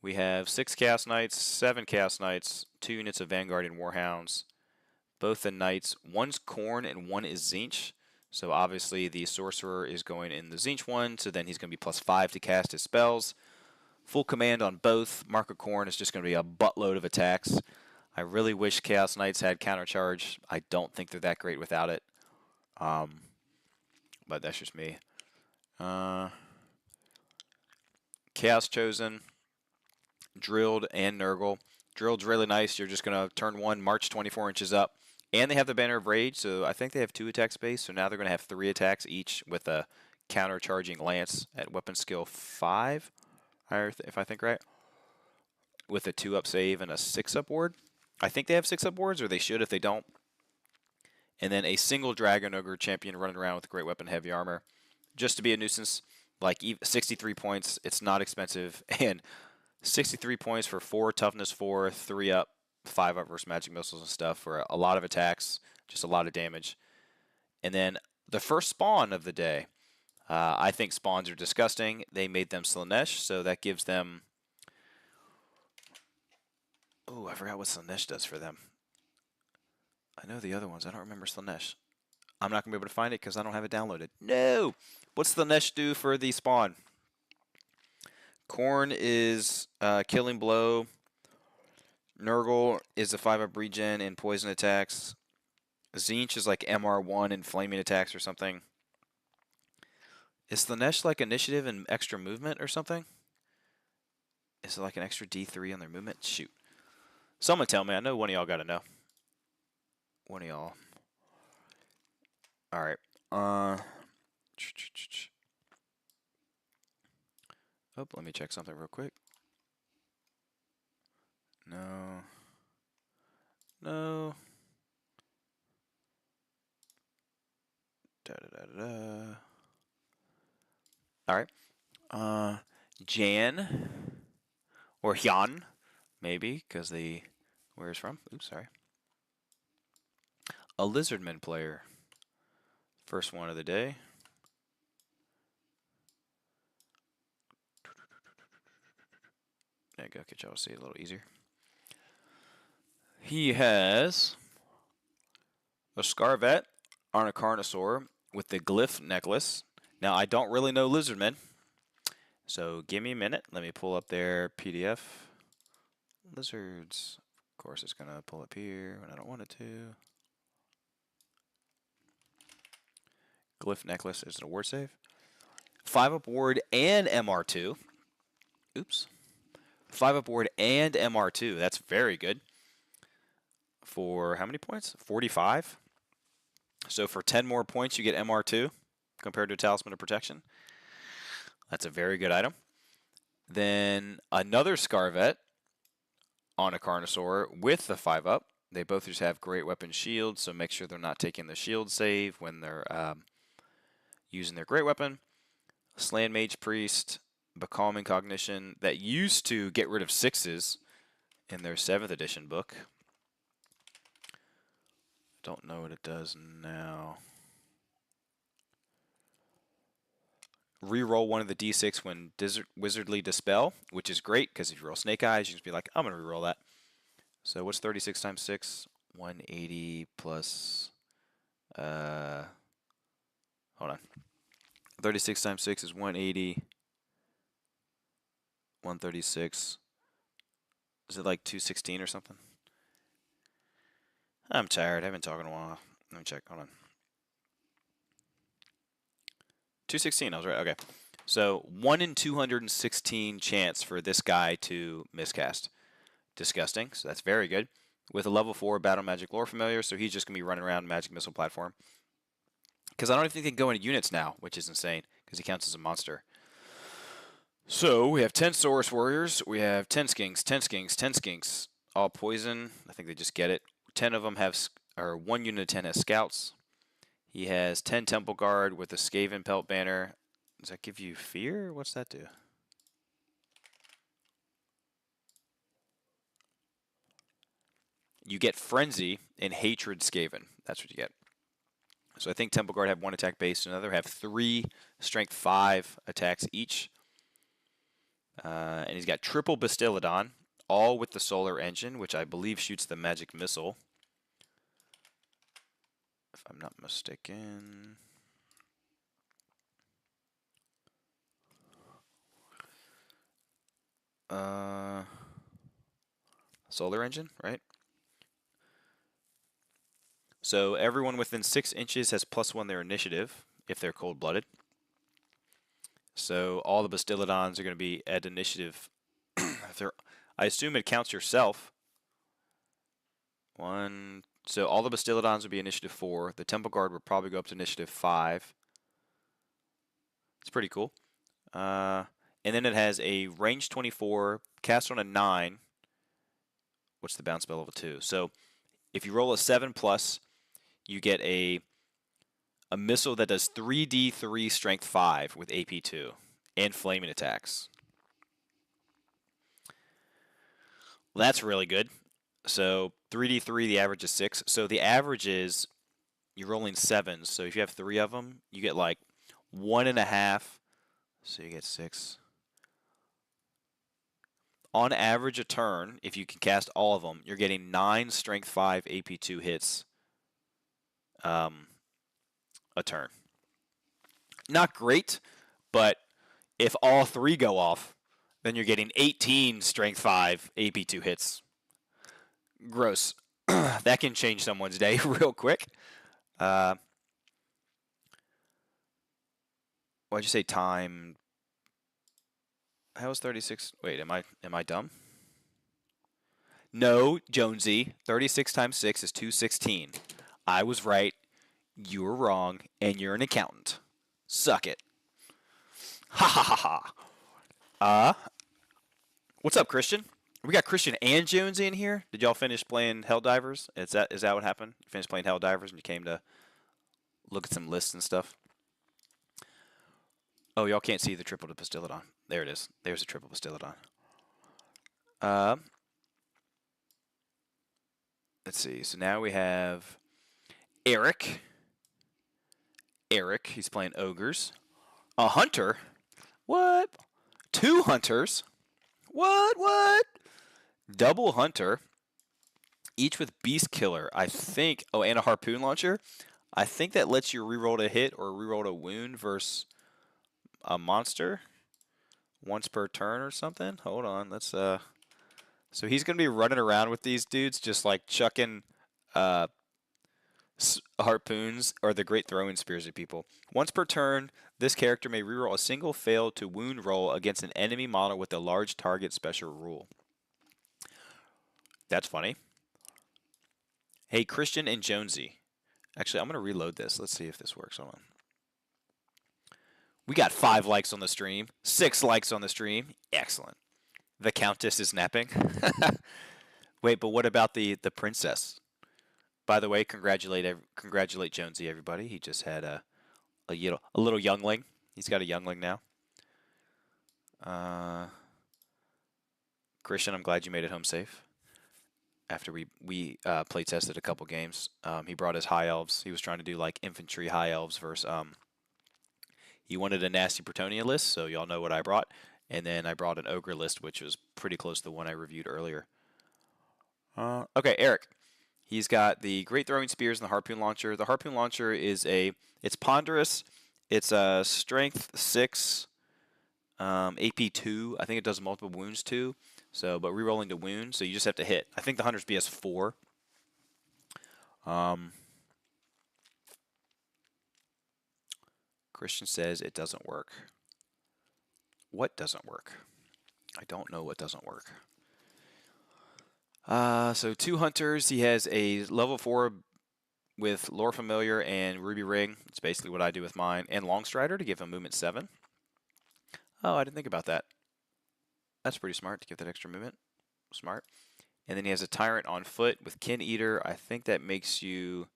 [SPEAKER 2] We have 6 Chaos Knights, 7 Chaos Knights, 2 units of Vanguard and Warhounds. Both the Knights, one's Khorne and one is Tzeentch. So obviously the Sorcerer is going in the Tzeentch one, so then he's going to be +5 to cast his spells. Full command on both. Mark of Khorne is just going to be a buttload of attacks. I really wish Chaos Knights had countercharge. I don't think they're that great without it. But that's just me. Chaos Chosen, Drilled, and Nurgle. Drilled's really nice. You're just going to turn 1, march 24 inches up. And they have the Banner of Rage, so I think they have 2 attack space. So now they're going to have 3 attacks each with a counter-charging lance at weapon skill 5, if I think right. With a 2-up save and a 6-up ward. I think they have 6-up wards, or they should if they don't. And then a single Dragon Ogre champion running around with great weapon, heavy armor. Just to be a nuisance. Like 63 points, it's not expensive. And 63 points for 4 toughness 4, 3-up. 5-up versus magic missiles and stuff for a lot of attacks, just a lot of damage. And then the first spawn of the day. I think spawns are disgusting. They made them Slaanesh, so that gives them... Oh, I forgot what Slaanesh does for them. I know the other ones. I don't remember Slaanesh. I'm not going to be able to find it because I don't have it downloaded. No! What's Slaanesh do for the spawn? Khorne is Killing Blow. Nurgle is a 5-up regen and poison attacks. Tzeentch is like MR1 and flaming attacks or something. Is Slaanesh like initiative and extra movement or something? Is it like an extra D3 on their movement? Shoot. Someone tell me. I know one of y'all got to know. One of y'all. Alright. Oh, let me check something real quick. No. No. Da-da-da-da-da. Alright. Jan. Or Hyun. Maybe, because where it's from. Oops, sorry. A Lizardmen player. First one of the day. There you go, get y'all to see it a little easier. He has a Scarvet on a Carnosaur with the Glyph necklace. Now, I don't really know Lizardmen, so give me a minute. Let me pull up their PDF. Lizards. Of course, it's going to pull up here when I don't want it to. Glyph necklace is an award save. 5-up ward and MR2. Oops. 5-up ward and MR2. That's very good. For how many points? 45. So for 10 more points, you get MR2 compared to Talisman of Protection. That's a very good item. Then another Scarvet on a Carnosaur with the 5-up. They both just have great weapon shields, so make sure they're not taking the shield save when they're using their great weapon. Slan Mage Priest, Becalming Cognition, that used to get rid of 6s in their 7th edition book. Don't know what it does now. Reroll one of the d6 when Wizardly Dispel, which is great because if you roll Snake Eyes, you can just be like, I'm going to reroll that. So what's 36 times 6? 180 plus... hold on. 36 times 6 is 180. 136. Is it like 216 or something? I'm tired. I've been talking a while. Let me check. Hold on. 216. I was right. Okay. So 1 in 216 chance for this guy to miscast. Disgusting. So that's very good. With a level 4 Battle Magic Lore Familiar, so he's just going to be running around Magic Missile platform. Because I don't even think they can go into units now, which is insane, because he counts as a monster. So we have 10 Saurus Warriors. We have 10 Skinks, 10 Skinks, 10 Skinks. All poison. I think they just get it. 10 of them have, or 1 unit of 10 has Scouts. He has 10 Temple Guard with a Skaven Pelt Banner. Does that give you fear? What's that do? You get Frenzy and Hatred Skaven. That's what you get. So I think Temple Guard have 1 attack base, another have 3 Strength 5 attacks each. And he's got triple Bastillodon, all with the Solar Engine, which I believe shoots the Magic Missile. If I'm not mistaken. Solar Engine, right? So everyone within 6 inches has +1 their initiative, if they're cold-blooded. So all the Bastillodons are going to be at initiative. I assume it counts yourself. 1. So all the Bastillodons would be initiative 4. The Temple Guard would probably go up to initiative 5. It's pretty cool. And then it has a range 24, cast on a 9. What's the bounce spell level 2? So if you roll a 7+, you get a missile that does 3d3 strength 5 with AP2 and flaming attacks. Well, that's really good. So 3d3, the average is 6. So the average is you're rolling 7s. So if you have 3 of them, you get like 1.5. So you get 6. On average a turn, if you can cast all of them, you're getting 9 strength 5 AP2 hits a turn. Not great, but if all 3 go off, then you're getting 18 strength 5 AP2 hits. Gross. That can change someone's day real quick. Why'd you say time? How was 36? Wait, am I dumb? No, Jonesy. 36 times 6 is 216. I was right. You were wrong, and you're an accountant. Suck it. Ha ha ha ha. What's up, Christian? We got Christian and Jonesy in here. Did y'all finish playing Helldivers? Is that what happened? You finished playing Helldivers and you came to look at some lists and stuff? Oh, y'all can't see the triple Bastillodon. There it is. There's a triple Bastillodon. Let's see. So now we have Eric. He's playing Ogres. A Hunter? What? 2 Hunters? What? Double Hunter. Each with Beast Killer, I think. Oh, and a Harpoon Launcher. I think that lets you reroll a hit or reroll a wound versus a monster once per turn or something. Hold on. Let's So he's going to be running around with these dudes just like chucking harpoons or the great throwing spears at people. Once per turn, this character may reroll a single fail to wound roll against an enemy model with a large target special rule. That's funny. Hey, Christian and Jonesy. Actually, I'm going to reload this. Let's see if this works. Hold on. We got 5 likes on the stream. 6 likes on the stream. Excellent. The Countess is napping. Wait, but what about the princess? By the way, congratulate Jonesy, everybody. He just had a little youngling. He's got a youngling now. Christian, I'm glad you made it home safe. After we play tested a couple games, he brought his high elves. He was trying to do like infantry high elves versus he wanted a nasty Brettonia list, so y'all know what I brought. And then I brought an ogre list, which was pretty close to the one I reviewed earlier. Okay, Eric. He's got the great throwing spears and the harpoon launcher. The harpoon launcher is it's ponderous. It's a strength 6, AP 2. I think it does multiple wounds too. So, but rerolling the wound, so you just have to hit. I think the Hunter's BS 4. Christian says it doesn't work. What doesn't work? I don't know what doesn't work. So 2 Hunters. He has a level 4 with Lore Familiar and Ruby Ring. It's basically what I do with mine. And Longstrider to give him movement 7. Oh, I didn't think about that. That's pretty smart to give that extra movement. Smart. And then he has a Tyrant on foot with Kin Eater. I think that makes you,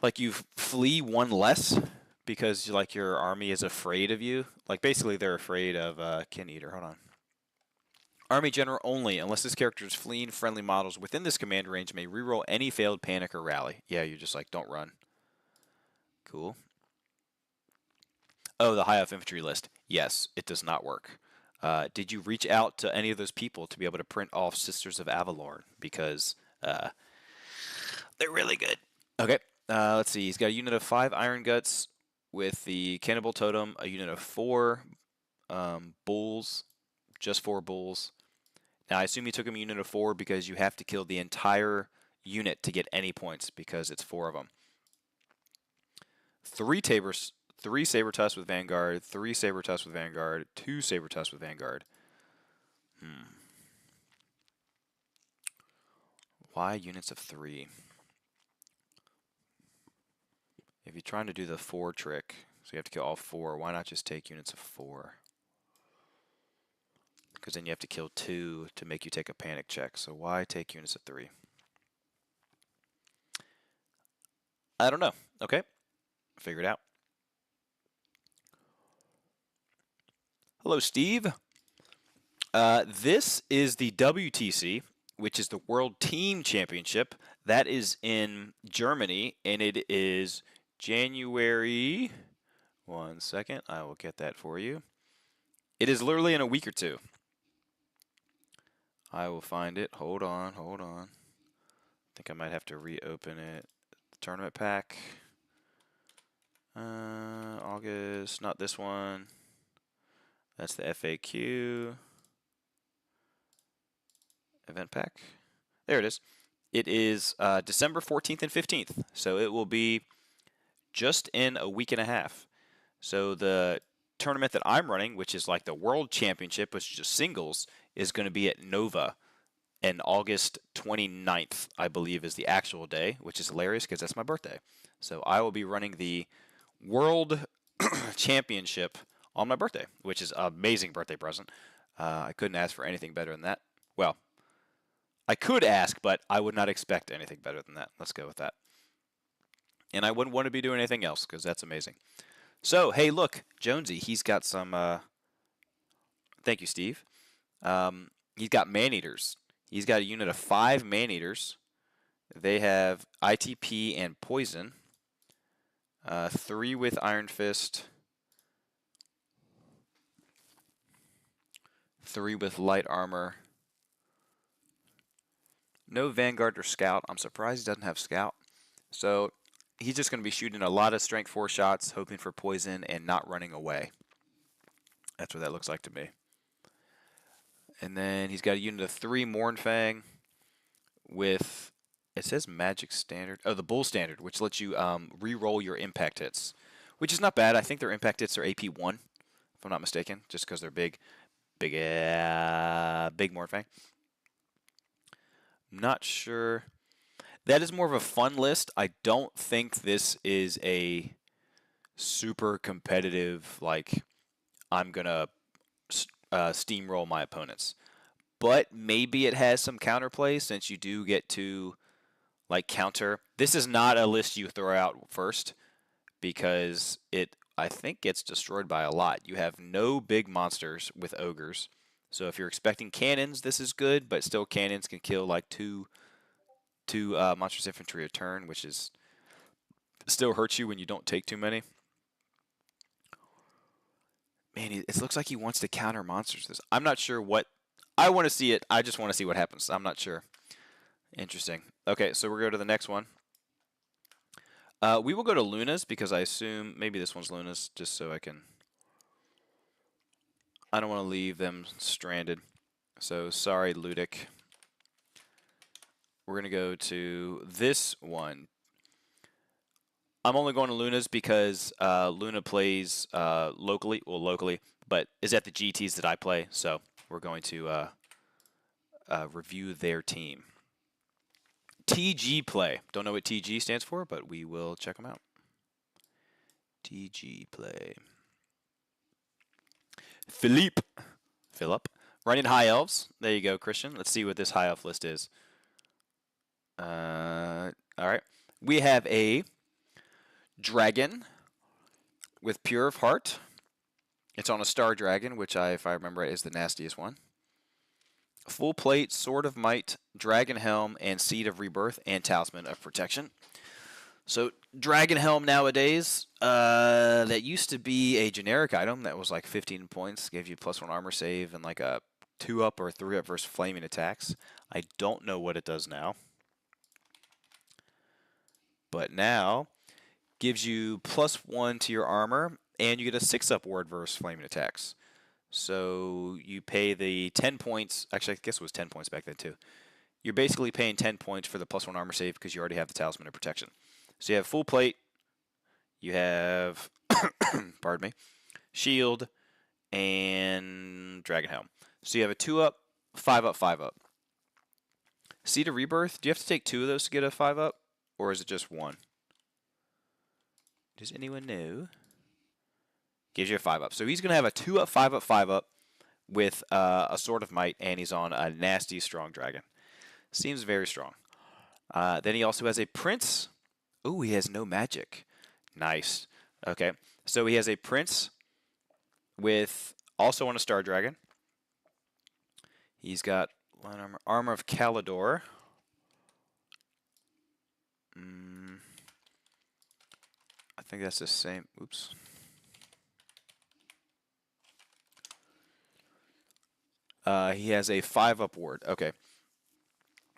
[SPEAKER 2] like, you flee one less because, like, your army is afraid of you. Like, basically they're afraid of Kin Eater. Hold on. Army General only, unless this character is fleeing friendly models within this command range, may reroll any failed panic or rally. Yeah, you're just like, don't run. Cool. Oh, the high off infantry list. Yes, it does not work. Did you reach out to any of those people to be able to print off Sisters of Avalorn? Because they're really good. Okay, let's see. He's got a unit of 5 Iron Guts with the Cannibal Totem, a unit of 4 Bulls, just 4 Bulls. Now, I assume you took him a unit of 4 because you have to kill the entire unit to get any points because it's 4 of them. 3 Saber Tusks with Vanguard, 3 Saber Tusks with Vanguard, 2 Saber Tusks with Vanguard. Why units of 3? If you're trying to do the 4 trick, so you have to kill all 4, why not just take units of 4? Because then you have to kill 2 to make you take a panic check. So why take units of 3? I don't know. Okay. Figure it out. Hello, Steve. This is the WTC, which is the World Team Championship. That is in Germany, and it is January. 1 second. I will get that for you. It is literally in a week or 2. I will find it. Hold on. I think I might have to reopen it. The tournament pack. August, not this one. That's the FAQ. Event pack. There it is. It is December 14th and 15th. So it will be just in a week and a half. So the tournament that I'm running, which is like the World Championship, which is just singles, is going to be at Nova. And August 29th, I believe, is the actual day, which is hilarious because that's my birthday. So I will be running the World Championship on my birthday, which is an amazing birthday present. I couldn't ask for anything better than that. Well, I could ask, but I would not expect anything better than that. Let's go with that. And I wouldn't want to be doing anything else because that's amazing. So, hey, look, Jonesy, he's got some... Thank you, Steve. He's got Man-Eaters. He's got a unit of 5 Man-Eaters. They have ITP and Poison. 3 with Iron Fist. 3 with Light Armor. No Vanguard or Scout. I'm surprised he doesn't have Scout. So he's just going to be shooting a lot of Strength 4 shots, hoping for Poison and not running away. That's what that looks like to me. And then he's got a unit of 3 Mournfang with, it says Magic Standard. Oh, the Bull Standard, which lets you re-roll your impact hits, which is not bad. I think their impact hits are AP 1, if I'm not mistaken, just because they're big Mournfang. Not sure. That is more of a fun list. I don't think this is a super competitive, like, I'm going to steamroll my opponents. But maybe it has some counterplay since you do get to, like, counter. This is not a list you throw out first because it, I think, gets destroyed by a lot. You have no big monsters with ogres. So if you're expecting cannons, this is good, but still cannons can kill like two monstrous infantry a turn, which is still hurts you when you don't take too many. Man, it looks like he wants to counter monsters. I'm not sure what. I want to see it. I just want to see what happens. I'm not sure. Interesting. Okay, so we'll go to the next one. We will go to Luna's because I assume maybe this one's Luna's just so I can. I don't want to leave them stranded. So sorry, Ludic. We're going to go to this one. I'm only going to Luna's because Luna plays locally, but is at the GTs that I play. So we're going to review their team. TG play. Don't know what TG stands for, but we will check them out. TG play. Philippe. Fill up. Running high elves. There you go, Christian. Let's see what this high elf list is. All right. We have a dragon with Pure of Heart. It's on a star dragon, which if I remember right, is the nastiest one. Full plate, Sword of Might, Dragon Helm, and Seed of Rebirth, and Talisman of Protection. So Dragon Helm nowadays, that used to be a generic item that was like 15 points, gave you +1 armor save and like a 2-up or 3-up versus flaming attacks. I don't know what it does now. But now, gives you +1 to your armor, and you get a 6-up ward versus flaming attacks. So you pay the 10 points, actually I guess it was 10 points back then too. You're basically paying 10 points for the +1 armor save because you already have the Talisman of Protection. So you have full plate, you have, pardon me, shield, and Dragon Helm. So you have a 2-up, 5-up, 5-up. Seed of Rebirth, do you have to take 2 of those to get a 5-up? Or is it just 1? Does anyone know? Gives you a 5-up. So he's going to have a 2-up, 5-up, 5-up with a Sword of Might, and he's on a nasty, strong dragon. Seems very strong. Then he also has a Prince. Ooh, he has no magic. Nice. Okay. So he has a Prince with also on a Star Dragon. He's got Armor of Calidor. I think that's the same. Oops. He has a 5-up ward. Okay.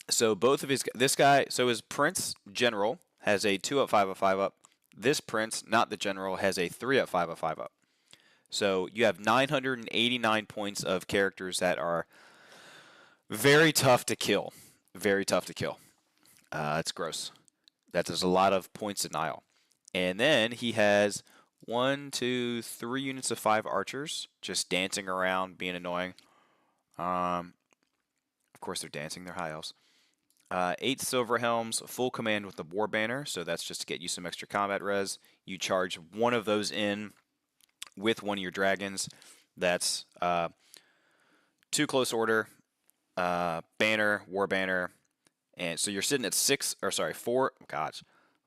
[SPEAKER 2] So both of this guy, so his Prince General has a 2-up, 5-up, 5-up. This Prince, not the General, has a 3-up, 5-up, 5-up. So you have 989 points of characters that are very tough to kill. Very tough to kill. It's gross. That is a lot of points denial. And then he has 1, 2, 3 units of 5 archers just dancing around, being annoying. Of course, they're dancing. They're high elves. 8 silver helms, full command with the war banner. So that's just to get you some extra combat res. You charge one of those in with one of your dragons. That's 2 close order, banner, war banner, and so you're sitting at 4. Gosh,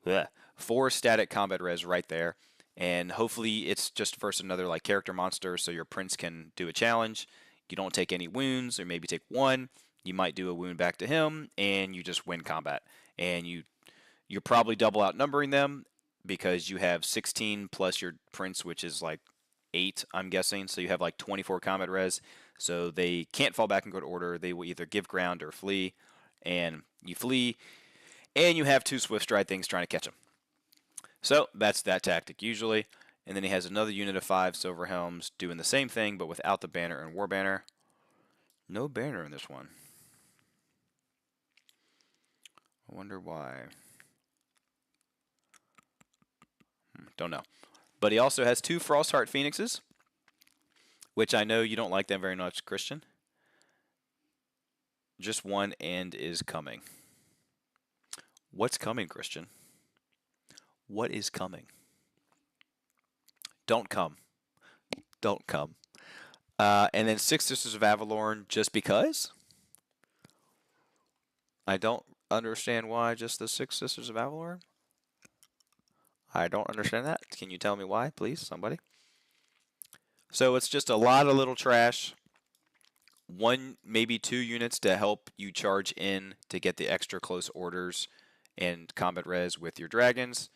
[SPEAKER 2] bleh, 4 static combat res right there. And hopefully it's just versus another like character monster, so your prince can do a challenge. You don't take any wounds, or maybe take 1. You might do a wound back to him, and you just win combat. And you're probably double outnumbering them because you have 16 plus your prince, which is like 8, I'm guessing. So you have like 24 combat res. So they can't fall back and go to order. They will either give ground or flee. And you flee, and you have 2 swift stride things trying to catch them. So that's that tactic usually. And then he has another unit of 5 silver helms doing the same thing, but without the banner and war banner. No banner in this one. I wonder why. Don't know. But he also has 2 Frostheart Phoenixes, which I know you don't like them very much, Christian. Just 1 and is coming. What's coming, Christian? What is coming? Don't come. Don't come. And then 6 Sisters of Avalorn just because? I don't understand why just the 6 Sisters of Avalorn. I don't understand that. Can you tell me why, please, somebody? So it's just a lot of little trash. 1, maybe 2 units to help you charge in to get the extra close orders and combat res with your dragons.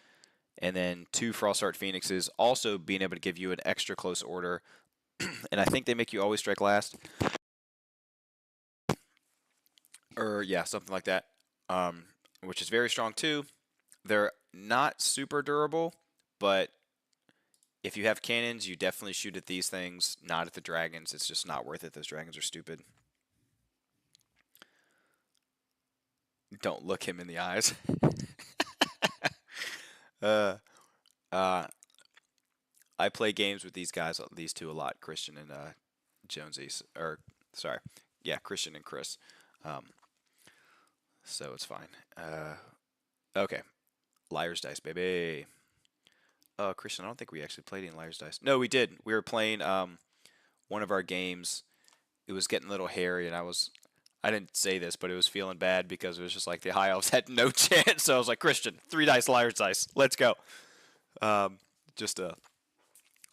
[SPEAKER 2] And then 2 Frostheart Phoenixes also being able to give you an extra close order. And I think they make you always strike last. Or, yeah, something like that. Which is very strong too. They're not super durable, but if you have cannons, you definitely shoot at these things, not at the dragons. It's just not worth it. Those dragons are stupid. Don't look him in the eyes. I play games with these guys, these 2 a lot, Christian and Jonesy, or sorry, yeah, Christian and Chris. So it's fine. Okay, Liar's Dice, baby. Christian, I don't think we actually played any Liar's Dice. No, we did. We were playing one of our games, it was getting a little hairy, and I didn't say this, but it was feeling bad because it was just like the high elves had no chance. So I was like, Christian, 3 dice, liar's dice, let's go. Just to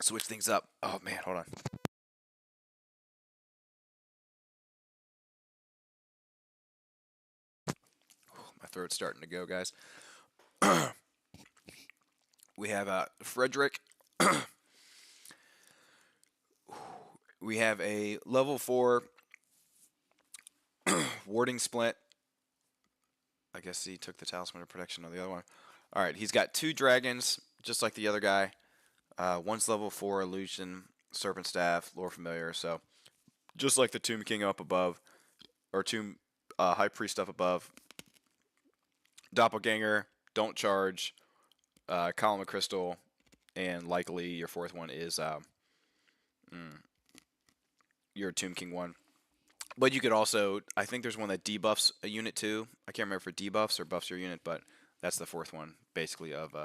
[SPEAKER 2] switch things up. Oh man, hold on. My throat's starting to go, guys. We have Frederick. We have a level 4 warding splint. I guess he took the talisman of protection on the other one. All right, he's got 2 dragons, just like the other guy. One's level 4 illusion, serpent staff, lore familiar. So just like the Tomb King up above, or Tomb High Priest up above. Doppelganger, don't charge, column of crystal, and likely your 4th one is your Tomb King one. But you could also, I think there's one that debuffs a unit too. I can't remember if it debuffs or buffs your unit, but that's the 4th one, basically, of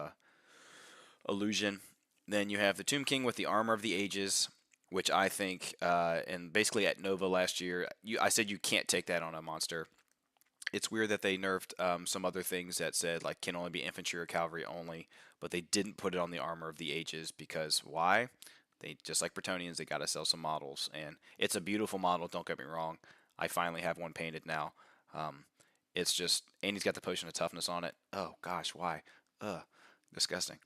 [SPEAKER 2] illusion. Then you have the Tomb King with the Armor of the Ages, which I think, and basically at Nova last year, I said you can't take that on a monster. It's weird that they nerfed some other things that said like can only be infantry or cavalry only, but they didn't put it on the Armor of the Ages because why? They just like Brettonians, they gotta sell some models, and it's a beautiful model. Don't get me wrong. I finally have one painted now. It's just, and he's got the potion of toughness on it. Oh gosh, why? Disgusting.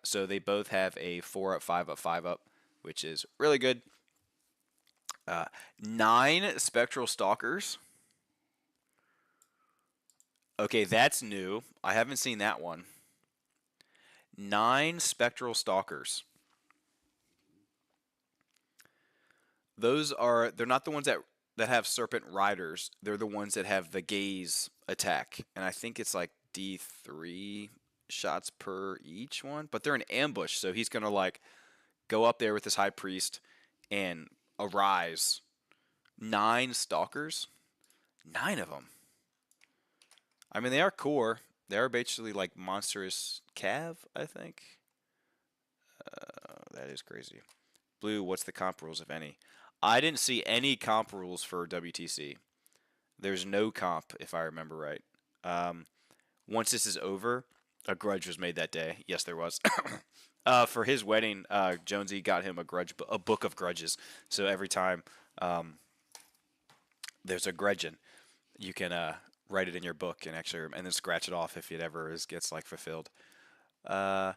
[SPEAKER 2] So they both have a 4 up, 5 up, 5 up, which is really good. 9 spectral stalkers. Okay, that's new. I haven't seen that one. 9 spectral stalkers. They're not the ones that have serpent riders. They're the ones that have the gaze attack. And I think it's like D3 shots per each one. But they're an ambush, so he's going to like go up there with his high priest and arise. 9 stalkers? 9 of them. I mean, they are core. They are basically like monstrous cav, I think. That is crazy. Blue, what's the comp rules, if any? I didn't see any comp rules for WTC. There's no comp, if I remember right. Once this is over, a grudge was made that day. Yes, there was. For his wedding, Jonesy got him a book of grudges. So every time there's a grudgeon, you can write it in your book and then scratch it off if it ever gets like fulfilled. 9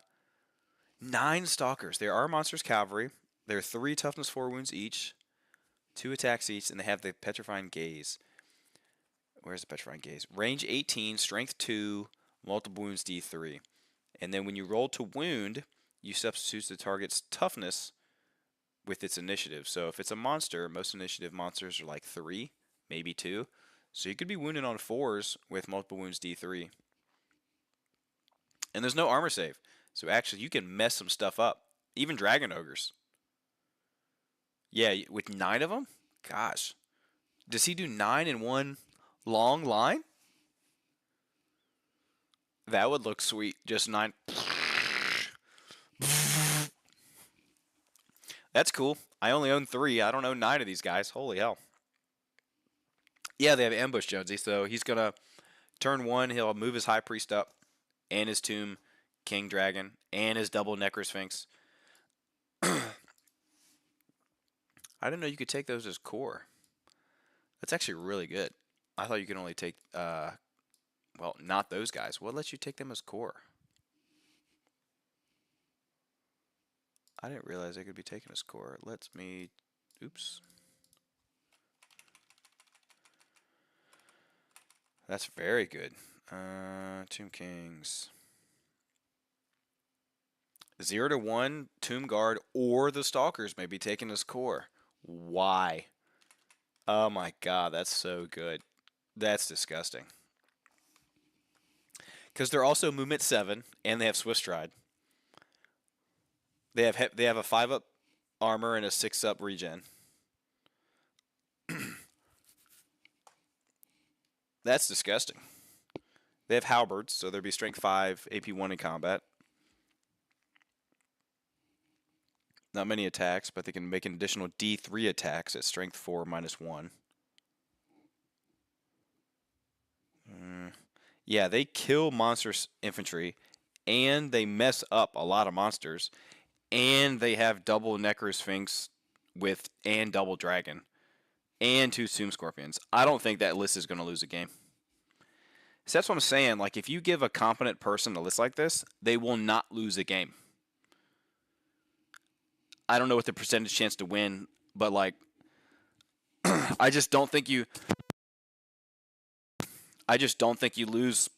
[SPEAKER 2] stalkers. There are monsters cavalry. There are 3 toughness 4 wounds each, 2 attacks each, and they have the petrifying gaze. Where's the petrifying gaze? Range 18, strength 2, multiple wounds D3. And then when you roll to wound, you substitute the target's toughness with its initiative. So if it's a monster, most initiative monsters are like 3, maybe 2. So you could be wounded on 4s with multiple wounds D3. And there's no armor save. So actually you can mess some stuff up. Even dragon ogres. Yeah, with 9 of them? Gosh. Does he do 9 in one long line? That would look sweet. Just 9. That's cool. I only own 3. I don't own 9 of these guys. Holy hell. Yeah, they have ambush Jonesy. So he's going to turn 1. He'll move his high priest up and his tomb king dragon and his double necrosphinx. I didn't know you could take those as core. That's actually really good. I thought you could only take, well, not those guys. What lets you take them as core? I didn't realize they could be taken as core. Oops. That's very good. Tomb Kings. 0 to 1, Tomb Guard, or the Stalkers may be taken as core. Why? Oh my god, that's so good. That's disgusting. Because they're also movement 7, and they have Swift Stride. They have a 5 up armor and a 6 up regen. That's disgusting. They have halberds, so there'd be strength 5, AP 1 in combat. Not many attacks, but they can make an additional D3 attacks at strength 4 -1. Yeah, they kill monsters infantry, and they mess up a lot of monsters, and they have double Necrosphinx with and double dragon, and 2 Tomb Scorpions. I don't think that list is going to lose a game. So that's what I'm saying. Like, if you give a competent person a list like this, they will not lose a game. I don't know what the percentage chance to win, but like, I just don't think you lose.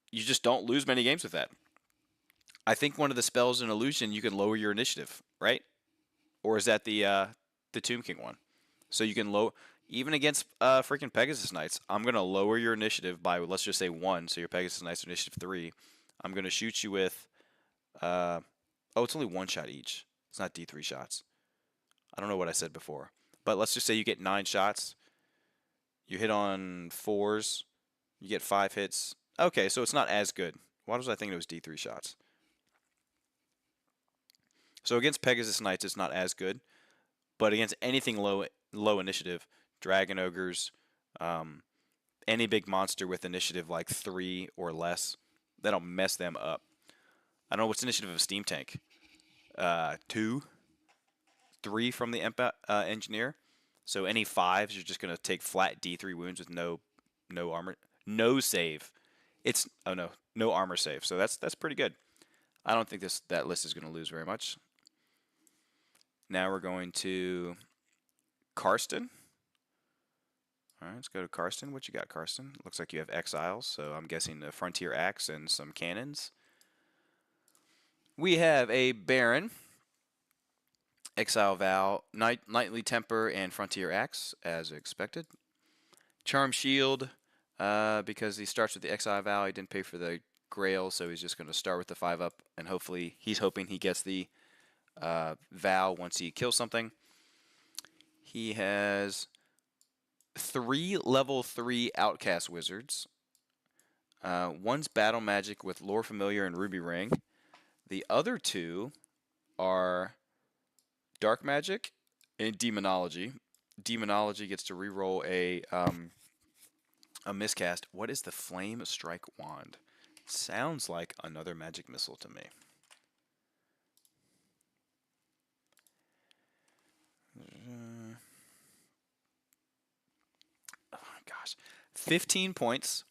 [SPEAKER 2] You just don't lose many games with that. I think one of the spells in Illusion, you can lower your initiative, right? Or is that the Tomb King one? So you can lower, even against freaking Pegasus Knights, I'm going to lower your initiative by, let's just say 1, so your Pegasus Knights are initiative 3. I'm going to shoot you with, oh, it's only 1 shot each. It's not D3 shots. I don't know what I said before. But let's just say you get 9 shots. You hit on 4s. You get 5 hits. Okay, so it's not as good. Why was I thinking it was D3 shots? So against Pegasus Knights, it's not as good. But against anything low initiative, Dragon Ogres, any big monster with initiative like 3 or less, that'll mess them up. I don't know what's initiative of a steam tank. 2, 3 from the engineer. So any 5s, you're just gonna take flat D3 wounds with no armor, no save. No armor save. So that's pretty good. I don't think that list is gonna lose very much. Now we're going to Karsten. All right, let's go to Karsten. What you got, Karsten? Looks like you have exiles, so I'm guessing the Frontier Axe and some cannons. We have a Baron, Exile Vow, Knightly Temper, and Frontier Axe, as expected. Charm Shield, because he starts with the Exile Vow, he didn't pay for the Grail, so he's just going to start with the 5-up, and hopefully he's hoping he gets the Vow once he kills something. He has 3 level 3 Outcast Wizards. One's Battle Magic with Lore Familiar and Ruby Ring. The other 2 are Dark Magic and Demonology. Demonology gets to reroll a miscast. What is the Flame Strike Wand? Sounds like another magic missile to me. Oh my gosh. 15 points.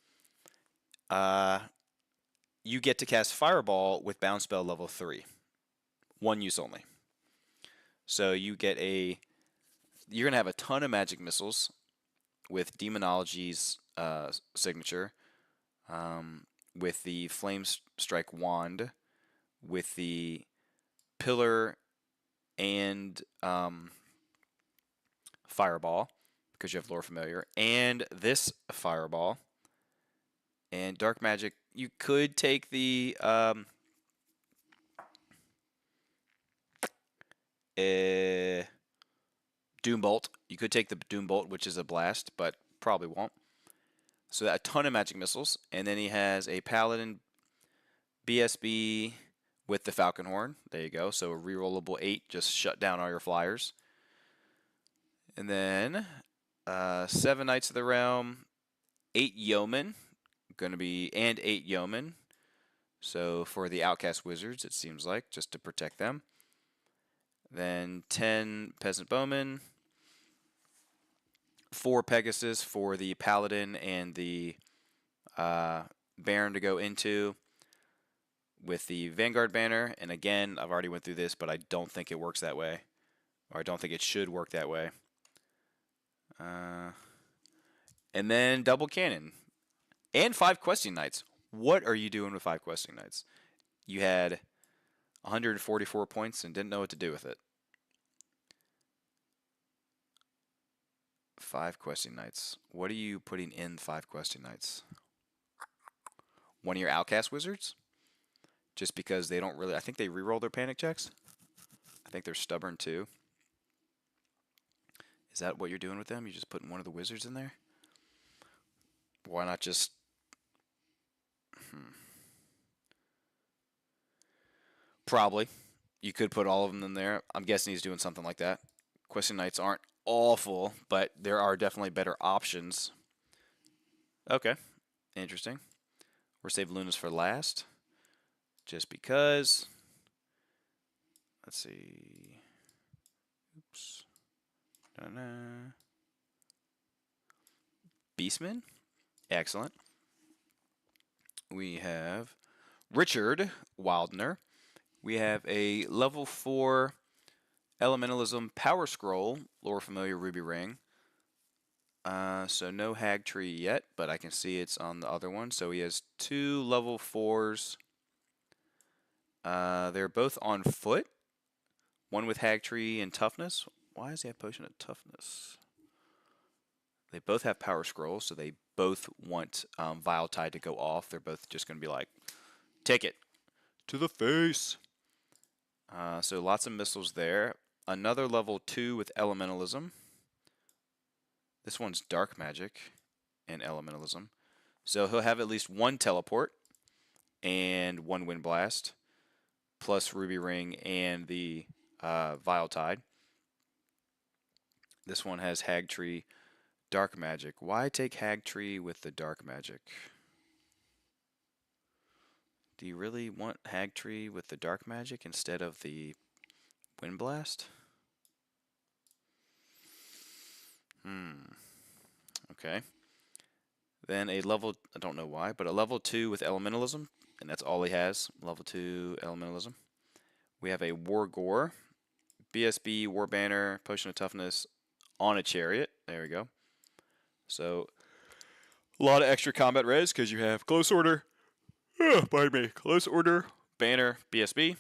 [SPEAKER 2] You get to cast Fireball with Bound Spell level 3. 1 use only. So you're going to have a ton of magic missiles with Demonology's signature, with the Flame Strike Wand, with the Pillar and Fireball, because you have Lore Familiar, and this Fireball. And Dark Magic, you could take the Doom Bolt. You could take the Doom Bolt, which is a blast, but probably won't. So a ton of magic missiles. And then he has a Paladin BSB with the Falcon Horn. There you go. So a rerollable 8, just shut down all your flyers. And then 7 Knights of the Realm, 8 Yeomen, and 8 Yeomen. So for the Outcast Wizards, it seems like, just to protect them. Then 10 Peasant Bowmen, 4 Pegasus for the Paladin and the Baron to go into, with the Vanguard banner. And again, I've already went through this, but I don't think it works that way, or I don't think it should work that way. And then double cannon and 5 questing knights. What are you doing with 5 questing knights? You had 144 points and didn't know what to do with it. 5 questing knights. What are you putting in 5 questing knights? One of your Outcast Wizards? Just because they don't really... I think they reroll their panic checks. I think they're stubborn too. Is that what you're doing with them? You're just putting one of the wizards in there? Why not just... Probably. You could put all of them in there. I'm guessing he's doing something like that. Question Knights aren't awful, but there are definitely better options. Okay, interesting. We're saving Lunas for last, just because. Let's see. Oops. Da-da. Beastmen, excellent. We have Richard Wildner. We have a level 4 Elementalism Power Scroll, Lore Familiar Ruby Ring. So no Hag Tree yet, but I can see it's on the other one. So he has 2 level 4s. They're both on foot. One with Hag Tree and Toughness. Why does he have Potion of Toughness? They both have Power Scrolls, so they both want Vile Tide to go off. They're both just going to be like, take it to the face. So lots of missiles there. Another level 2 with Elementalism. This one's Dark Magic and Elementalism. So he'll have at least 1 Teleport and 1 Wind Blast, plus Ruby Ring and the Vile Tide. This one has Hag Tree, Dark Magic. Why take Hag Tree with the Dark Magic? Do you really want Hag Tree with the Dark Magic instead of the Wind Blast? Okay. Then a level, I don't know why, but a level 2 with Elementalism, and that's all he has. Level 2 Elementalism. We have a War Gore, BSB, War Banner, Potion of Toughness on a Chariot. There we go. So, a lot of extra combat res because you have Close Order, pardon me, Close Order, Banner, BSB,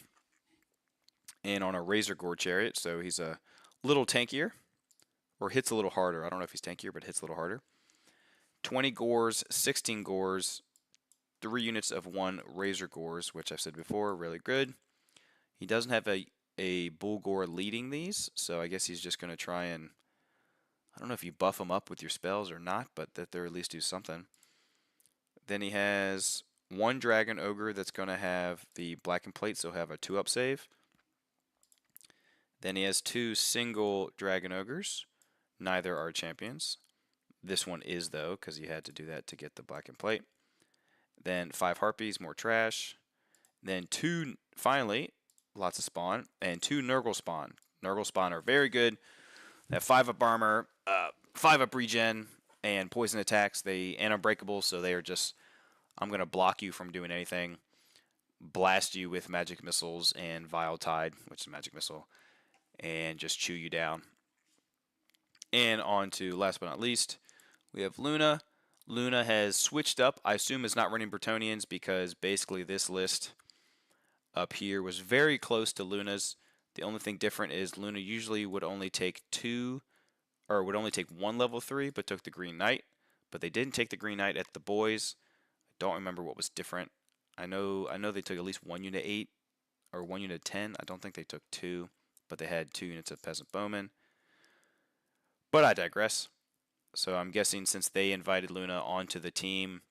[SPEAKER 2] and on a Razor Gore Chariot. So he's a little tankier, or hits a little harder. I don't know if he's tankier, but hits a little harder. 20 Gores, 16 Gores, 3 units of 1 Razor Gores, which I've said before, really good. He doesn't have a Bull Gore leading these, so I guess he's just going to try and, I don't know if you buff him up with your spells or not, but that they'll at least do something. Then he has 1 Dragon Ogre that's going to have the Blackened Plate, so he'll have a 2-up save. Then he has 2 single Dragon Ogres. Neither are champions. This one is, though, because you had to do that to get the Blackened Plate. Then 5 Harpies, more trash. Then 2, finally, lots of spawn, and 2 Nurgle spawn. Nurgle spawn are very good. They have 5-up armor, 5-up regen, and poison attacks. They unbreakable, so they are just, I'm going to block you from doing anything, blast you with magic missiles and Vile Tide, which is a magic missile, and just chew you down. And on to, last but not least, we have Luna. Luna has switched up. I assume is not running Brettonians because basically this list up here was very close to Luna's. The only thing different is Luna usually would only take 1 level 3, but took the Green Knight. But they didn't take the Green Knight at the boys. I don't remember what was different. I know they took at least 1 unit 8 or 1 unit 10. I don't think they took 2, but they had 2 units of Peasant Bowmen. But I digress. So I'm guessing since they invited Luna onto the team,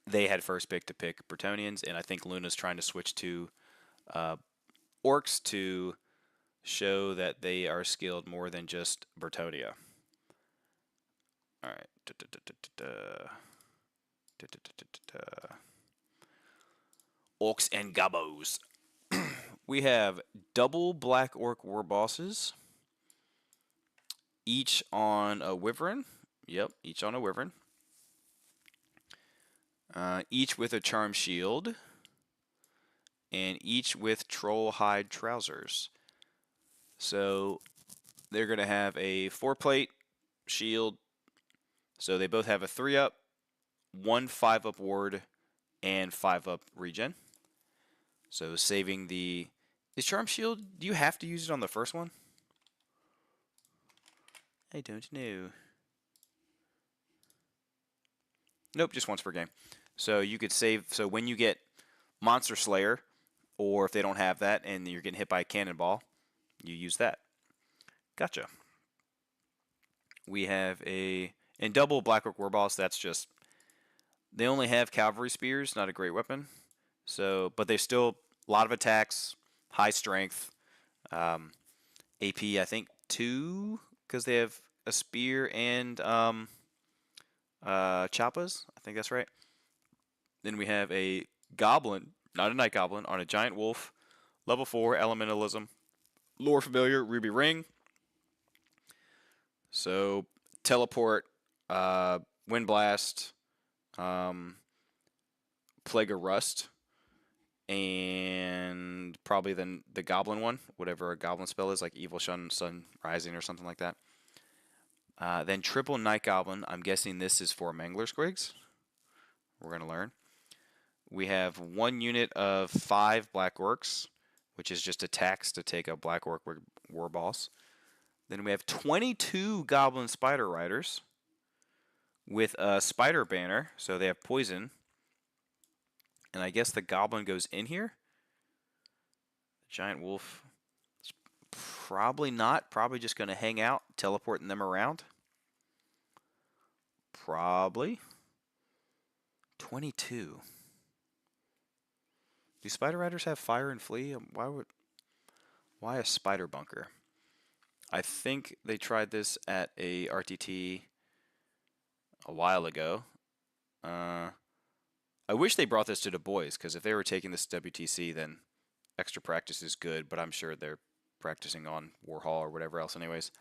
[SPEAKER 2] they had first pick to pick Brettonians, and I think Luna's trying to switch to Orcs to show that they are skilled more than just Brettonia. All right. Orcs and Gobbos. We have double Black Orc War Bosses. Each on a Wyvern. Yep, each on a Wyvern. Each with a Charm Shield. And each with Troll Hide Trousers. So they're going to have a 4-plate shield. So they both have a 3-up, 1 5-up ward, and 5-up regen. So saving the... Is Charm Shield, do you have to use it on the first one? I don't know. Nope, just once per game. So you could save... So when you get Monster Slayer, or if they don't have that and you're getting hit by a cannonball, you use that. Gotcha. We have a... In double Black Orc Warboss, that's just... They only have Cavalry Spears, not a great weapon. So, but they're still a lot of attacks, high strength. AP, I think 2, because they have a spear and choppas. I think that's right. Then we have a goblin, not a night goblin, on a giant wolf. Level 4, elementalism. Lore familiar, ruby ring. So teleport, wind blast, plague of rust, and probably then the goblin one, whatever a goblin spell is, like evil sun rising or something like that. Then triple night goblin. I'm guessing this is for mangler squigs. We're gonna learn. We have 1 unit of 5 black orcs, which is just a tax to take a black orc war boss. Then we have 22 goblin spider riders with a spider banner, so they have poison. And I guess the goblin goes in here. The giant wolf, probably not. Probably just going to hang out, teleporting them around. Probably. 22. Do spider riders have fire and flee? Why a spider bunker? I think they tried this at a RTT a while ago. I wish they brought this to the boys, because if they were taking this to WTC, then extra practice is good, but I'm sure they're practicing on Warhol or whatever else anyways.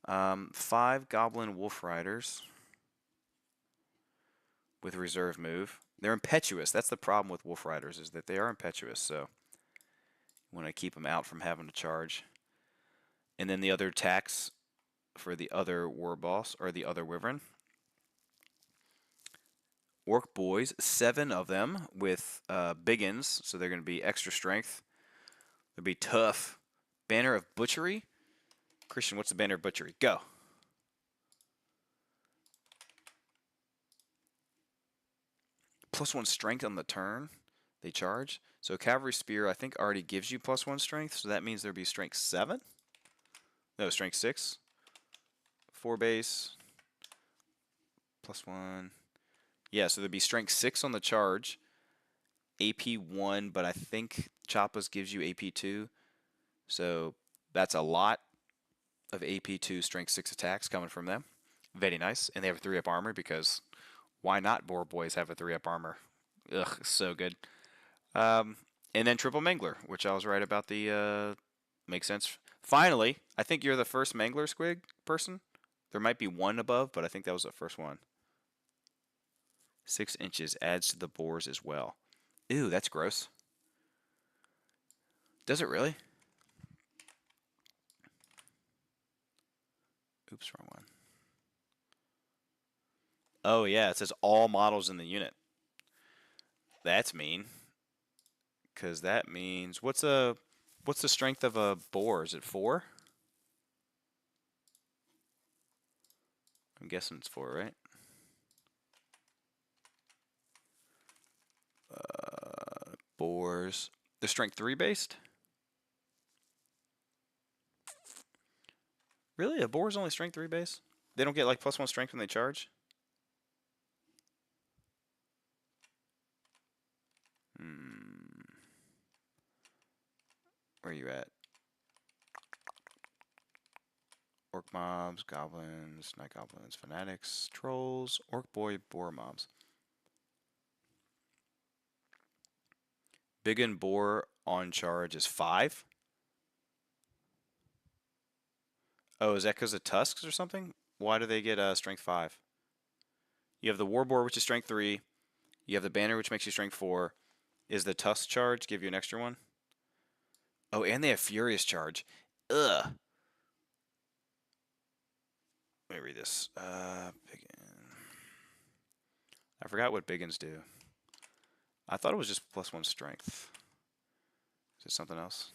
[SPEAKER 2] 5 goblin wolf riders with reserve move. They're impetuous. That's the problem with wolf riders, is that they are impetuous, so you want to keep them out from having to charge. And then the other attacks for the other war boss, or the other wyvern. Orc boys, 7 of them with biggins, so they're going to be extra strength. They'll be tough. Banner of butchery. Christian, what's the banner of butchery? Go. +1 strength on the turn. They charge. So cavalry spear, I think, already gives you +1 strength, so that means there'll be strength 7. No, strength 6. 4 base. +1. Yeah, so there'd be strength 6 on the charge. AP 1, but I think Choppas gives you AP 2. So that's a lot of AP 2 strength 6 attacks coming from them. Very nice. And they have a 3-up armor, because why not boar boys have a 3-up armor? Ugh, so good. And then triple mangler, which I was right about the makes sense. Finally, I think you're the first mangler squig person. There might be one above, but I think that was the first one. 6 inches adds to the boars as well. Ew, that's gross. Does it really? Oops, wrong one. Oh yeah, it says all models in the unit. That's mean. Because that means, what's the strength of a boar? Is it 4? I'm guessing it's 4, right? Boars. They're strength 3 based? Really? A boar's only strength 3 base? They don't get like +1 strength when they charge? Where are you at? Orc mobs, goblins, night goblins, fanatics, trolls, orc boy, boar mobs. Big and boar on charge is 5. Oh, is that because of tusks or something? Why do they get strength 5? You have the war boar, which is strength 3. You have the banner, which makes you strength 4. Is the tusk charge give you an extra one? Oh, and they have furious charge. Ugh. Let me read this. Biggin. I forgot what biggins do. I thought it was just +1 strength. Is it something else?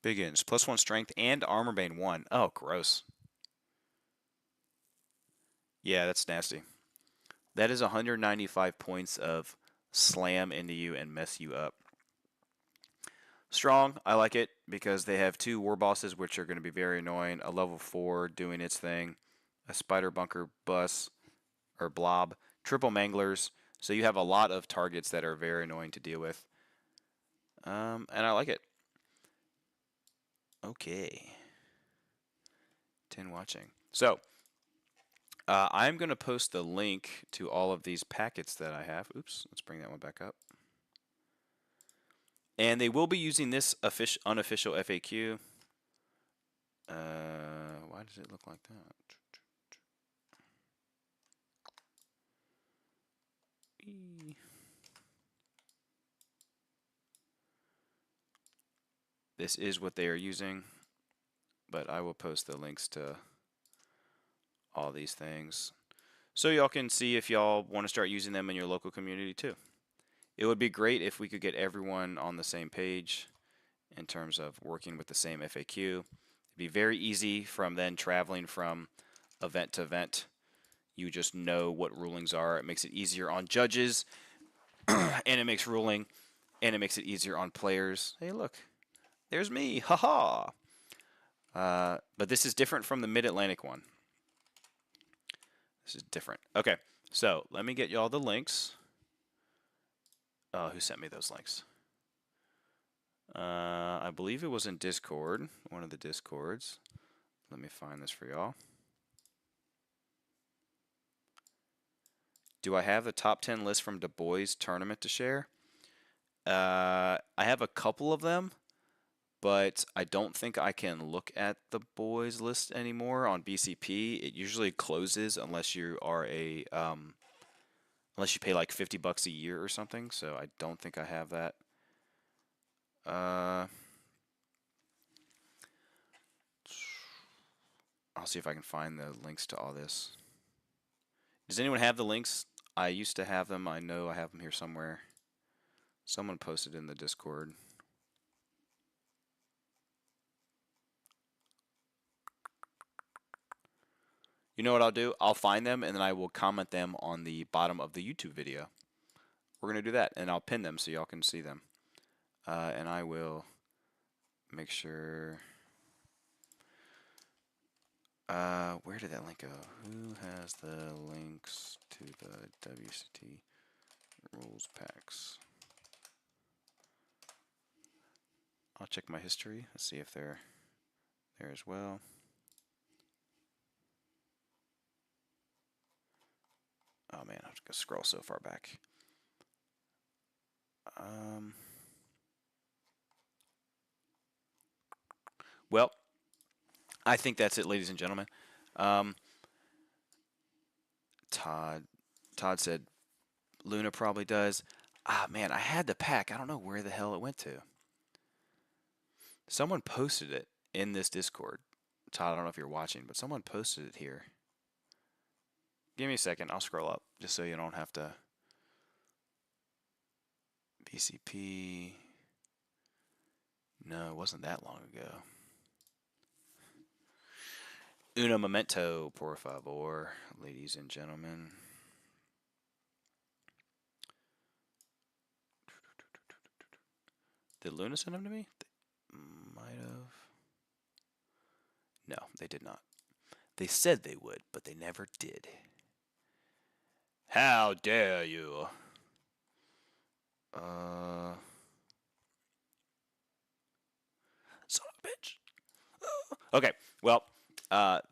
[SPEAKER 2] Biggins, +1 strength and armor bane 1. Oh, gross. Yeah, that's nasty. That is 195 points of slam into you and mess you up. Strong, I like it because they have 2 war bosses, which are going to be very annoying. A level 4 doing its thing, a spider bunker bus or blob, triple manglers. So you have a lot of targets that are very annoying to deal with. And I like it. Okay. 10 watching. So I'm going to post the link to all of these packets that I have. Oops, let's bring that one back up. And they will be using this unofficial FAQ. Why does it look like that? This is what they are using, but I will post the links to all these things so y'all can see if y'all want to start using them in your local community too. It would be great if we could get everyone on the same page in terms of working with the same FAQ. It'd be very easy from then traveling from event to event. You just know what rulings are. It makes it easier on judges, and it makes ruling, and it makes it easier on players. Hey, look, there's me, haha. But this is different from the Mid-Atlantic one. This is different. Okay, so let me get y'all the links. Who sent me those links? I believe it was in Discord, one of the Discords. Let me find this for y'all. Do I have the top 10 list from Du Bois tournament to share? I have a couple of them, but I don't think I can look at the boys list anymore on BCP. It usually closes unless you are a unless you pay like $50 a year or something. So I don't think I have that. I'll see if I can find the links to all this. Does anyone have the links? I used to have them. I know I have them here somewhere. Someone posted in the Discord. You know what I'll do? I'll find them and then I will comment them on the bottom of the YouTube video. We're going to do that, and I'll pin them so y'all can see them. And I will make sure... where did that link go? Who has the links to the WCT rules packs? I'll check my history. Let's see if they're there as well. Oh man, I have to go scroll so far back. Well, I think that's it, ladies and gentlemen. Todd said Luna probably does. Ah man, I had the pack. I don't know where the hell it went to. Someone posted it in this Discord. Todd, I don't know if you're watching, but someone posted it here. Give me a second. I'll scroll up just so you don't have to. BCP. No, it wasn't that long ago. Uno momento, por favor, ladies and gentlemen. Did Luna send them to me? They might have. No, they did not. They said they would, but they never did. How dare you? Son of a bitch. Okay, well,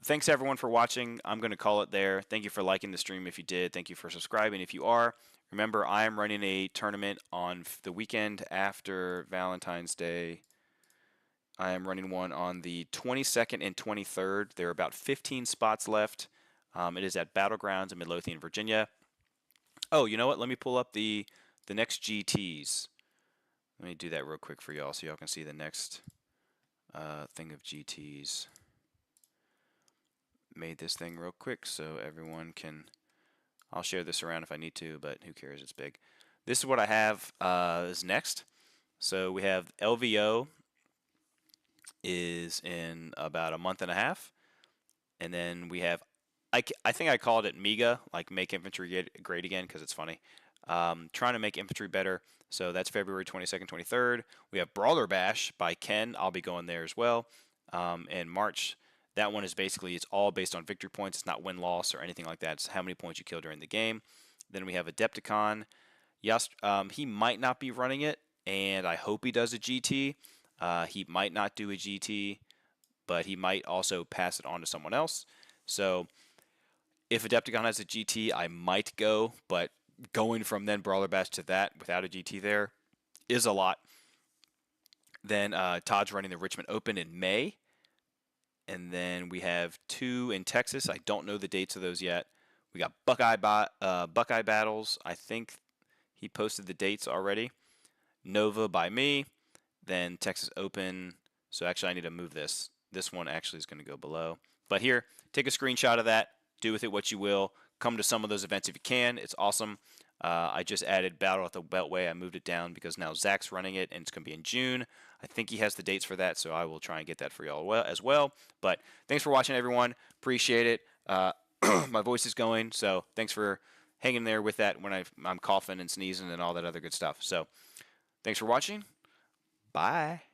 [SPEAKER 2] thanks everyone for watching. I'm going to call it there. Thank you for liking the stream if you did. Thank you for subscribing if you are. Remember, I am running a tournament on the weekend after Valentine's Day. I am running one on the 22nd and 23rd. There are about 15 spots left. It is at Battlegrounds in Midlothian, Virginia. Oh, you know what? Let me pull up the next GTs. Let me do that real quick for y'all so y'all can see the next thing of GTs. Made this thing real quick so everyone can... I'll share this around if I need to, but who cares? It's big. This is what I have is next. So we have LVO is in about a month and a half. And then we have, I think I called it MEGA, like Make Infantry Great Again, because it's funny. trying to make infantry better. So that's February 22nd, 23rd. We have Brawler Bash by Ken. I'll be going there as well. In March, that one is basically, it's all based on victory points. It's not win-loss or anything like that. It's how many points you kill during the game. Then we have Adepticon. Yes, he might not be running it, and I hope he does a GT. He might not do a GT, but he might also pass it on to someone else. So if Adepticon has a GT, I might go, but going from then Brawler Bash to that without a GT there is a lot. Then Todd's running the Richmond Open in May. And then we have 2 in Texas. I don't know the dates of those yet. We got Buckeye Battles. I think he posted the dates already. Nova by me. Then Texas Open. So actually I need to move this. This one actually is going to go below. But here, take a screenshot of that. Do with it what you will. Come to some of those events if you can. It's awesome. I just added Battle at the Beltway. I moved it down because now Zach's running it, and it's going to be in June. I think he has the dates for that, so I will try and get that for y'all as well. But thanks for watching, everyone. Appreciate it. My voice is going, so thanks for hanging there with that when I'm coughing and sneezing and all that other good stuff. So thanks for watching. Bye.